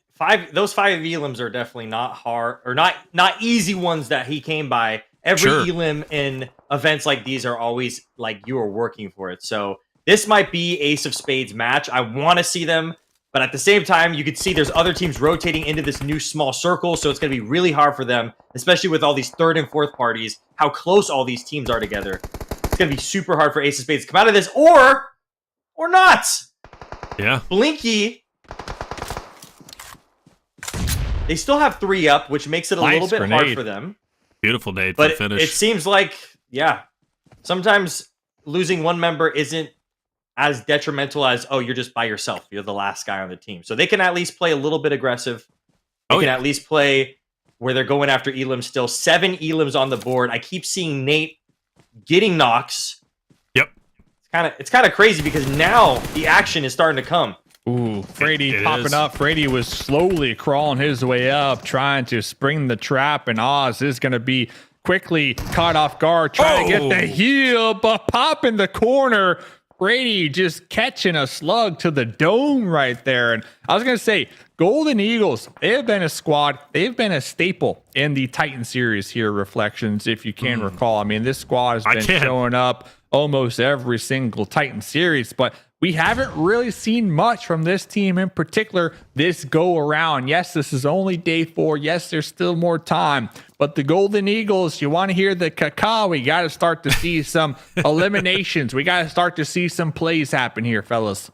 those 5 elims are definitely not hard or not easy ones that he came by. Every elim in events like these are always like you are working for it. So this might be Ace of Spades match. I want to see them. But at the same time, you can see there's other teams rotating into this new small circle, so it's going to be really hard for them, especially with all these third and fourth parties, how close all these teams are together. It's going to be super hard for Ace of Spades to come out of this, or not. Yeah. Blinky, they still have 3 up, which makes it a little bit hard for them. Beautiful nade for the finish. It seems like, sometimes losing one member isn't as detrimental as, you're just by yourself. You're the last guy on the team. So they can at least play a little bit aggressive. They can at least play where they're going after elims still. 7 elims on the board. I keep seeing Nate getting knocks. Yep. It's kind of crazy because now the action is starting to come. Ooh, Frady popping up. Frady was slowly crawling his way up, trying to spring the trap, and Oz is going to be quickly caught off guard, trying to get the heal, but pop in the corner. Brady just catching a slug to the dome right there. And I was going to say, Golden Eagles, they have been a squad. They've been a staple in the Titan series here, Reflections, if you can recall. I mean, this squad has been showing up almost every single Titan series, but we haven't really seen much from this team in particular this go around. Yes, this is only day 4. Yes, there's still more time, but the Golden Eagles, you want to hear the caca, we got to start to see some eliminations. We got to start to see some plays happen here, fellas.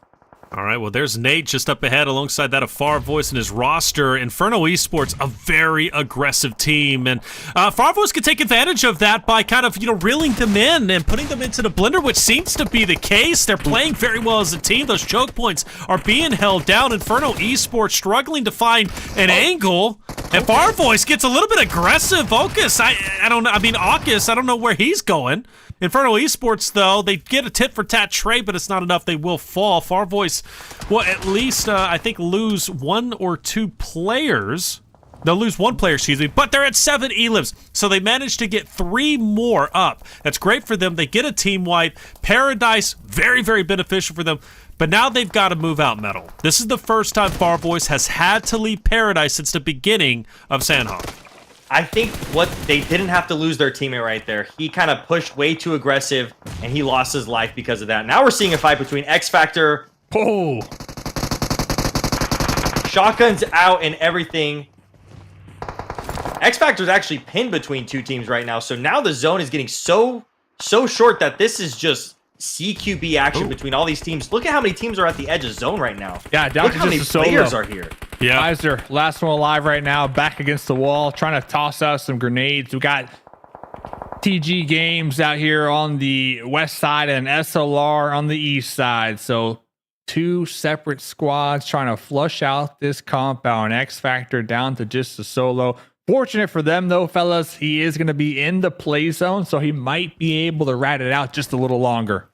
All right, well, there's Nate just up ahead alongside that of Farvoice and his roster. INFERNO Esports, a very aggressive team. And Farvoice could take advantage of that by kind of, reeling them in and putting them into the blender, which seems to be the case. They're playing very well as a team. Those choke points are being held down. INFERNO Esports struggling to find an angle. And Farvoice gets a little bit aggressive. Focus, I don't know. I mean, Aukis, I don't know where he's going. INFERNO Esports, though, they get a tit-for-tat trade, but it's not enough. They will fall. Farvoice will at least, I think, lose 1 or 2 players. They'll lose 1 player, excuse me, but they're at 7 elims, so they managed to get 3 more up. That's great for them. They get a team wipe. Paradise, very, very beneficial for them, but now they've got to move out Metal. This is the first time Farvoice has had to leave Paradise since the beginning of Sanhok. I think what they didn't have to lose their teammate right there. He kind of pushed way too aggressive, and he lost his life because of that. Now we're seeing a fight between X Factor. Shotguns out and everything. X Factor's actually pinned between 2 teams right now, so now the zone is getting so short that this is just CQB action between all these teams. Look at how many teams are at the edge of zone right now. Yeah, down Look to how many just players are here. Yeah, guys are last one alive right now, back against the wall, trying to toss out some grenades. We got TGames out here on the west side and SLR on the east side. So 2 separate squads trying to flush out this compound. X Factor down to just a solo. Fortunate for them, though, fellas, he is going to be in the play zone, so he might be able to rat it out just a little longer.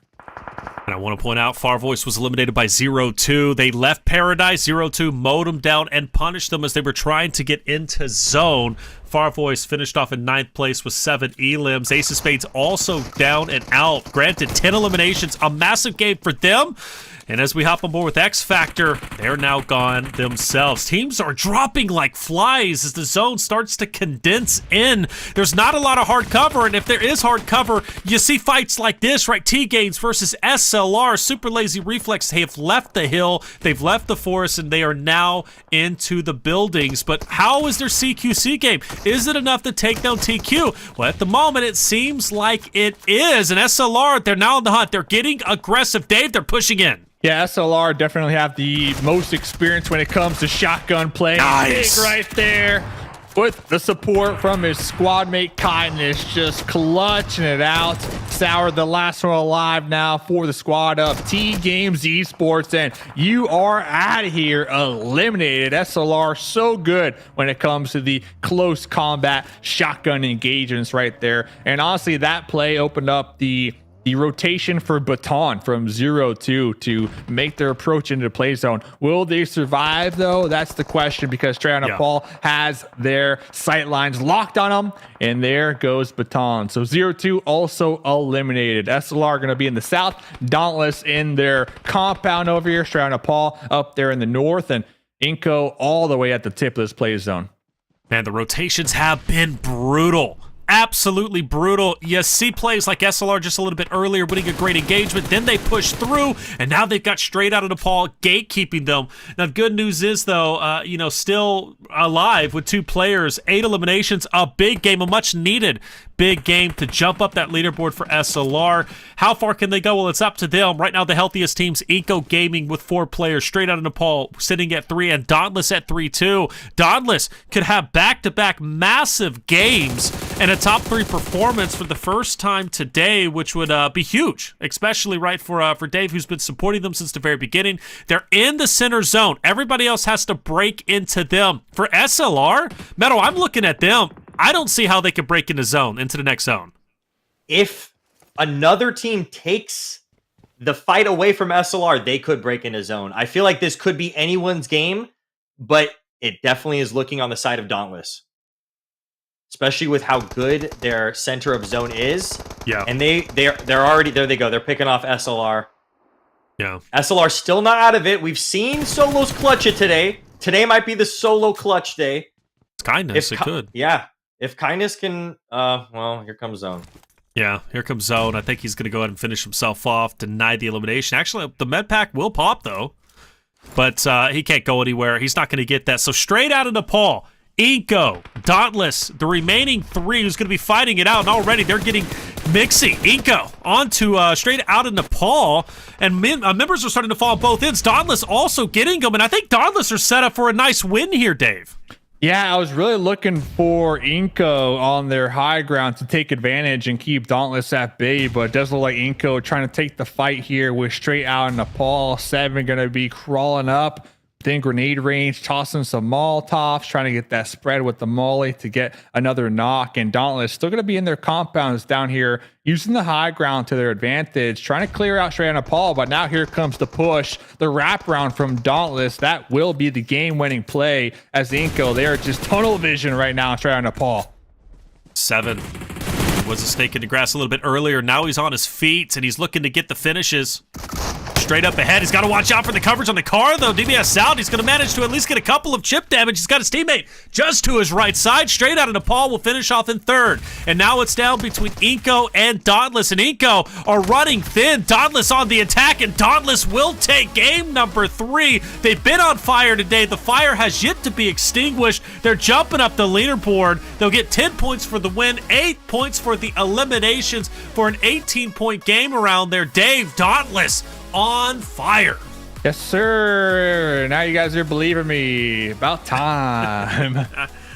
And I want to point out, Farvoice was eliminated by 0-2. They left Paradise. 0-2 mowed them down and punished them as they were trying to get into zone. Farvoice finished off in 9th place with 7 elims. Ace of Spades also down and out. Granted, 10 eliminations. A massive game for them. And as we hop on board with X Factor, they're now gone themselves. Teams are dropping like flies as the zone starts to condense in. There's not a lot of hard cover, and if there is hard cover, you see fights like this, right? TGames versus SLR. Super Lazy Reflex, they have left the hill, they've left the forest, and they are now into the buildings. But how is their CQC game? Is it enough to take down TQ? Well, at the moment, it seems like it is. And SLR, they're now on the hunt. They're getting aggressive. Dave, they're pushing in. Yeah, SLR definitely have the most experience when it comes to shotgun play. Nice. Big right there with the support from his squad mate Kindness, just clutching it out. Sour, the last one alive now for the squad of TGames Esports, and you are out of here eliminated. SLR so good when it comes to the close combat shotgun engagements right there. And honestly, that play opened up the rotation for Baton from 0-2 to make their approach into the play zone. Will they survive, though? That's the question, because Nepal has their sight lines locked on them, and there goes Baton. So 0-2 also eliminated. SLR going to be in the south, Dauntless in their compound over here, Nepal up there in the north, and iNCO all the way at the tip of this play zone. Man, the rotations have been brutal. Absolutely brutal. You see plays like SLR just a little bit earlier winning a great engagement, then they push through, and now they've got straight out of Nepal gatekeeping them. Now, the good news is, though, still alive with 2 players, 8 eliminations, a big game, a much needed big game to jump up that leaderboard for SLR. How far can they go? Well, it's up to them. Right now, the healthiest team's iNCO Gaming with 4 players, straight out of Nepal, sitting at 3, and Dauntless at 3-2. Dauntless could have back-to-back massive games and a top 3 performance for the first time today, which would be huge, especially right for Dave, who's been supporting them since the very beginning. They're in the center zone. Everybody else has to break into them. For SLR, Metal, I'm looking at them. I don't see how they could break into the next zone. If another team takes the fight away from SLR, they could break into zone. I feel like this could be anyone's game, but it definitely is looking on the side of Dauntless, especially with how good their center of zone is. Yeah. And they're already, there they go. They're picking off SLR. Yeah. SLR still not out of it. We've seen solos clutch it today. Today might be the solo clutch day. It's Kindness, it could. Yeah. If Kindness can, well, here comes zone. Yeah, here comes zone. I think he's going to go ahead and finish himself off, deny the elimination. Actually, the med pack will pop, though. But he can't go anywhere. He's not going to get that. So straight out of Nepal, iNCO, Dauntless, the remaining 3 who's going to be fighting it out, and already they're getting mixy. iNCO onto straight out of Nepal, and members are starting to fall on both ends. Dauntless also getting them, and I think Dauntless are set up for a nice win here, Dave. Yeah, I was really looking for iNCO on their high ground to take advantage and keep Dauntless at bay, but it does look like iNCO trying to take the fight here with straight out of Nepal. 7 going to be crawling up, then grenade range, tossing some Molotovs, trying to get that spread with the molly to get another knock. And Dauntless still going to be in their compounds down here, using the high ground to their advantage, trying to clear out straight out of Nepal. But now here comes the push, the wraparound from Dauntless. That will be the game-winning play as iNCO, they are just tunnel vision right now straight out of Nepal. 7 was a snake in the grass a little bit earlier. Now he's on his feet, and he's looking to get the finishes. Straight up ahead. He's got to watch out for the coverage on the car, though. DBS out. He's going to manage to at least get a couple of chip damage. He's got his teammate just to his right side. Straight out of Nepal will finish off in 3rd. And now it's down between iNCO and Dauntless. And iNCO are running thin. Dauntless on the attack, and Dauntless will take game number 3. They've been on fire today. The fire has yet to be extinguished. They're jumping up the leaderboard. They'll get 10 points for the win, 8 points for the eliminations for an 18-point game around there. Dave, Dauntless on fire. Yes, sir. Now you guys are believing me. About time.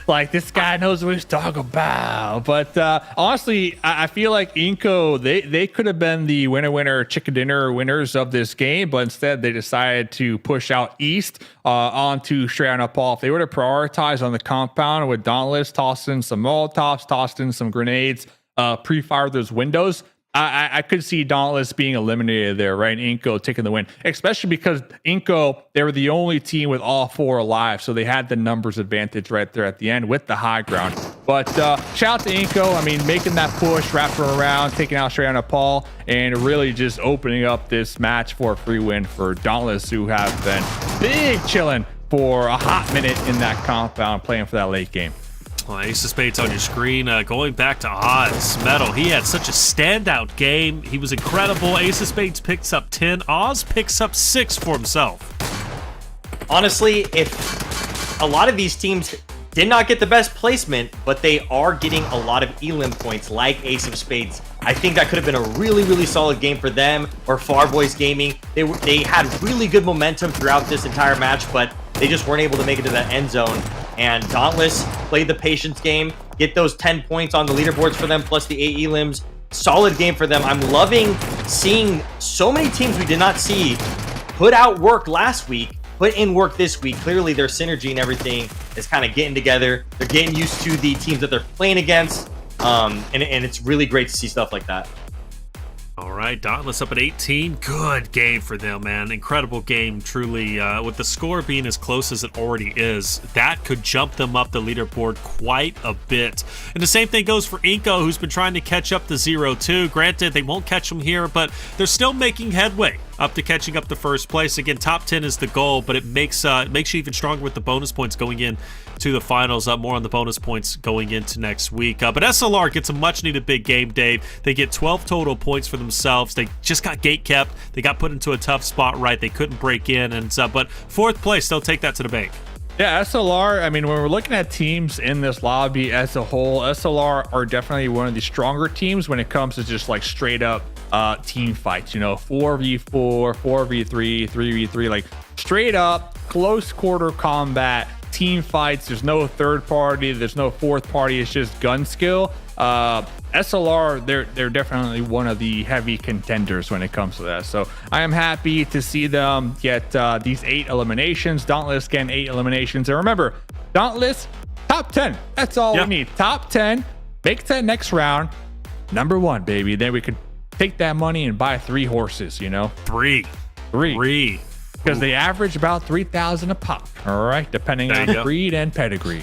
Like, this guy knows what he's talking about. But honestly, I feel like iNCO, they could have been the winner chicken dinner winners of this game, but instead they decided to push out east onto straight out of Nepal. If they were to prioritize on the compound with Dauntless, tossing some Molotovs, tossing some grenades, pre-fire those windows, I could see Dauntless being eliminated there, right? iNCO taking the win, especially because iNCO, they were the only team with all 4 alive, so they had the numbers advantage right there at the end with the high ground. But shout out to iNCO. I mean, making that push, wrapping around, taking out straight on Nepal, and really just opening up this match for a free win for Dauntless, who have been big chilling for a hot minute in that compound, playing for that late game. Well, Ace of Spades on your screen. Going back to Oz, Metal, he had such a standout game. He was incredible. Ace of Spades picks up 10. Oz picks up 6 for himself. Honestly, if a lot of these teams did not get the best placement, but they are getting a lot of elim points like Ace of Spades, I think that could have been a really, really solid game for them, or Farvoice Gaming. They had really good momentum throughout this entire match, but they just weren't able to make it to that end zone. And Dauntless played the patience game, get those 10 points on the leaderboards for them, plus the 8 elims. Solid game for them. I'm loving seeing so many teams we did not see put out work last week, put in work this week. Clearly their synergy and everything is kind of getting together. They're getting used to the teams that they're playing against. And it's really great to see stuff like that. All right, Dauntless up at 18. Good game for them, man. Incredible game, truly. With the score being as close as it already is, that could jump them up the leaderboard quite a bit. And the same thing goes for iNCO, who's been trying to catch up to 0-2. Granted, they won't catch them here, but they're still making headway up to catching up to first place. Again, top 10 is the goal, but it makes you even stronger with the bonus points going in to the finals. More on the bonus points going into next week. But SLR gets a much-needed big game, Dave. They get 12 total points for themselves. They just got gate kept. They got put into a tough spot, right? They couldn't break in, and but fourth place, they'll take that to the bank. Yeah, SLR, I mean, when we're looking at teams in this lobby as a whole, SLR are definitely one of the stronger teams when it comes to just like straight up team fights, 4v4, 4v3, 3v3, like straight up close quarter combat team fights. There's no third party, there's no fourth party, it's just gun skill. SLR, they're definitely one of the heavy contenders when it comes to that. So I am happy to see them get these 8 eliminations. Dauntless getting 8 eliminations. And remember, Dauntless, top 10. That's all we need. Top 10. Make that next round number 1, baby. Then we could take that money and buy 3 horses, Three. Because they average about 3,000 a pop. All right, depending on breed and pedigree.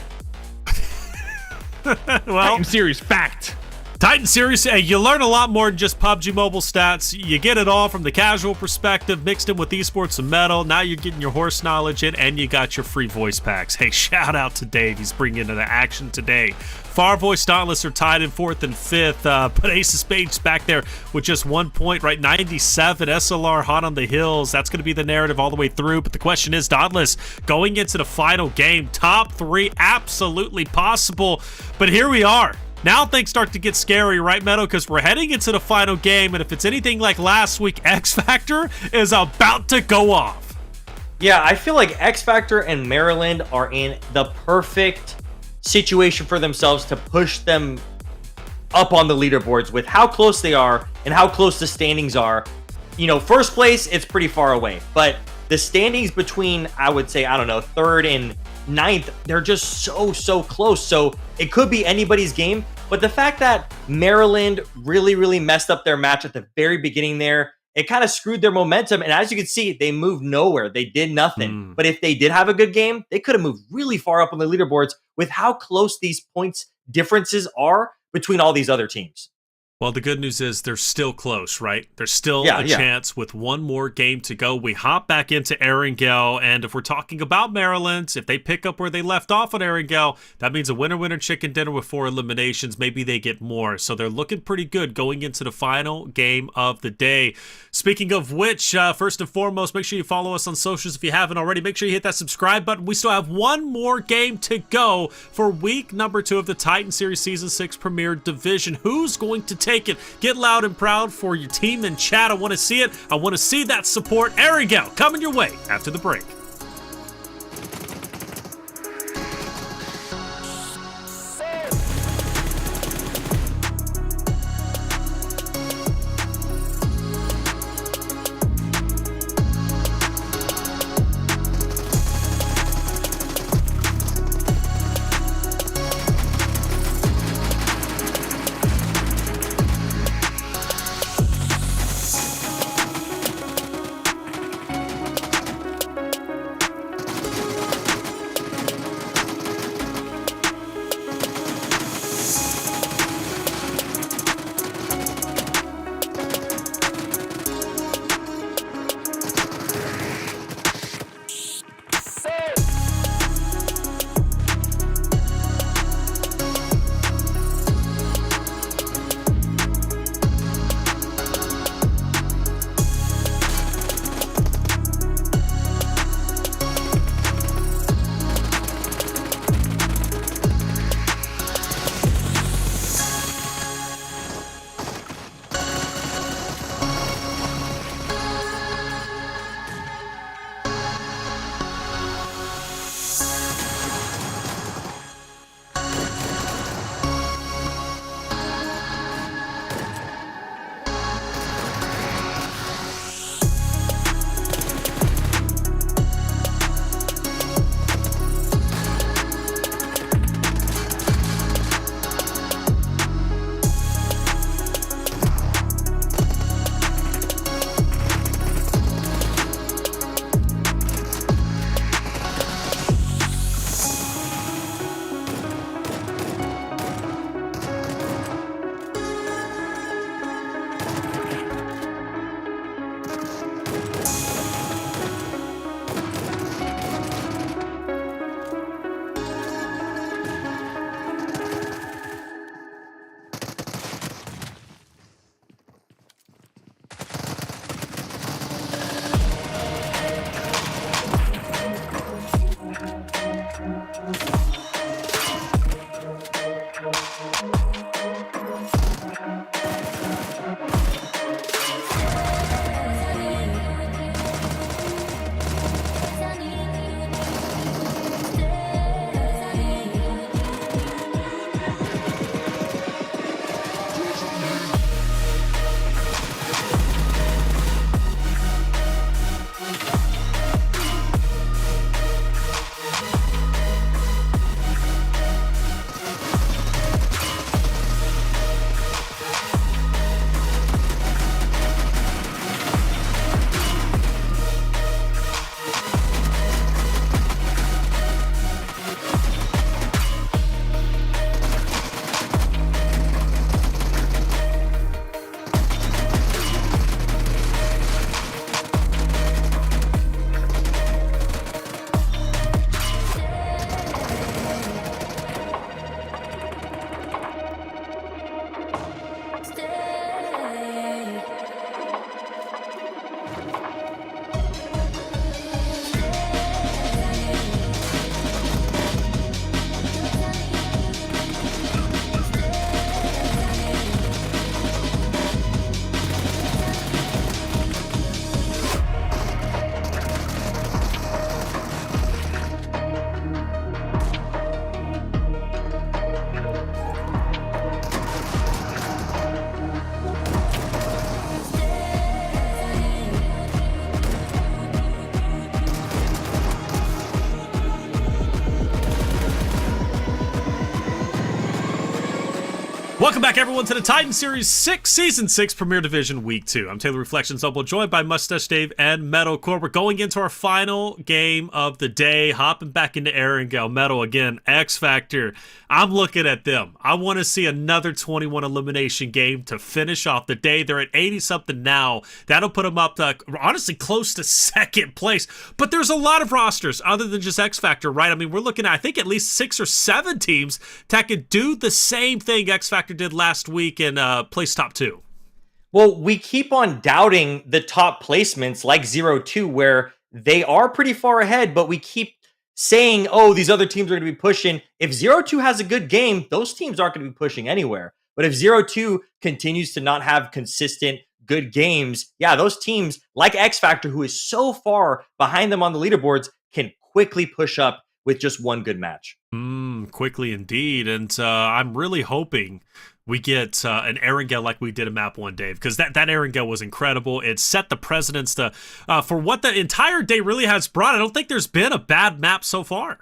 Well, Titan Series fact. Titan Series, hey, you learn a lot more than just PUBG Mobile stats. You get it all from the casual perspective, mixed in with esports and metal. Now you're getting your horse knowledge in, and you got your free voice packs. Hey, shout out to Dave. He's bringing into the action today. Farvoice, Dauntless are tied in 4th and 5th, but Ace of Spades back there with just 1 point, right? 97. SLR hot on the hills. That's going to be the narrative all the way through. But the question is, Dauntless going into the final game, top 3, absolutely possible. But here we are. Now things start to get scary, right, Meadow? Because we're heading into the final game, and if it's anything like last week, X Factor is about to go off. Yeah, I feel like X Factor and Maryland are in the perfect situation for themselves to push them up on the leaderboards with how close they are and how close the standings are. First place, it's pretty far away, but the standings between, I would say, 3rd and 9th, they're just so close. So it could be anybody's game. But the fact that Maryland really messed up their match at the very beginning there, it kind of screwed their momentum. And as you can see, they moved nowhere. They did nothing. But if they did have a good game, they could have moved really far up on the leaderboards with how close these points differences are between all these other teams. Well, the good news is they're still close, right? There's still a chance with one more game to go. We hop back into Erangel, and if we're talking about Maryland, if they pick up where they left off on Erangel, that means a winner chicken dinner with 4 eliminations. Maybe they get more. So they're looking pretty good going into the final game of the day. Speaking of which, first and foremost, make sure you follow us on socials if you haven't already. Make sure you hit that subscribe button. We still have one more game to go for week number 2 of the Titan Series Season 6 Premier Division. Who's going to take it? Get loud and proud for your team in chat. I want to see it. I want to see that support. Erangel coming your way after the break. Welcome back, everyone, to the Titan Series 6, Season 6, Premier Division, Week 2. I'm Taylor Reflections Double, joined by Mustache Dave and Metalcore. We're going into our final game of the day, hopping back into Erangel. Metal, again, X Factor. I'm looking at them. I want to see another 21 elimination game to finish off the day. They're at 80-something now. That'll put them up to, honestly, close to second place. But there's a lot of rosters other than just X Factor, right? I mean, we're looking at, I think, at least 6 or 7 teams that could do the same thing X Factor did last week and place top 2. Well, we keep on doubting the top placements like 0-2, where they are pretty far ahead, but we keep saying, oh, these other teams are going to be pushing. If 0-2 has a good game, those teams aren't going to be pushing anywhere. But if 0-2 continues to not have consistent good games, yeah, those teams like X Factor, who is so far behind them on the leaderboards, can quickly push up with just one good match. Quickly indeed. And I'm really hoping we get an Erangel like we did in Map 1, Dave, because that Erangel was incredible. It set the precedence to for what the entire day really has brought. I don't think there's been a bad map so far.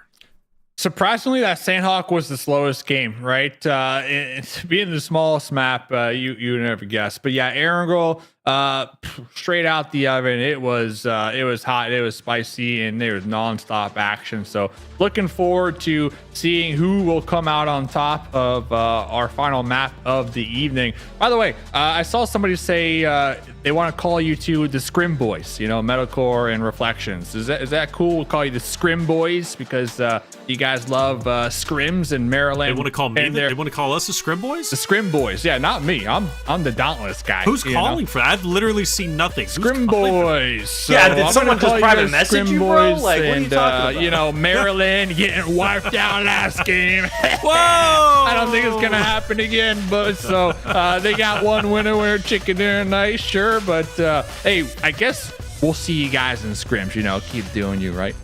Surprisingly, that Sanhok was the slowest game, right? Being the smallest map, you never guess. But yeah, Erangel, straight out the oven. It was hot, it was spicy, and there was nonstop action. So looking forward to seeing who will come out on top of our final map of the evening. By the way, I saw somebody say they want to call you two the Scrim Boys, you know, Metalcore and Reflections. Is that cool? We'll call you the Scrim Boys because you guys love scrims in Maryland. They want to call me. They want to call us the Scrim Boys. The Scrim Boys, yeah, not me. I'm the Dauntless guy. Who's calling for that? I've literally seen nothing. Scrim Boys. So yeah, did someone just private message you, bro? Like, what are you talking about? You know, Maryland getting wiped out last game. Whoa! I don't think it's gonna happen again. But so they got one winner chicken dinner night, sure. But hey, I guess we'll see you guys in scrims. You know, keep doing you, right?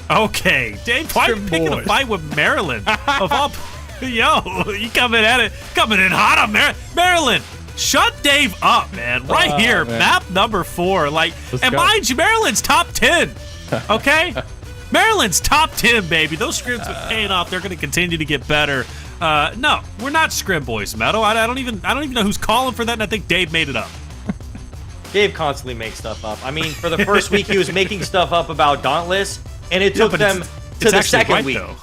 Okay, Dave, why are you picking a fight with Maryland? Of all, yo, you coming in hot on Maryland. Shut Dave up, man. Right here, man. Map number 4. Like, and mind you, Maryland's top 10. Okay? Maryland's top 10, baby. Those scrims are paying off. They're going to continue to get better. No, we're not Scrim Boys, Metal. I don't even know who's calling for that, and I think Dave made it up. Dave constantly makes stuff up. I mean, for the first week, he was making stuff up about Dauntless, and it took them to the second right, week. Though.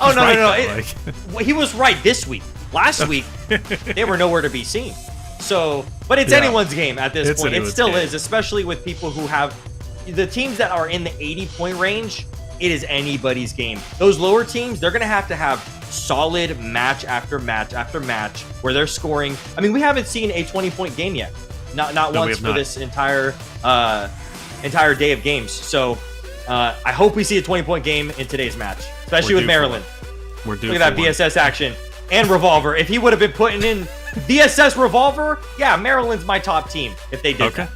Oh, no. He was right this week. Last week, they were nowhere to be seen. So, but it's anyone's game at this point. It still is, especially with people who have the teams that are in the 80-point range. It is anybody's game. Those lower teams, they're going to have solid match after match after match where they're scoring. I mean, we haven't seen a 20-point game yet. Not once for this entire day of games. So, I hope we see a 20-point game in today's match, especially with Maryland. We're due. Look at that BSS action and Revolver. If he would have been putting in BSS Revolver, yeah, Maryland's my top team if they did. Okay.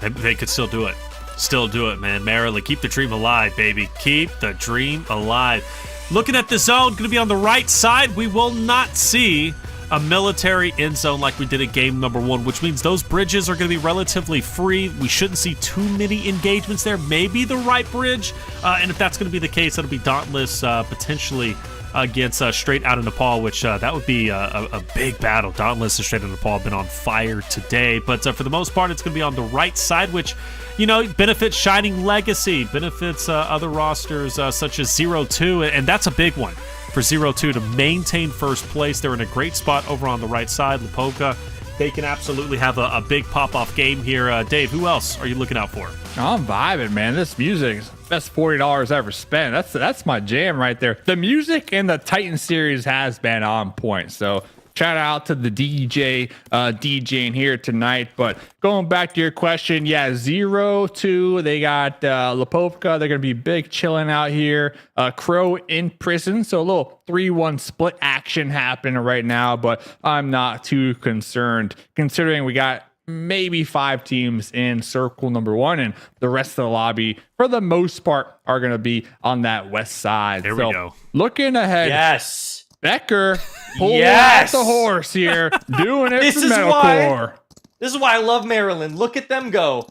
They could still do it. Still do it, man. Maryland, keep the dream alive, baby. Keep the dream alive. Looking at the zone, going to be on the right side. We will not see a military end zone like we did at game number 1, which means those bridges are going to be relatively free. We shouldn't see too many engagements there. Maybe the right bridge. And if that's going to be the case, it'll be Dauntless potentially against Straight Outta Nepal, which that would be a big battle. Dauntless and Straight Outta Nepal have been on fire today, but for the most part, it's going to be on the right side, which, you know, benefits Shining Legacy, benefits other rosters such as 0-2, and that's a big one for 0-2 to maintain first place. They're in a great spot over on the right side. Lipovka, they can absolutely have a big pop-off game here. Dave, who else are you looking out for? I'm vibing, man. This music is the best $40 ever spent. That's my jam right there. The music in the Titan series has been on point. So shout out to the DJ DJing here tonight. But going back to your question, yeah, 0-2. They got Lipovka. They're gonna be big chilling out here. Crow in prison, so a little 3-1 split action happening right now. But I'm not too concerned considering we got maybe 5 teams in circle number 1, and the rest of the lobby, for the most part, are going to be on that west side. There we go. Looking ahead. Yes. Becker pulling out the horse here, doing it for Metalcore. This is why I love Maryland. Look at them go.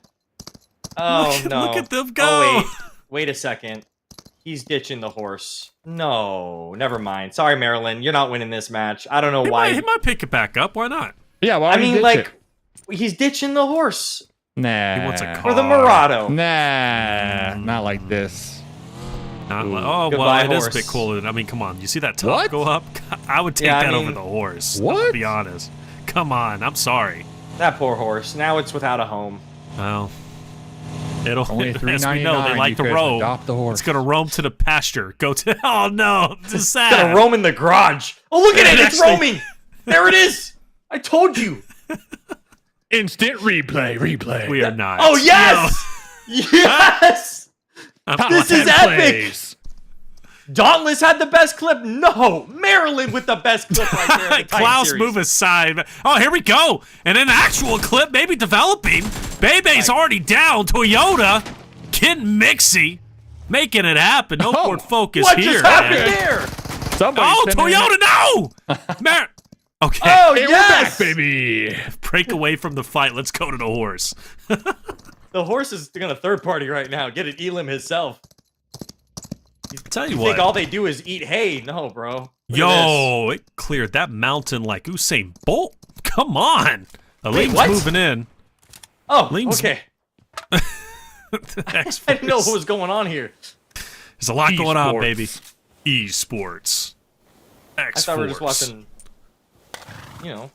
Oh, no. Look at them go. Oh, wait a second. He's ditching the horse. No, never mind. Sorry, Maryland. You're not winning this match. I don't know why. He might pick it back up. Why not? Yeah, why I would he mean, ditch like, it? he's ditching the horse. Nah. He wants a car. Or the Murado. Nah, not like this. Not like, oh, well, Goodbye, it is a horse. bit cooler. I mean, come on. You see that top What? go up? I would take Yeah, I that mean- over the horse. What? To be honest. Come on. I'm sorry. That poor horse. Now it's without a home. Well, it'll, Only as we know, they $3.99, like you to could roam. adopt the horse. It's going to roam to the pasture. Go to, oh no, this is sad. It's gonna roam in the garage. Oh, look at it. It's Actually- roaming. There it is. I told you. Instant replay. We are not. Oh, yes. Yes. This is Top 10 epic. plays. Dauntless had the best clip. No, Maryland with the best clip right there. in the Titan Klaus, series. move aside. Oh, here we go. And an actual clip, maybe developing. Bebe's already down. Toyota, Ken Mixie, making it happen. No Ford Focus What here. just happened man. there? Somebody's Oh, sending Toyota, it. no! Okay, Oh, Hey, yes. we're back, baby. break away from the fight. Let's go to the horse. The horse is gonna third party right now. Get it, Elam himself. Tell you You what. think all they do is eat hay? No, bro. Look at this. Yo, it cleared that mountain like Usain Bolt. Come on. Aleem's what? moving in. Oh, Leans- okay. X-Force. I didn't know what was going on here. There's a lot going on, Esports. baby. Esports. I thought we were just X-Force. watching, you know,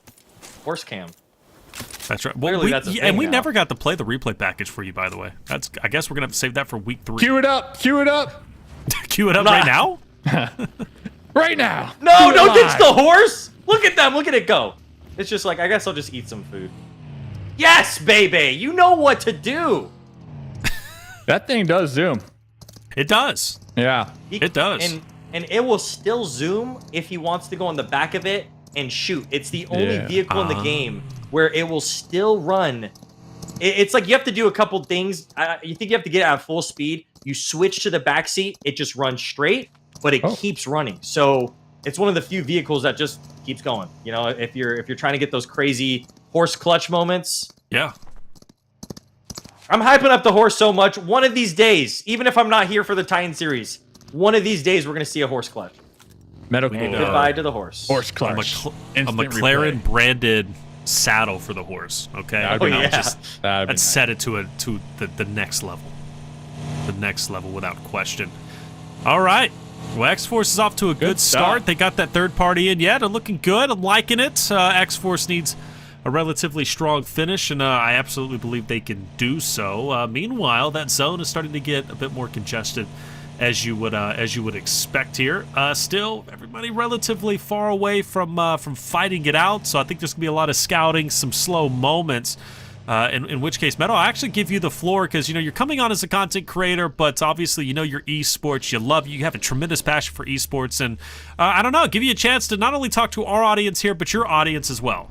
horse cam. That's right. Well, Clearly that's a and thing we now. never got to play the replay package for you, by the way. That's. I guess we're gonna have to save that for week 3. Cue it up. Cue it up Nah. right now. Right now. No, Cue it don't ditch live. the horse. Look at them. Look at it go. It's just like, I guess I'll just eat some food. Yes, baby. You know what to do. That thing does zoom. It does. Yeah. It does. And it will still zoom if he wants to go on the back of it and shoot. It's the only Yeah. vehicle in the game where it will still run. It's like you have to do a couple things. You think you have to get it at full speed. You switch to the back seat. It just runs straight, but it keeps running. So it's one of the few vehicles that just keeps going. You know, if you're trying to get those crazy horse clutch moments. Yeah. I'm hyping up the horse so much. One of these days, even if I'm not here for the Titan series, one of these days we're gonna see a horse clutch. Medical. need, Goodbye to the horse. Horse A, clutch. a Instant McLaren replay. branded saddle for the horse. Okay. That'd be Oh, nice. yeah. That'd be Let's nice. set it to the next level. The next level without question. All right. Well, X-Force is off to a good start. stuff. They got that third party in yet. They're looking good. I'm liking it. X-Force needs a relatively strong finish, and I absolutely believe they can do so. Meanwhile, that zone is starting to get a bit more congested, as you would expect here. Still, everybody relatively far away from fighting it out. So I think there's gonna be a lot of scouting, some slow moments. In which case, Metal, I actually give you the floor because you're coming on as a content creator, but obviously you're esports, you have a tremendous passion for esports, and I don't know, give you a chance to not only talk to our audience here, but your audience as well.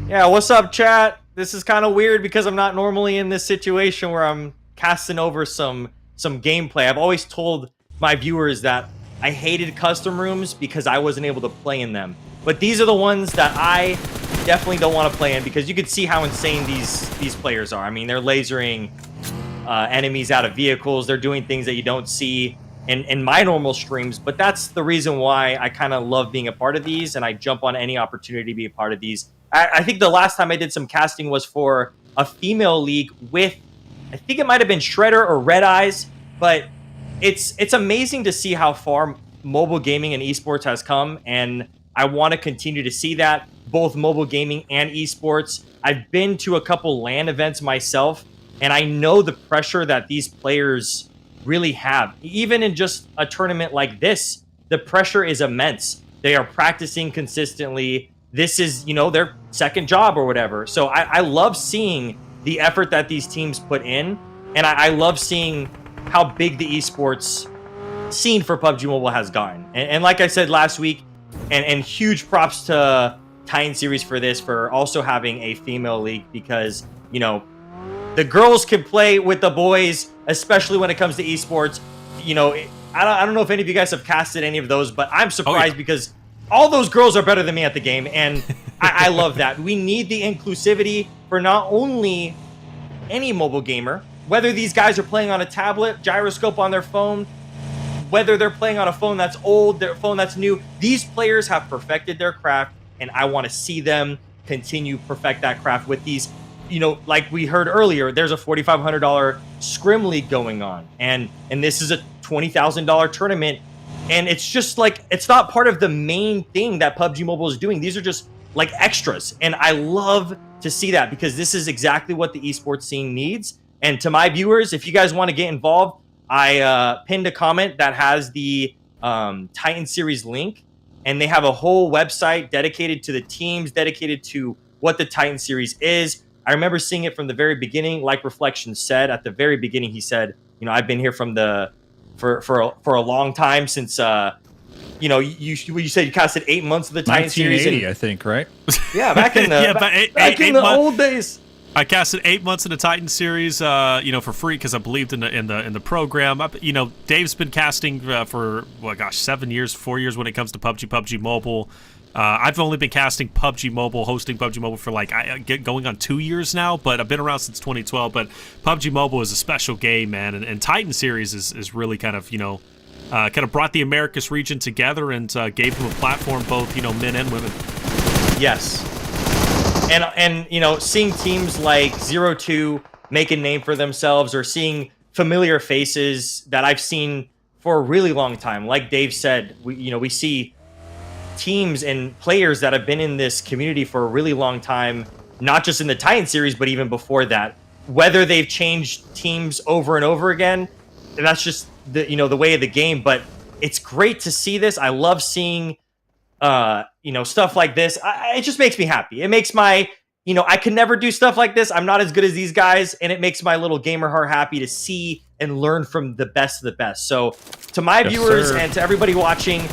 Yeah, what's up, chat? This is kind of weird because I'm not normally in this situation where I'm casting over some gameplay. I've always told my viewers that I hated custom rooms because I wasn't able to play in them. But these are the ones that I definitely don't want to play in because you can see how insane these players are. I mean, they're lasering enemies out of vehicles. They're doing things that you don't see in my normal streams. But that's the reason why I kind of love being a part of these, and I jump on any opportunity to be a part of these. I think the last time I did some casting was for a female league with, I think it might have been Shredder or Red Eyes, but it's amazing to see how far mobile gaming and esports has come, and I want to continue to see that, both mobile gaming and esports. I've been to a couple LAN events myself, and I know the pressure that these players really have. Even in just a tournament like this, the pressure is immense. They are practicing consistently. This is, their second job or whatever. So I love seeing the effort that these teams put in, and I love seeing how big the esports scene for PUBG Mobile has gotten. And like I said last week, and huge props to Titan Series for this, for also having a female league, because, the girls can play with the boys, especially when it comes to esports. I don't know if any of you guys have casted any of those, but I'm surprised because all those girls are better than me at the game, and I love that. We need the inclusivity for not only any mobile gamer, whether these guys are playing on a tablet, gyroscope on their phone, whether they're playing on a phone that's old, their phone that's new, these players have perfected their craft, and I want to see them continue perfect that craft with these. Like we heard earlier, there's a $4,500 scrim league going on, and this is a $20,000 tournament, and it's just like, it's not part of the main thing that PUBG Mobile is doing. These are just like extras, and I love to see that, because this is exactly what the esports scene needs. And to my viewers, if you guys want to get involved, I pinned a comment that has the Titan Series link, and they have a whole website dedicated to the teams, dedicated to what the Titan Series is. I remember seeing it from the very beginning. Like Reflection said at the very beginning, he said, I've been here from for a long time, since you said you casted 8 months of the Titan Series, I think, right? Yeah, back in the back in the old days. I casted 8 months in the Titan Series, for free, because I believed in the program. Dave's been casting for 7 years, 4 years when it comes to PUBG Mobile. I've only been casting PUBG Mobile, hosting PUBG Mobile for going on 2 years now, but I've been around since 2012. But PUBG Mobile is a special game, man, and Titan Series is really kind of brought the Americas region together and gave them a platform, both men and women. Yes, and seeing teams like 0-2 make a name for themselves, or seeing familiar faces that I've seen for a really long time, like Dave said, we see teams and players that have been in this community for a really long time, not just in the Titan Series, but even before that. Whether they've changed teams over and over again, that's just the way of the game. But it's great to see this. I love seeing stuff like this. It just makes me happy. It makes my I could never do stuff like this. I'm not as good as these guys, and it makes my little gamer heart happy to see and learn from the best of the best. So to my viewers and to everybody watching,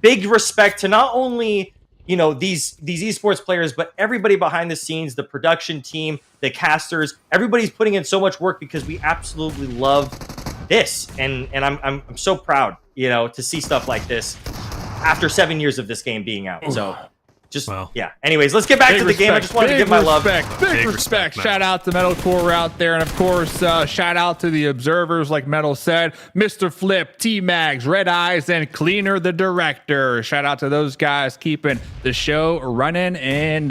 big respect to not only these esports players, but everybody behind the scenes, the production team, the casters. Everybody's putting in so much work, because we absolutely love this, and I'm so proud to see stuff like this after 7 years of this game being out. So yeah. Anyways, let's get back to the game. I just wanted to give my love. Big respect. Shout out to Metalcore out there. And of course, shout out to the observers, like Metal said, Mr. Flip, T-Mags, Red Eyes, and Cleaner the Director. Shout out to those guys keeping the show running and,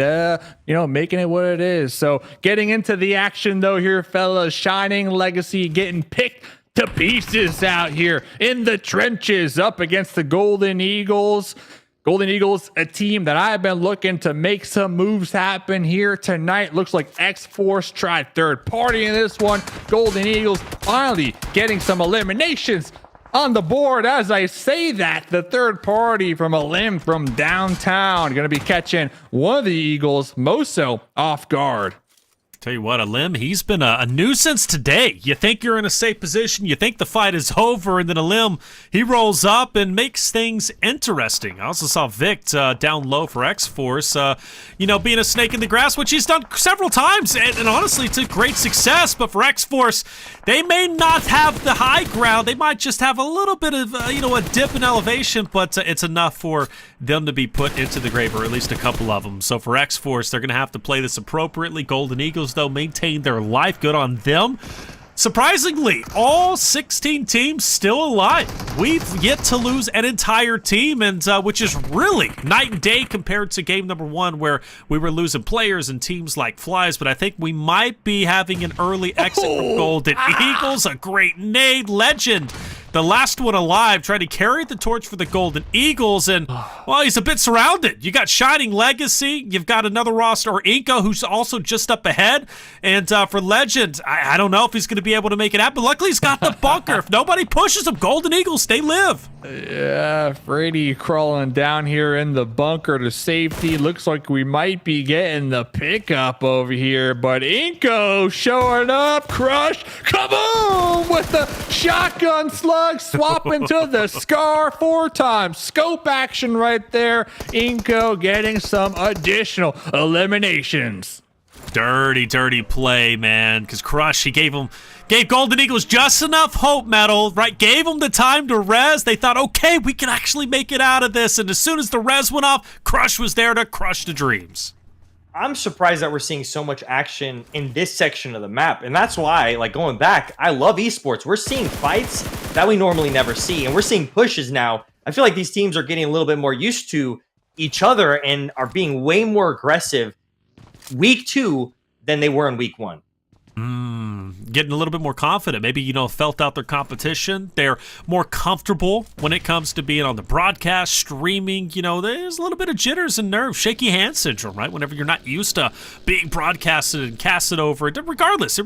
making it what it is. So getting into the action though here, fellas, Shining Legacy getting picked to pieces out here in the trenches up against the Golden Eagles. Golden Eagles, a team that I've been looking to make some moves happen here tonight. Looks like X-Force tried third party in this one. Golden Eagles finally getting some eliminations on the board. As I say that, the third party from a limb from downtown going to be catching one of the Eagles, Moso, off guard. Tell you what, a limb, he's been a nuisance today. You think you're in a safe position, you think the fight is over, and then a limb, he rolls up and makes things interesting. I also saw Vic down low for X-Force, being a snake in the grass, which he's done several times, and honestly, to great success. But for X-Force, they may not have the high ground. They might just have a little bit of, a dip in elevation, but it's enough for them to be put into the grave, or at least a couple of them. So for X-Force, they're going to have to play this appropriately. Golden Eagles, though, maintain their life. Good on them. Surprisingly, all 16 teams still alive. We've yet to lose an entire team, and which is really night and day compared to game number 1, where we were losing players and teams like flies. But I think we might be having an early exit for Golden Eagles. A great nade. Legend, the last one alive, trying to carry the torch for the Golden Eagles, and, well, he's a bit surrounded. You got Shining Legacy, you've got another roster, or iNCO, who's also just up ahead, and for Legend, I don't know if he's going to be able to make it happen. Luckily, he's got the bunker. If nobody pushes him, Golden Eagles, they live. Yeah, Brady crawling down here in the bunker to safety. Looks like we might be getting the pickup over here, but iNCO showing up. Crush, kaboom, with the shotgun slug, swapping to the Scar 4 times. Scope action right there. iNCO getting some additional eliminations. Dirty play, man, because Crush, he gave Golden Eagles just enough hope, Metal, right? Gave them the time to res. They thought, okay, we can actually make it out of this, and as soon as the res went off, Crush was there to crush the dreams. I'm surprised that we're seeing so much action in this section of the map. And that's why, like, going back, I love esports. We're seeing fights that we normally never see. And we're seeing pushes now. I feel like these teams are getting a little bit more used to each other and are being way more aggressive week 2 than they were in week 1. Getting a little bit more confident, maybe, felt out their competition. They're more comfortable when it comes to being on the broadcast, streaming. There's a little bit of jitters and nerves, shaky hand syndrome, right? Whenever you're not used to being broadcasted and casted over, regardless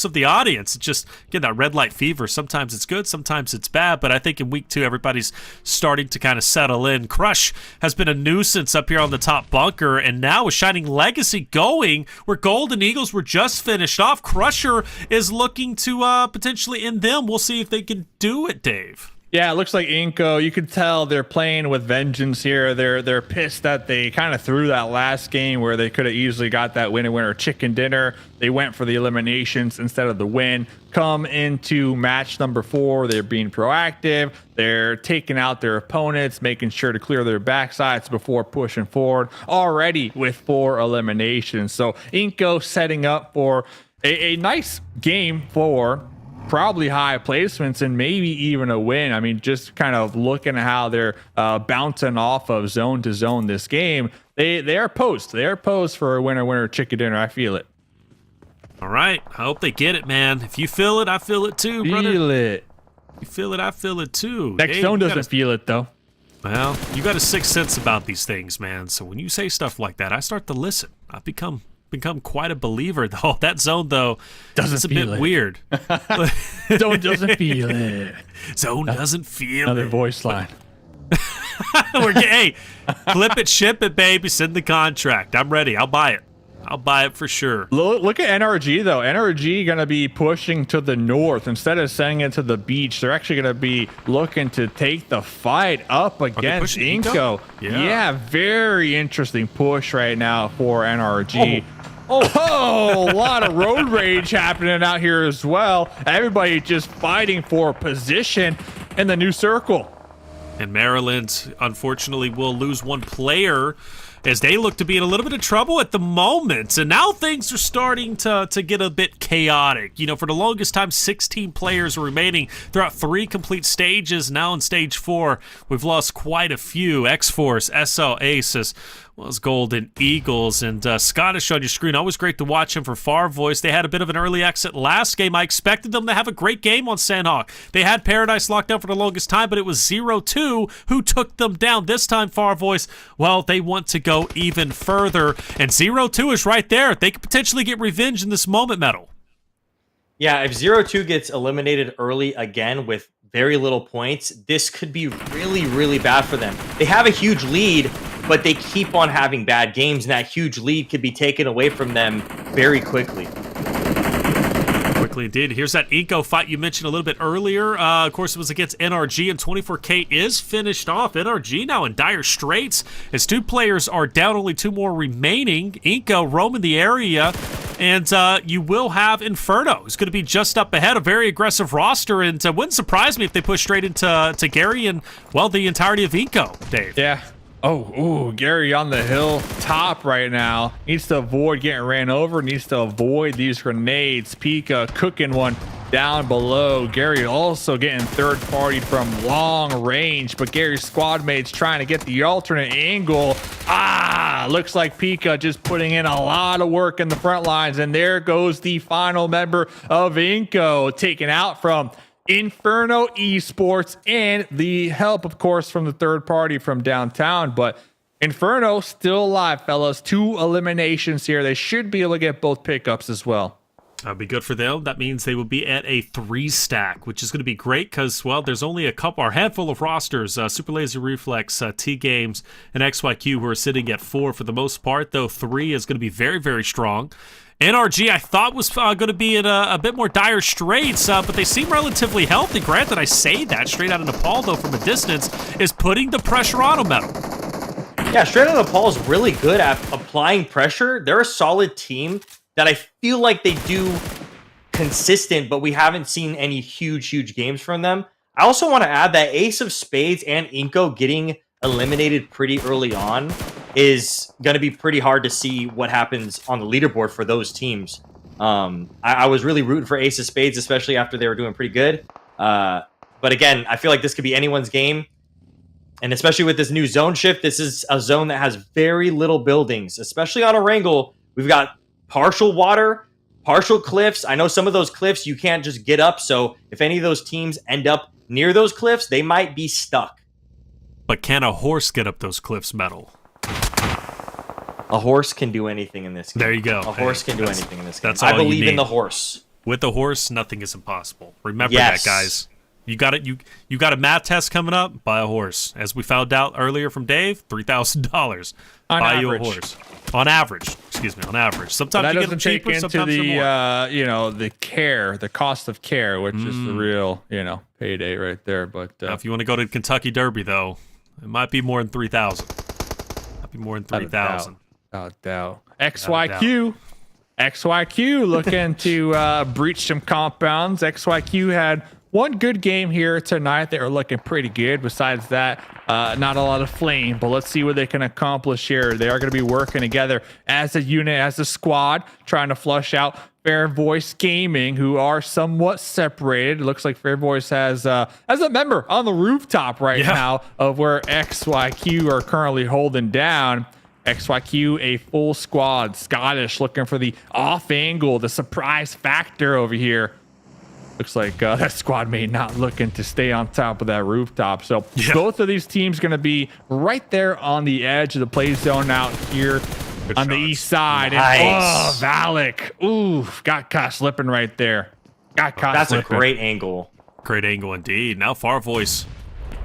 of the audience. It's just, again, that red light fever. Sometimes it's good, sometimes it's bad, but I think in week 2, everybody's starting to kind of settle in. Crush has been a nuisance up here on the top bunker, and now with Shining Legacy going, where Golden Eagles were just finished off, Crusher is looking to potentially end them. We'll see if they can do it, Dave. Yeah, it looks like iNCO. You can tell they're playing with vengeance here. They're pissed that they kind of threw that last game where they could have easily got that winner chicken dinner. They went for the eliminations instead of the win. Come into match number 4, they're being proactive. They're taking out their opponents, making sure to clear their backsides before pushing forward. Already with 4 eliminations. So iNCO setting up for a nice game for probably high placements and maybe even a win. I mean, just kind of looking at how they're bouncing off of zone to zone this game. They are posed. They are posed for a winner chicken dinner. I feel it. All right. I hope they get it, man. If you feel it, I feel it too, brother. Feel it. You feel it, I feel it too. Next zone doesn't feel it, though. Well, you got a sixth sense about these things, man. So when you say stuff like that, I start to listen. I've become quite a believer, though. That zone, though, it's a bit weird. Zone doesn't feel it. Zone doesn't feel Another it. voice line. Hey, flip it, ship it, baby. Send the contract. I'm ready. I'll buy it. I'll buy it for sure. Look at NRG, though. NRG going to be pushing to the north. Instead of sending it to the beach, they're actually going to be looking to take the fight up against iNCO. Yeah, very interesting push right now for NRG. Oh, a lot of road rage happening out here as well. Everybody just fighting for position in the new circle. And Maryland, unfortunately, will lose one player as they look to be in a little bit of trouble at the moment. And now things are starting to get a bit chaotic. For the longest time, 16 players are remaining throughout 3 complete stages. Now in stage 4, we've lost quite a few. X-Force, SL Ace, as well as Golden Eagles. And Scottish on your screen, always great to watch him for Farvoice. They had a bit of an early exit last game. I expected them to have a great game on Sanhok. They had Paradise locked down for the longest time, but it was 0-2 who took them down. This time, Farvoice, well, they want to go even further. And 0-2 is right there. They could potentially get revenge in this moment, Metal. Yeah, if 0-2 gets eliminated early again with very little points, this could be really, really bad for them. They have a huge lead, but they keep on having bad games, and that huge lead could be taken away from them very quickly. Quickly indeed. Here's that iNCO fight you mentioned a little bit earlier. Of course, it was against NRG, and 24K is finished off. NRG now in dire straits as 2 players are down, only 2 more remaining. iNCO roaming the area, and you will have INFERNO, who's going to be just up ahead. A very aggressive roster, and wouldn't surprise me if they push straight into Gary and, well, the entirety of iNCO, Dave. Yeah. Oh, Gary on the hill top right now. Needs to avoid getting ran over. Needs to avoid these grenades. Pika cooking one down below. Gary also getting third party from long range, but Gary's squad mates trying to get the alternate angle. Looks like Pika just putting in a lot of work in the front lines, and there goes the final member of iNCO, taken out from INFERNO Esports, and the help, of course, from the third party from downtown. But INFERNO still alive, fellas. 2 eliminations here. They should be able to get both pickups as well. That'll be good for them. That means they will be at a 3-stack, which is going to be great because, well, there's only a handful of rosters. Super Lazy Reflex, TGames, and XYQ who are sitting at 4 for the most part, though 3 is going to be very, very strong. NRG, I thought, was going to be in a bit more dire straits, but they seem relatively healthy. Granted, I say that straight out of Nepal, though, from a distance, is putting the pressure on them, Metal. Yeah, straight out of Nepal is really good at applying pressure. They're a solid team that I feel like they do consistent, but we haven't seen any huge games from them. I also want to add that Ace of Spades and iNCO getting eliminated pretty early on is going to be pretty hard to see what happens on the leaderboard for those teams. I was really rooting for Ace of Spades, especially after they were doing pretty good. But again, I feel like this could be anyone's game. And especially with this new zone shift, this is a zone that has very little buildings, especially on Erangel. We've got partial water, partial cliffs. I know some of those cliffs you can't just get up. So if any of those teams end up near those cliffs, they might be stuck. But can a horse get up those cliffs, Metal? A horse can do anything in this game. There you go. A horse can do anything in this game. That's all I believe you need. in the horse. With a horse, nothing is impossible. Remember that, guys. You got it. You got a math test coming up. Buy a horse. As we found out earlier from Dave, $3,000. Buy you a horse. On average, excuse me. On average, sometimes you get them cheaper. Sometimes they're more. the cost of care, which is the real, payday right there. But now, if you want to go to Kentucky Derby, though, it might be more than 3,000. Might be more than 3,000. Without doubt. XYQ looking to breach some compounds. XYQ had one good game here tonight. They were looking pretty good. Besides that, not a lot of flame, but let's see what they can accomplish here. They are going to be working together as a unit, as a squad, trying to flush out Farvoice Gaming, who are somewhat separated. It looks like Farvoice has a member on the rooftop right now of where XYQ are currently holding down. XYQ, a full squad. Scottish looking for the off angle, the surprise factor over here. Looks like that squad mate not looking to stay on top of that rooftop. So both of these teams going to be right there on the edge of the play zone out here on the east side. Nice. And Valak, ooh, got caught slipping right there. That's slipping. A great angle. Great angle indeed. Now Farvoice,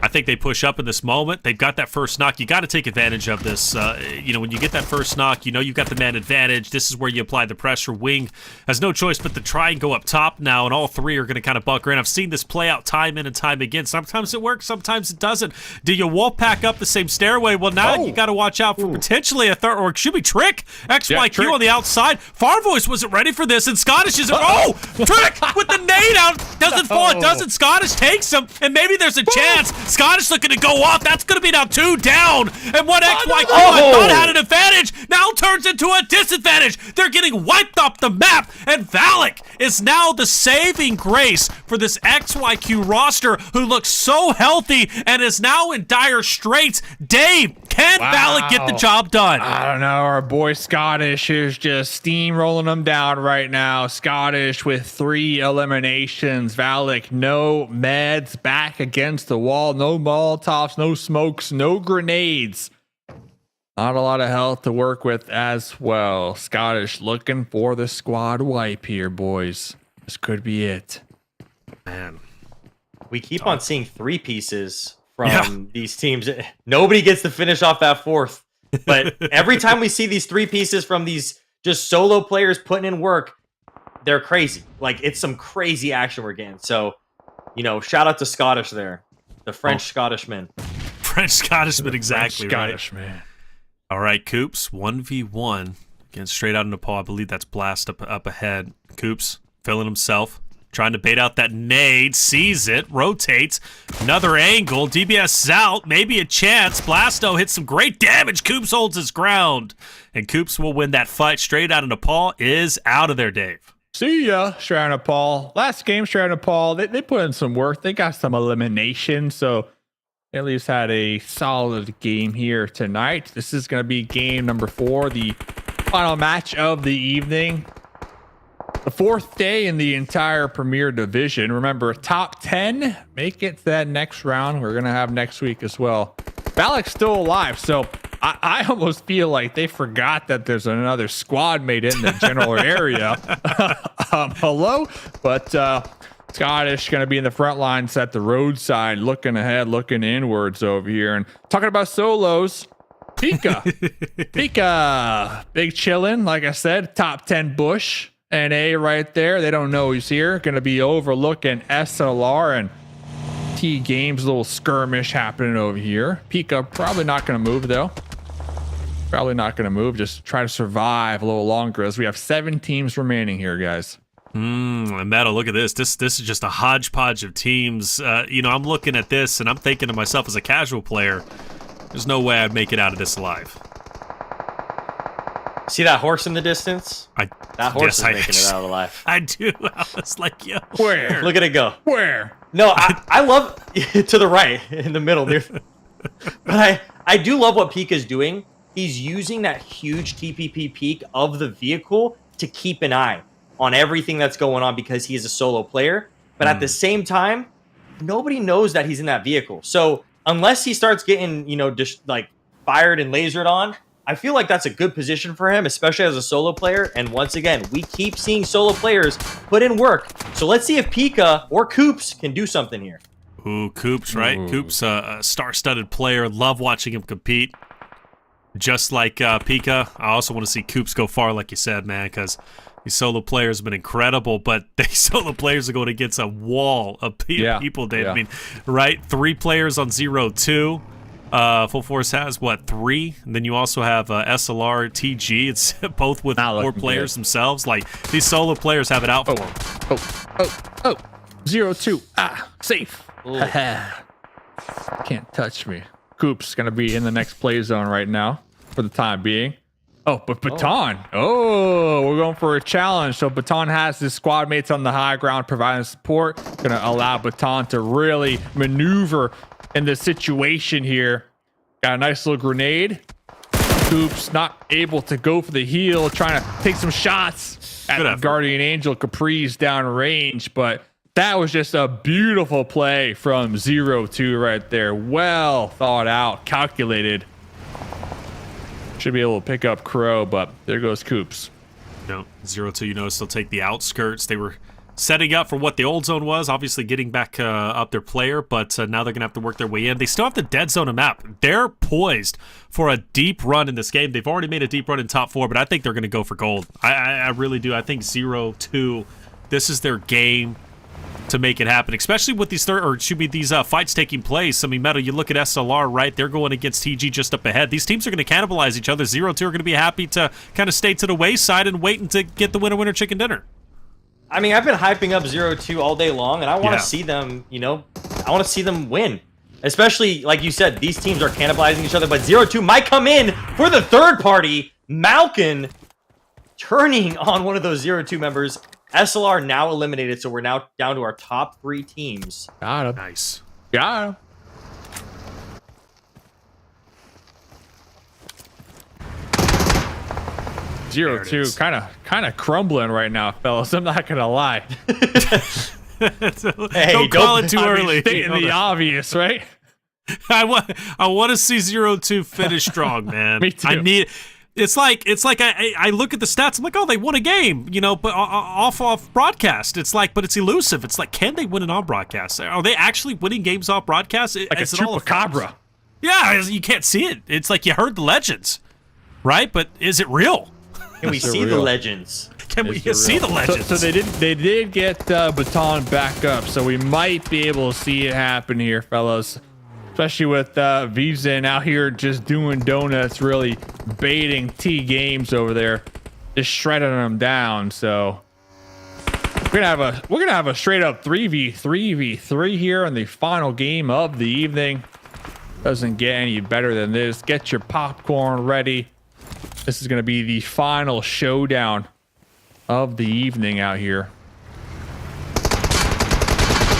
I think they push up in this moment. They've got that first knock. You got to take advantage of this. When you get that first knock, you've got the man advantage. This is where you apply the pressure. Wing has no choice but to try and go up top now, and all three are going to kind of bunker in. I've seen this play out time in and time again. Sometimes it works, sometimes it doesn't. Do you wolf pack up the same stairway? Well, now you got to watch out for potentially a third, or should be Trick. XYQ Trick on the outside. Farvoice wasn't ready for this, and Scottish is Trick with the nade out. Doesn't fall, it doesn't. Scottish takes him, and maybe there's a chance. Scottish looking to go off. That's going to be now 2 down. And what XYQ I thought had an advantage now turns into a disadvantage. They're getting wiped off the map. And Valak is now the saving grace for this XYQ roster who looks so healthy and is now in dire straits. Dave, can Valak get the job done? I don't know. Our boy Scottish is just steamrolling them down right now. Scottish with 3 eliminations. Valak, no meds, back against the wall. No Molotovs, no smokes, no grenades. Not a lot of health to work with as well. Scottish looking for the squad wipe here, boys. This could be it. Man. We keep on seeing 3 pieces from these teams. Nobody gets to finish off that 4th. But every time we see these 3 pieces from these just solo players putting in work, they're crazy. Like, it's some crazy action we're getting. So, shout out to Scottish there. The French Scottishman. French Scottishman, exactly. Scottish, man. All right, Coops, 1v1 against straight out of Nepal. I believe that's Blast up ahead. Coops filling himself, trying to bait out that nade, sees it, rotates, another angle. DBS is out, maybe a chance. Blasto hits some great damage. Coops holds his ground, and Coops will win that fight. Straight out of Nepal is out of there, Dave. See ya, Straight out of Nepal. Last game, Straight out of Nepal, they put in some work. They got some elimination, so they at least had a solid game here tonight. This is going to be game number 4, the final match of the evening. The 4th day in the entire Premier Division. Remember, top 10 make it to that next round. We're going to have next week as well. Valak's still alive, so I almost feel like they forgot that there's another squad mate in the general area. Hello? But Scottish going to be in the front lines at the roadside, looking ahead, looking inwards over here. And talking about solos, Pika. Pika, big chillin', like I said, top 10 Bush. NA right there. They don't know he's here. Going to be overlooking SLR and TGames, little skirmish happening over here. Pika probably not going to move, though. Probably not going to move. Just try to survive a little longer as we have 7 teams remaining here, guys. Metal, look at this. This is just a hodgepodge of teams. I'm looking at this and I'm thinking to myself as a casual player, there's no way I'd make it out of this alive. See that horse in the distance? That horse is making it out alive. I do. I was like, yo. Where? Look at it go. Where? No, I love to the right, in the middle. But I do love what Pika's doing. He's using that huge TPP peak of the vehicle to keep an eye on everything that's going on because he is a solo player. But at the same time, nobody knows that he's in that vehicle. So unless he starts getting, just like fired and lasered on, I feel like that's a good position for him, especially as a solo player. And once again, we keep seeing solo players put in work. So let's see if Pika or Coops can do something here. Ooh, Coops, right? Ooh. Coops, a star-studded player. Love watching him compete. Just like Pika, I also want to see Coops go far, like you said, man, because these solo players have been incredible, but these solo players are going against a wall of people, Dave. Yeah. I mean, right? 3 players on 0-2. Full Force has, what, 3? And then you also have SLR, TG. It's both with 4 players themselves. Like, these solo players have it out for them. Oh. 0-2. Safe. Can't touch me. Coop's going to be in the next play zone right now for the time being. Oh, but Baton. Oh, we're going for a challenge. So Baton has his squad mates on the high ground providing support. Going to allow Baton to really maneuver in this situation here. Got a nice little grenade. Coops not able to go for the heal, trying to take some shots at the Guardian Angel Capri's down range, but that was just a beautiful play from 0-2 right there. Well thought out, calculated. Should be able to pick up Crow, but there goes Coops. No, 0-2, you notice they'll take the outskirts. They were setting up for what the old zone was, obviously getting back up their player, but now they're going to have to work their way in. They still have the dead zone map. They're poised for a deep run in this game. They've already made a deep run in top 4, but I think they're going to go for gold. I really do. I think 0-2, this is their game to make it happen, especially with these these fights taking place. I mean, Metal, you look at SLR, right? They're going against TG just up ahead. These teams are going to cannibalize each other. 0-2 are going to be happy to kind of stay to the wayside and waiting to get the winner chicken dinner. I mean, I've been hyping up 0-2 all day long, and I want to see them, I want to see them win. Especially, like you said, these teams are cannibalizing each other, but 0-2 might come in for the third party. Malkin turning on one of those 0-2 members. SLR now eliminated, so we're now down to our top 3 teams. Got him. Nice. Got him. Zero two, kind of crumbling right now, fellas. I'm not gonna lie. Hey, don't call it too early. Stating the obvious, right? I want to see 0-2 finish strong, man. Me too. It's like I look at the stats. I'm like, oh, they won a game, but off broadcast. It's like, but it's elusive. It's like, can they win it on broadcast? Are they actually winning games off broadcast? Like a chupacabra. Yeah, you can't see it. It's like you heard the legends, right? But is it real? Can we see the legends? Can we see the legends? So they did get Baton back up, so we might be able to see it happen here, fellas. Especially with Vizan out here just doing donuts, really baiting TGames over there, just shredding them down. So we're gonna have a straight up 3v3 here in the final game of the evening. Doesn't get any better than this. Get your popcorn ready. This is gonna be the final showdown of the evening out here.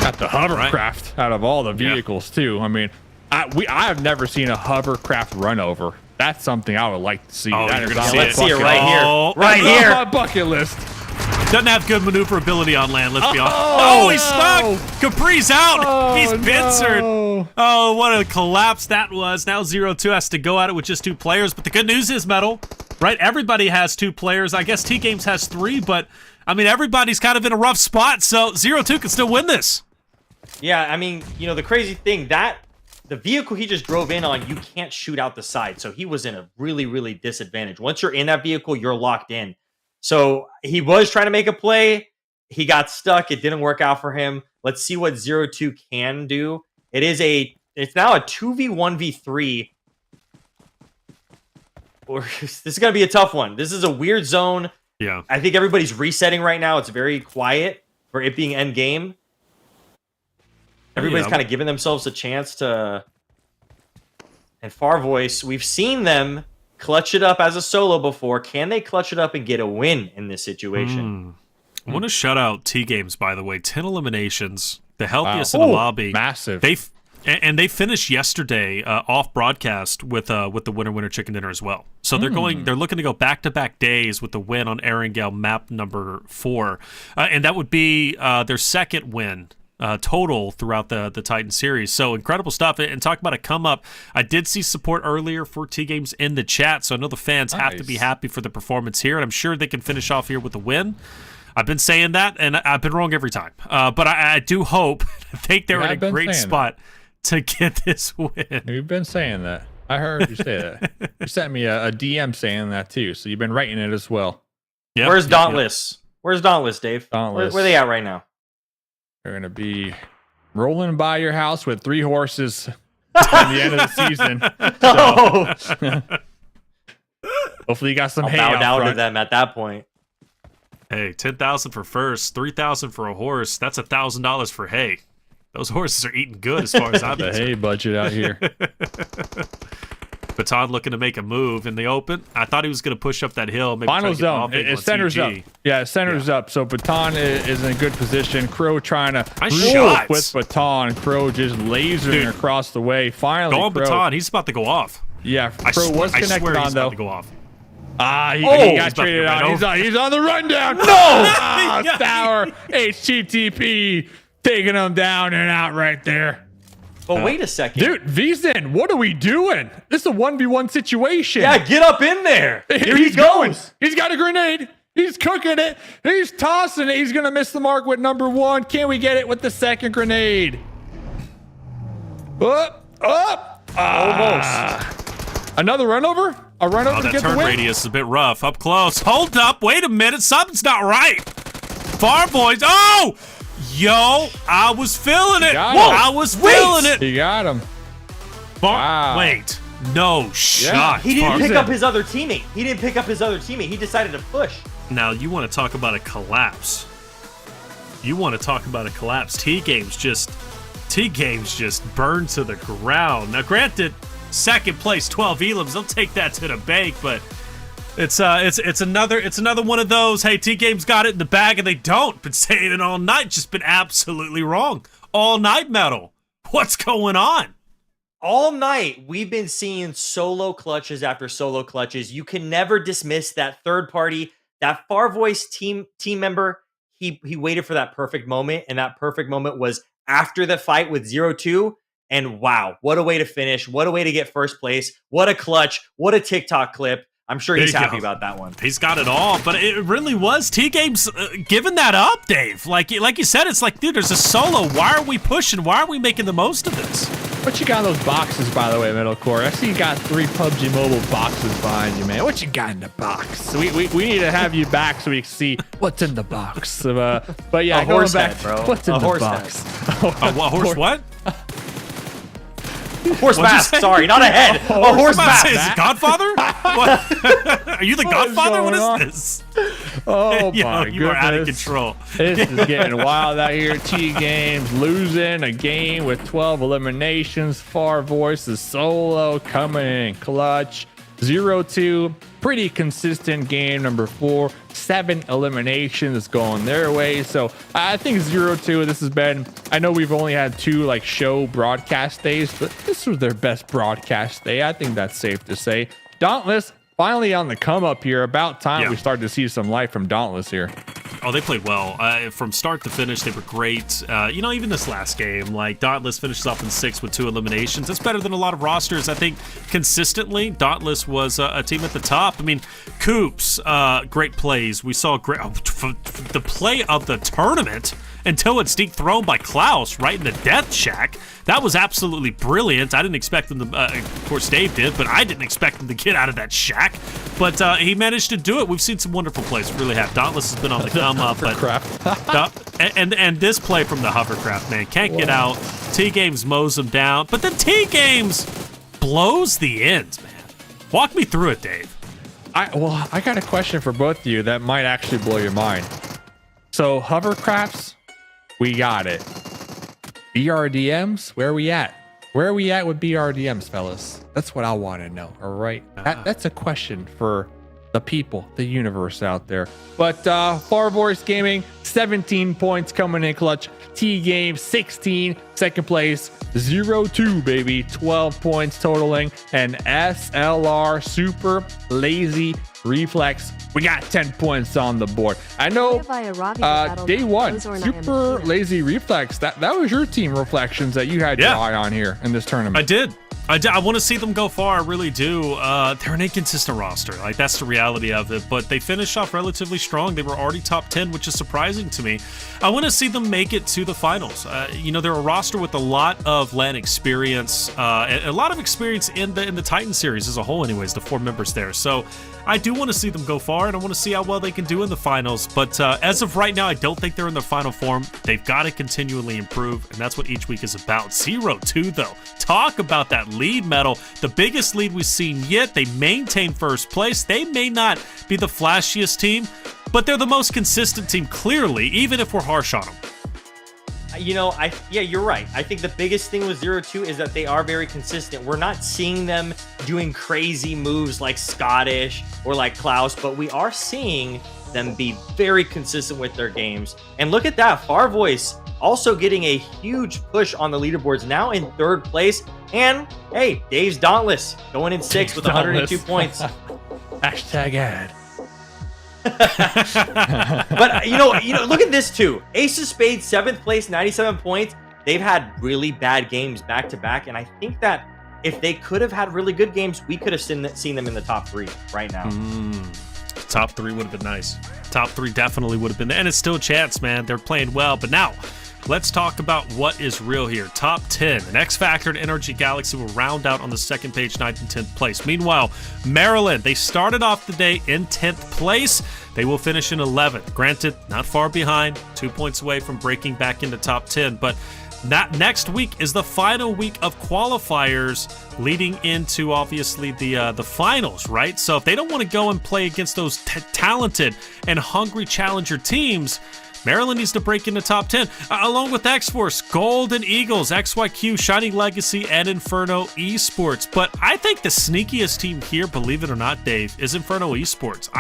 Got the hovercraft out of all the vehicles too. I mean, I have never seen a hovercraft run over. That's something I would like to see. Oh, let's see it right here. Right here. My bucket list. Doesn't have good maneuverability on land, let's be honest. Oh, he's stuck. Capri's out. He's pincered. Oh, what a collapse that was. Now 0-2 has to go at it with just 2 players. But the good news is, Metal, right? Everybody has 2 players. I guess TGames has 3, but I mean, everybody's kind of in a rough spot. So 0-2 can still win this. Yeah, I mean, the crazy thing, that the vehicle he just drove in on, you can't shoot out the side. So he was in a really, really disadvantage. Once you're in that vehicle, you're locked in. So he was trying to make a play. He got stuck. It didn't work out for him. Let's see what 0-2 can do. It's now a 2v1v3. This is going to be a tough one. This is a weird zone. Yeah. I think everybody's resetting right now. It's very quiet for it being end game. Everybody's kind of giving themselves a chance to. And Farvoice, we've seen them clutch it up as a solo before. Can they clutch it up and get a win in this situation? I want to shout out TGames, by the way. 10 eliminations, the healthiest in the lobby. Massive. They finished yesterday off broadcast with the winner chicken dinner as well. So they're looking to go back-to-back days with the win on Erangel map number 4, and that would be their second win total throughout the Titan series. So incredible stuff. And talk about a come up. I did see support earlier for TGames in the chat, so I know the fans have to be happy for the performance here, and I'm sure they can finish off here with a win. I've been saying that, and I've been wrong every time. But I do hope. I think they're in a great spot to get this win. You've been saying that. I heard you say that. You sent me a DM saying that too, so you've been writing it as well. Yep. Where's Dauntless? Where's Dauntless, Dave? Dauntless. Where are they at right now? They're going to be rolling by your house with 3 horses at the end of the season. So, hopefully you got some hay bow out down front. to them at that point. Hey, 10,000 for first, 3,000 for a horse. That's $1,000 for hay. Those horses are eating good as far as I'm the concerned. hay budget out here. Baton looking to make a move in the open. I thought he was going to push up that hill. Maybe Final zone. It centers up. Yeah, it centers up. So Baton is in a good position. Crow trying to shots with Baton. Crow just lasering across the way. Finally, go on Baton. He's about to go off. Yeah, Crow was connected on though. About to go off. He got traded out. He's on the rundown. No! Sour HTTP taking him down and out right there. But wait a second. Dude, Vzen, what are we doing? This is a 1v1 situation. Yeah, get up in there. Here he goes. He's got a grenade. He's cooking it. He's tossing it. He's going to miss the mark with number 1. Can we get it with the second grenade? Up. Almost. Another run over? A run over to get the win? That turn radius is a bit rough. Up close. Hold up. Wait a minute. Something's not right. Farvoice. Oh! Yo, I was feeling it. I was feeling it. He got him. Wow. Wait. No shot. He didn't pick up his other teammate. He decided to push. Now, you want to talk about a collapse. TGames just burned to the ground. Now, granted, second place, 12 elims. They'll take that to the bank, but it's another one of those. Hey, TGames got it in the bag, and they don't. Been saying it all night. Just been absolutely wrong. All night metal. What's going on? All night, we've been seeing solo clutches after solo clutches. You can never dismiss that third party, that Farvoice team member. He waited for that perfect moment, and that perfect moment was after the fight with 0-2. And wow, what a way to finish. What a way to get first place. What a clutch. What a TikTok clip. I'm sure he's happy about that one. He's got it all, but it really was TGames giving that up, Dave. Like you said, it's like, dude, there's a solo. Why are we pushing? Why are we making the most of this? What you got in those boxes, by the way, middle core? I see you got 3 PUBG Mobile boxes behind you, man. What you got in the box? We need to have you back so we can see what's in the box. But yeah, going back, head, bro. What's in the box? Horse what? Horse mask, sorry, not a head. A horse mask. Is it Godfather? What? Are you the Godfather? What is this? Oh my goodness. You are out of control. This is getting wild out here. TGames losing a game with 12 eliminations. Farvoice is solo coming in clutch. 0-2. Pretty consistent game. Number 4. 7 eliminations going their way. So I think 0-2. This has been, I know we've only had 2 like show broadcast days, but this was their best broadcast day. I think that's safe to say. Dauntless finally on the come up here. About time we started to see some life from Dauntless here. Oh, they played well. From start to finish, they were great. Even this last game, like Dauntless finishes off in 6 with 2 eliminations. That's better than a lot of rosters. I think consistently, Dauntless was a team at the top. I mean, Coops, great plays. We saw the play of the tournament until it's thrown by Klaus right in the death shack. That was absolutely brilliant. I didn't expect them to, of course Dave did, but I didn't expect him to get out of that shack. But he managed to do it. We've seen some wonderful plays, really have. Dauntless has been on the come up, but and this play from the hovercraft, man, can't get out. TGames mows him down, but then TGames blows the ends, man. Walk me through it, Dave. I got a question for both of you that might actually blow your mind. So hovercrafts, we got it. BRDMs, where are we at? Where are we at with BRDMs, fellas? That's what I want to know. All right. That's a question for the people, the universe out there. But Farvoice Gaming, 17 points coming in clutch. TGames, 16. Second place, 0-2, baby. 12 points totaling. And SLR, Super Lazy Reflex, we got 10 points on the board. I know day one, Super Lazy Reflex, that was your team, Reflections, that you had your eye on here in this tournament. I did. I want to see them go far. I really do. They're an inconsistent roster. Like, that's the reality of it. But they finished off relatively strong. They were already top 10, which is surprising to me. I want to see them make it to the finals. They're a roster with a lot of LAN experience, and a lot of experience in the Titan series as a whole. Anyways, the 4 members there. So I do want to see them go far, and I want to see how well they can do in the finals. But as of right now, I don't think they're in their final form. They've got to continually improve, and that's what each week is about. 0-2, though. Talk about that lead, Metal. The biggest lead we've seen yet. They maintain first place. They may not be the flashiest team, but they're the most consistent team, clearly, even if we're harsh on them. You're right. I think the biggest thing with 0-2 is that they are very consistent. We're not seeing them doing crazy moves like Scottish or like Klaus, but we are seeing them be very consistent with their games. And look at that, Farvoice also getting a huge push on the leaderboards, now in 3rd place. And hey, Dave's Dauntless going in 6th with 102 points. Hashtag ad. But look at this too. Ace of Spades, 7th place, 97 points. They've had really bad games back to back, and I think that if they could have had really good games, we could have seen them in the top 3 right now. Top 3 would have been nice. Top 3 definitely would have been, and it's still a chance, man. They're playing well. But now, let's talk about what is real here. Top 10. An X Factor and NRG Galaxy will round out on the second page, 9th and 10th place. Meanwhile, Maryland, they started off the day in 10th place. They will finish in 11th. Granted, not far behind, 2 points away from breaking back into top 10. But that next week is the final week of qualifiers leading into, obviously, the finals, right? So if they don't want to go and play against those talented and hungry challenger teams, Maryland needs to break into top 10, along with X-Force, Golden Eagles, XYQ, Shining Legacy, and Inferno Esports. But I think the sneakiest team here, believe it or not, Dave, is Inferno Esports.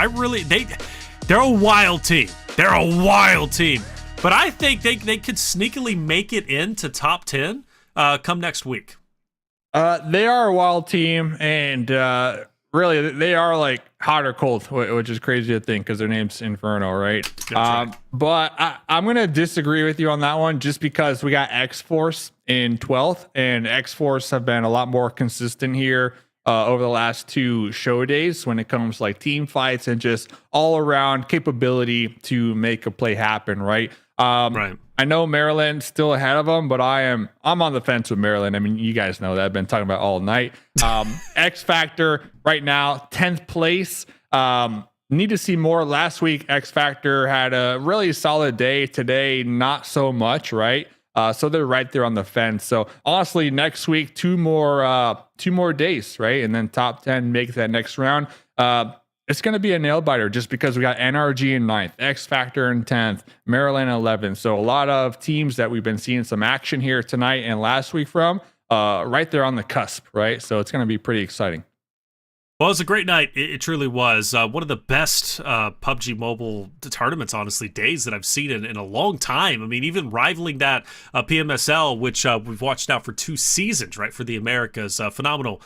They're a wild team. They're a wild team. But I think they could sneakily make it into top 10 come next week. They are a wild team, and really, they are like hot or cold, which is crazy to think because their name's Inferno, right? Right. But I'm going to disagree with you on that one just because we got X-Force in 12th, and X-Force have been a lot more consistent here over the last 2 show days when it comes to like team fights and just all around capability to make a play happen, right? Right. I know Maryland's still ahead of them, but I'm on the fence with Maryland. I mean, you guys know that I've been talking about all night. X Factor right now, 10th place. Need to see more. Last week, X Factor had a really solid day. Today, not so much, right? So they're right there on the fence. So honestly, next week, 2 more days, right? And then top 10 make that next round. It's going to be a nail biter just because we got NRG in 9th, X Factor in 10th, Maryland 11th. So a lot of teams that we've been seeing some action here tonight and last week from right there on the cusp, right? So it's going to be pretty exciting. Well, it was a great night. It truly was. One of the best PUBG Mobile tournaments, honestly, days that I've seen in a long time. I mean, even rivaling that PMSL, which we've watched now for 2 seasons, right, for the Americas. Phenomenal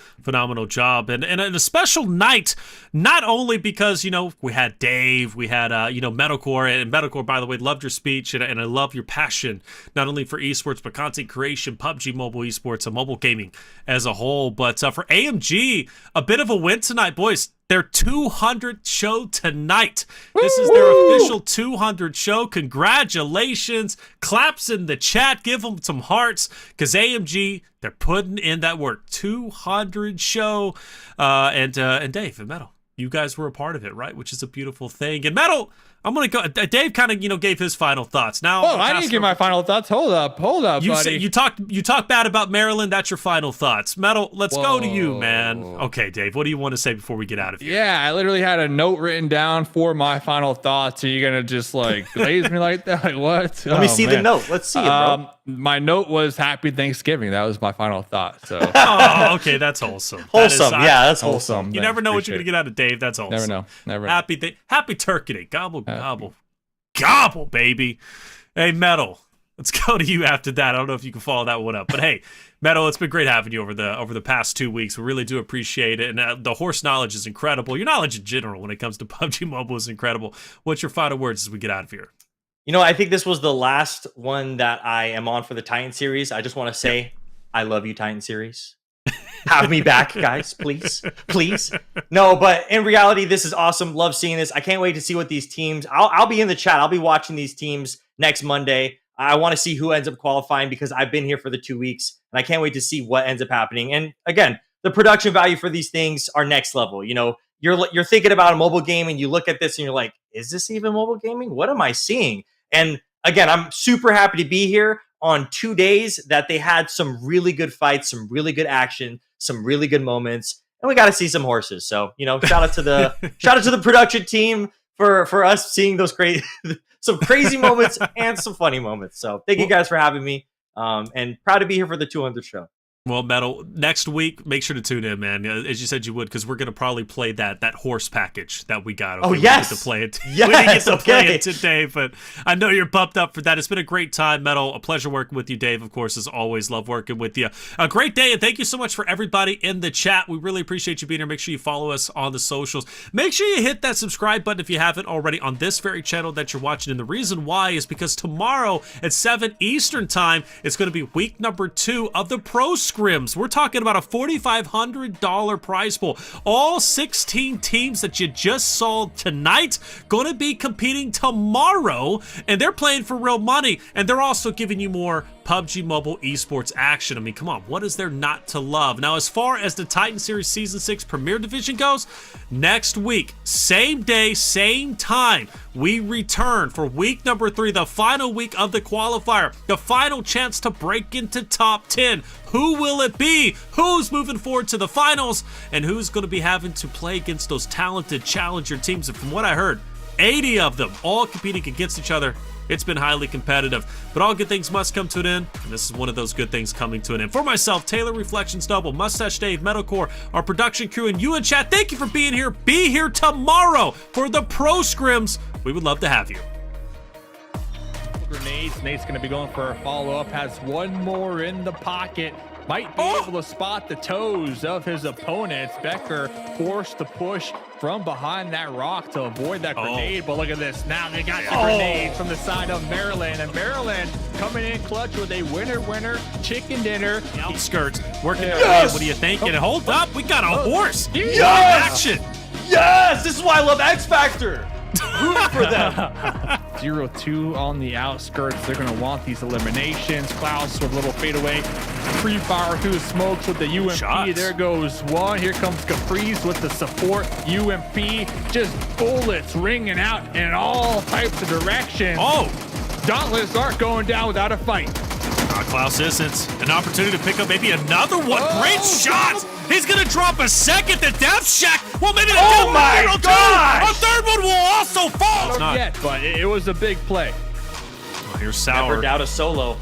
job. And a special night, not only because, we had Dave, we had, Metalcore. And Metalcore, by the way, loved your speech, and I love your passion, not only for esports, but content creation, PUBG Mobile Esports, and mobile gaming as a whole. But for AMG, a bit of a win tonight, boys. Their 200 show tonight. This is their official 200 show. Congratulations. Claps in the chat. Give them some hearts because AMG, they're putting in that work. 200 show. And Dave and Metal, you guys were a part of it, right? Which is a beautiful thing. And Metal, I'm gonna go. Dave kind of gave his final thoughts. Now, oh, I didn't give my final thoughts. Hold up, you buddy. you talk bad about Maryland. That's your final thoughts. Metal, let's go to you, man. Okay, Dave, what do you want to say before we get out of here? Yeah, I literally had a note written down for my final thoughts. Are you gonna just like glaze me like that? Like what? Let me see the note. Let's see it, bro. My note was Happy Thanksgiving. That was my final thought. So. Oh, okay, that's wholesome. Wholesome, that's wholesome. You never know what you're gonna get out of Dave. That's wholesome. Never know. Happy Turkey Day. Gobble, gobble, gobble, baby. Hey, Metal. Let's go to you after that. I don't know if you can follow that one up, but hey, Metal, it's been great having you over the past 2 weeks. We really do appreciate it, and the horse knowledge is incredible. Your knowledge in general when it comes to PUBG Mobile is incredible. What's your final words as we get out of here? I think this was the last one that I am on for the Titan series. I just want to say, I love you, Titan series. Have me back, guys, please. No, but in reality, this is awesome. Love seeing this. I can't wait to see what these teams. I'll be in the chat. I'll be watching these teams next Monday. I want to see who ends up qualifying because I've been here for the 2 weeks, and I can't wait to see what ends up happening. And again, the production value for these things are next level. You're thinking about a mobile game, and you look at this, and you're like, is this even mobile gaming? What am I seeing? And again, I'm super happy to be here on 2 days that they had some really good fights, some really good action, some really good moments, and we got to see some horses. So, shout out to the production team for us seeing those some crazy moments and some funny moments. So, thank you guys for having me, and proud to be here for the 200th show. Well, Metal, next week, make sure to tune in, man, as you said you would, because we're going to probably play that horse package that we got. Okay? Oh, yes! We didn't get to play it. Yes, we didn't get to play okay. it today, but I know you're pumped up for that. It's been a great time, Metal. A pleasure working with you, Dave, of course, as always. Love working with you. A great day, and thank you so much for everybody in the chat. We really appreciate you being here. Make sure you follow us on the socials. Make sure you hit that subscribe button if you haven't already on this very channel that you're watching, and the reason why is because tomorrow at 7 Eastern Time, it's going to be week number 2 of the Pro Scrims. We're talking about a $4,500 prize pool. All 16 teams that you just saw tonight going to be competing tomorrow, and they're playing for real money, and they're also giving you more PUBG Mobile Esports action. I mean, come on, what is there not to love? Now, as far as the Titan Series Season 6 Premier Division goes, next week, same day, same time, we return for week number 3, the final week of the qualifier, the final chance to break into top 10. Who will it be? Who's moving forward to the finals? And who's going to be having to play against those talented challenger teams? And from what I heard, 80 of them all competing against each other. It's been highly competitive, but all good things must come to an end, and this is one of those good things coming to an end. For myself, Taylor Reflections Double, Mustache Dave, Metalcore, our production crew, and you in chat, thank you for being here. Be here tomorrow for the Pro Scrims. We would love to have you. Grenades. Nate's going to be going for a follow-up. Has one more in the pocket. Might be able to spot the toes of his opponents. Becker forced to push from behind that rock to avoid that grenade. But look at this. Now they got the grenade from the side of Maryland. And Maryland coming in clutch with a winner chicken dinner. The outskirts working their way. What are you thinking? Hold up. We got a horse. Yes! Action. Yes! This is why I love X Factor. Root for them. 0-2 on the outskirts. They're going to want these eliminations. Klaus with a little fadeaway. Free fire through the smokes with the UMP. Shots. There goes one. Here comes Caprice with the support. UMP just bullets ringing out in all types of directions. Dauntless aren't going down without a fight. Klaus isn't. An opportunity to pick up maybe another one. Great shot. He's going to drop a second. The Death Shack. Well, maybe the Oh my gosh. A third one will also fall. Not yet, but it was a big play. Here's Sour. Never doubt a solo.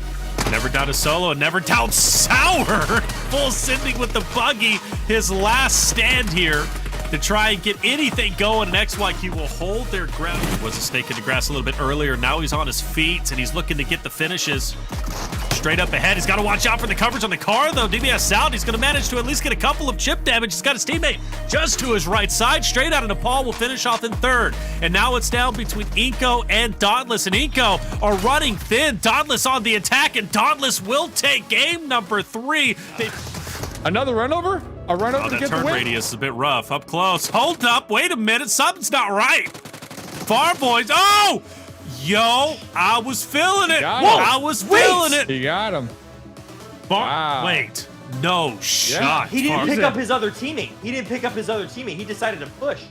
Never doubt a solo. Never doubt Sour. Full sending with the buggy. His last stand here to try and get anything going. And XYQ will hold their ground. He was a stake in the grass a little bit earlier. Now he's on his feet, and he's looking to get the finishes. Straight up ahead. He's got to watch out for the coverage on the car, though. DBS out. He's going to manage to at least get a couple of chip damage. He's got his teammate just to his right side. Straight out of Nepal will finish off in third. And now it's down between iNCO and Dauntless. And iNCO are running thin. Dauntless on the attack, and Dauntless will take game number 3. Another run over? A run over to that get the turn win? radius is a bit rough. Up close. Hold up. Wait a minute. Something's not right. Farvoice. Oh! Yo, I was feeling it. I was feeling it. You got him. Wow. Wait. No shot. He didn't pick up his other teammate. He decided to push.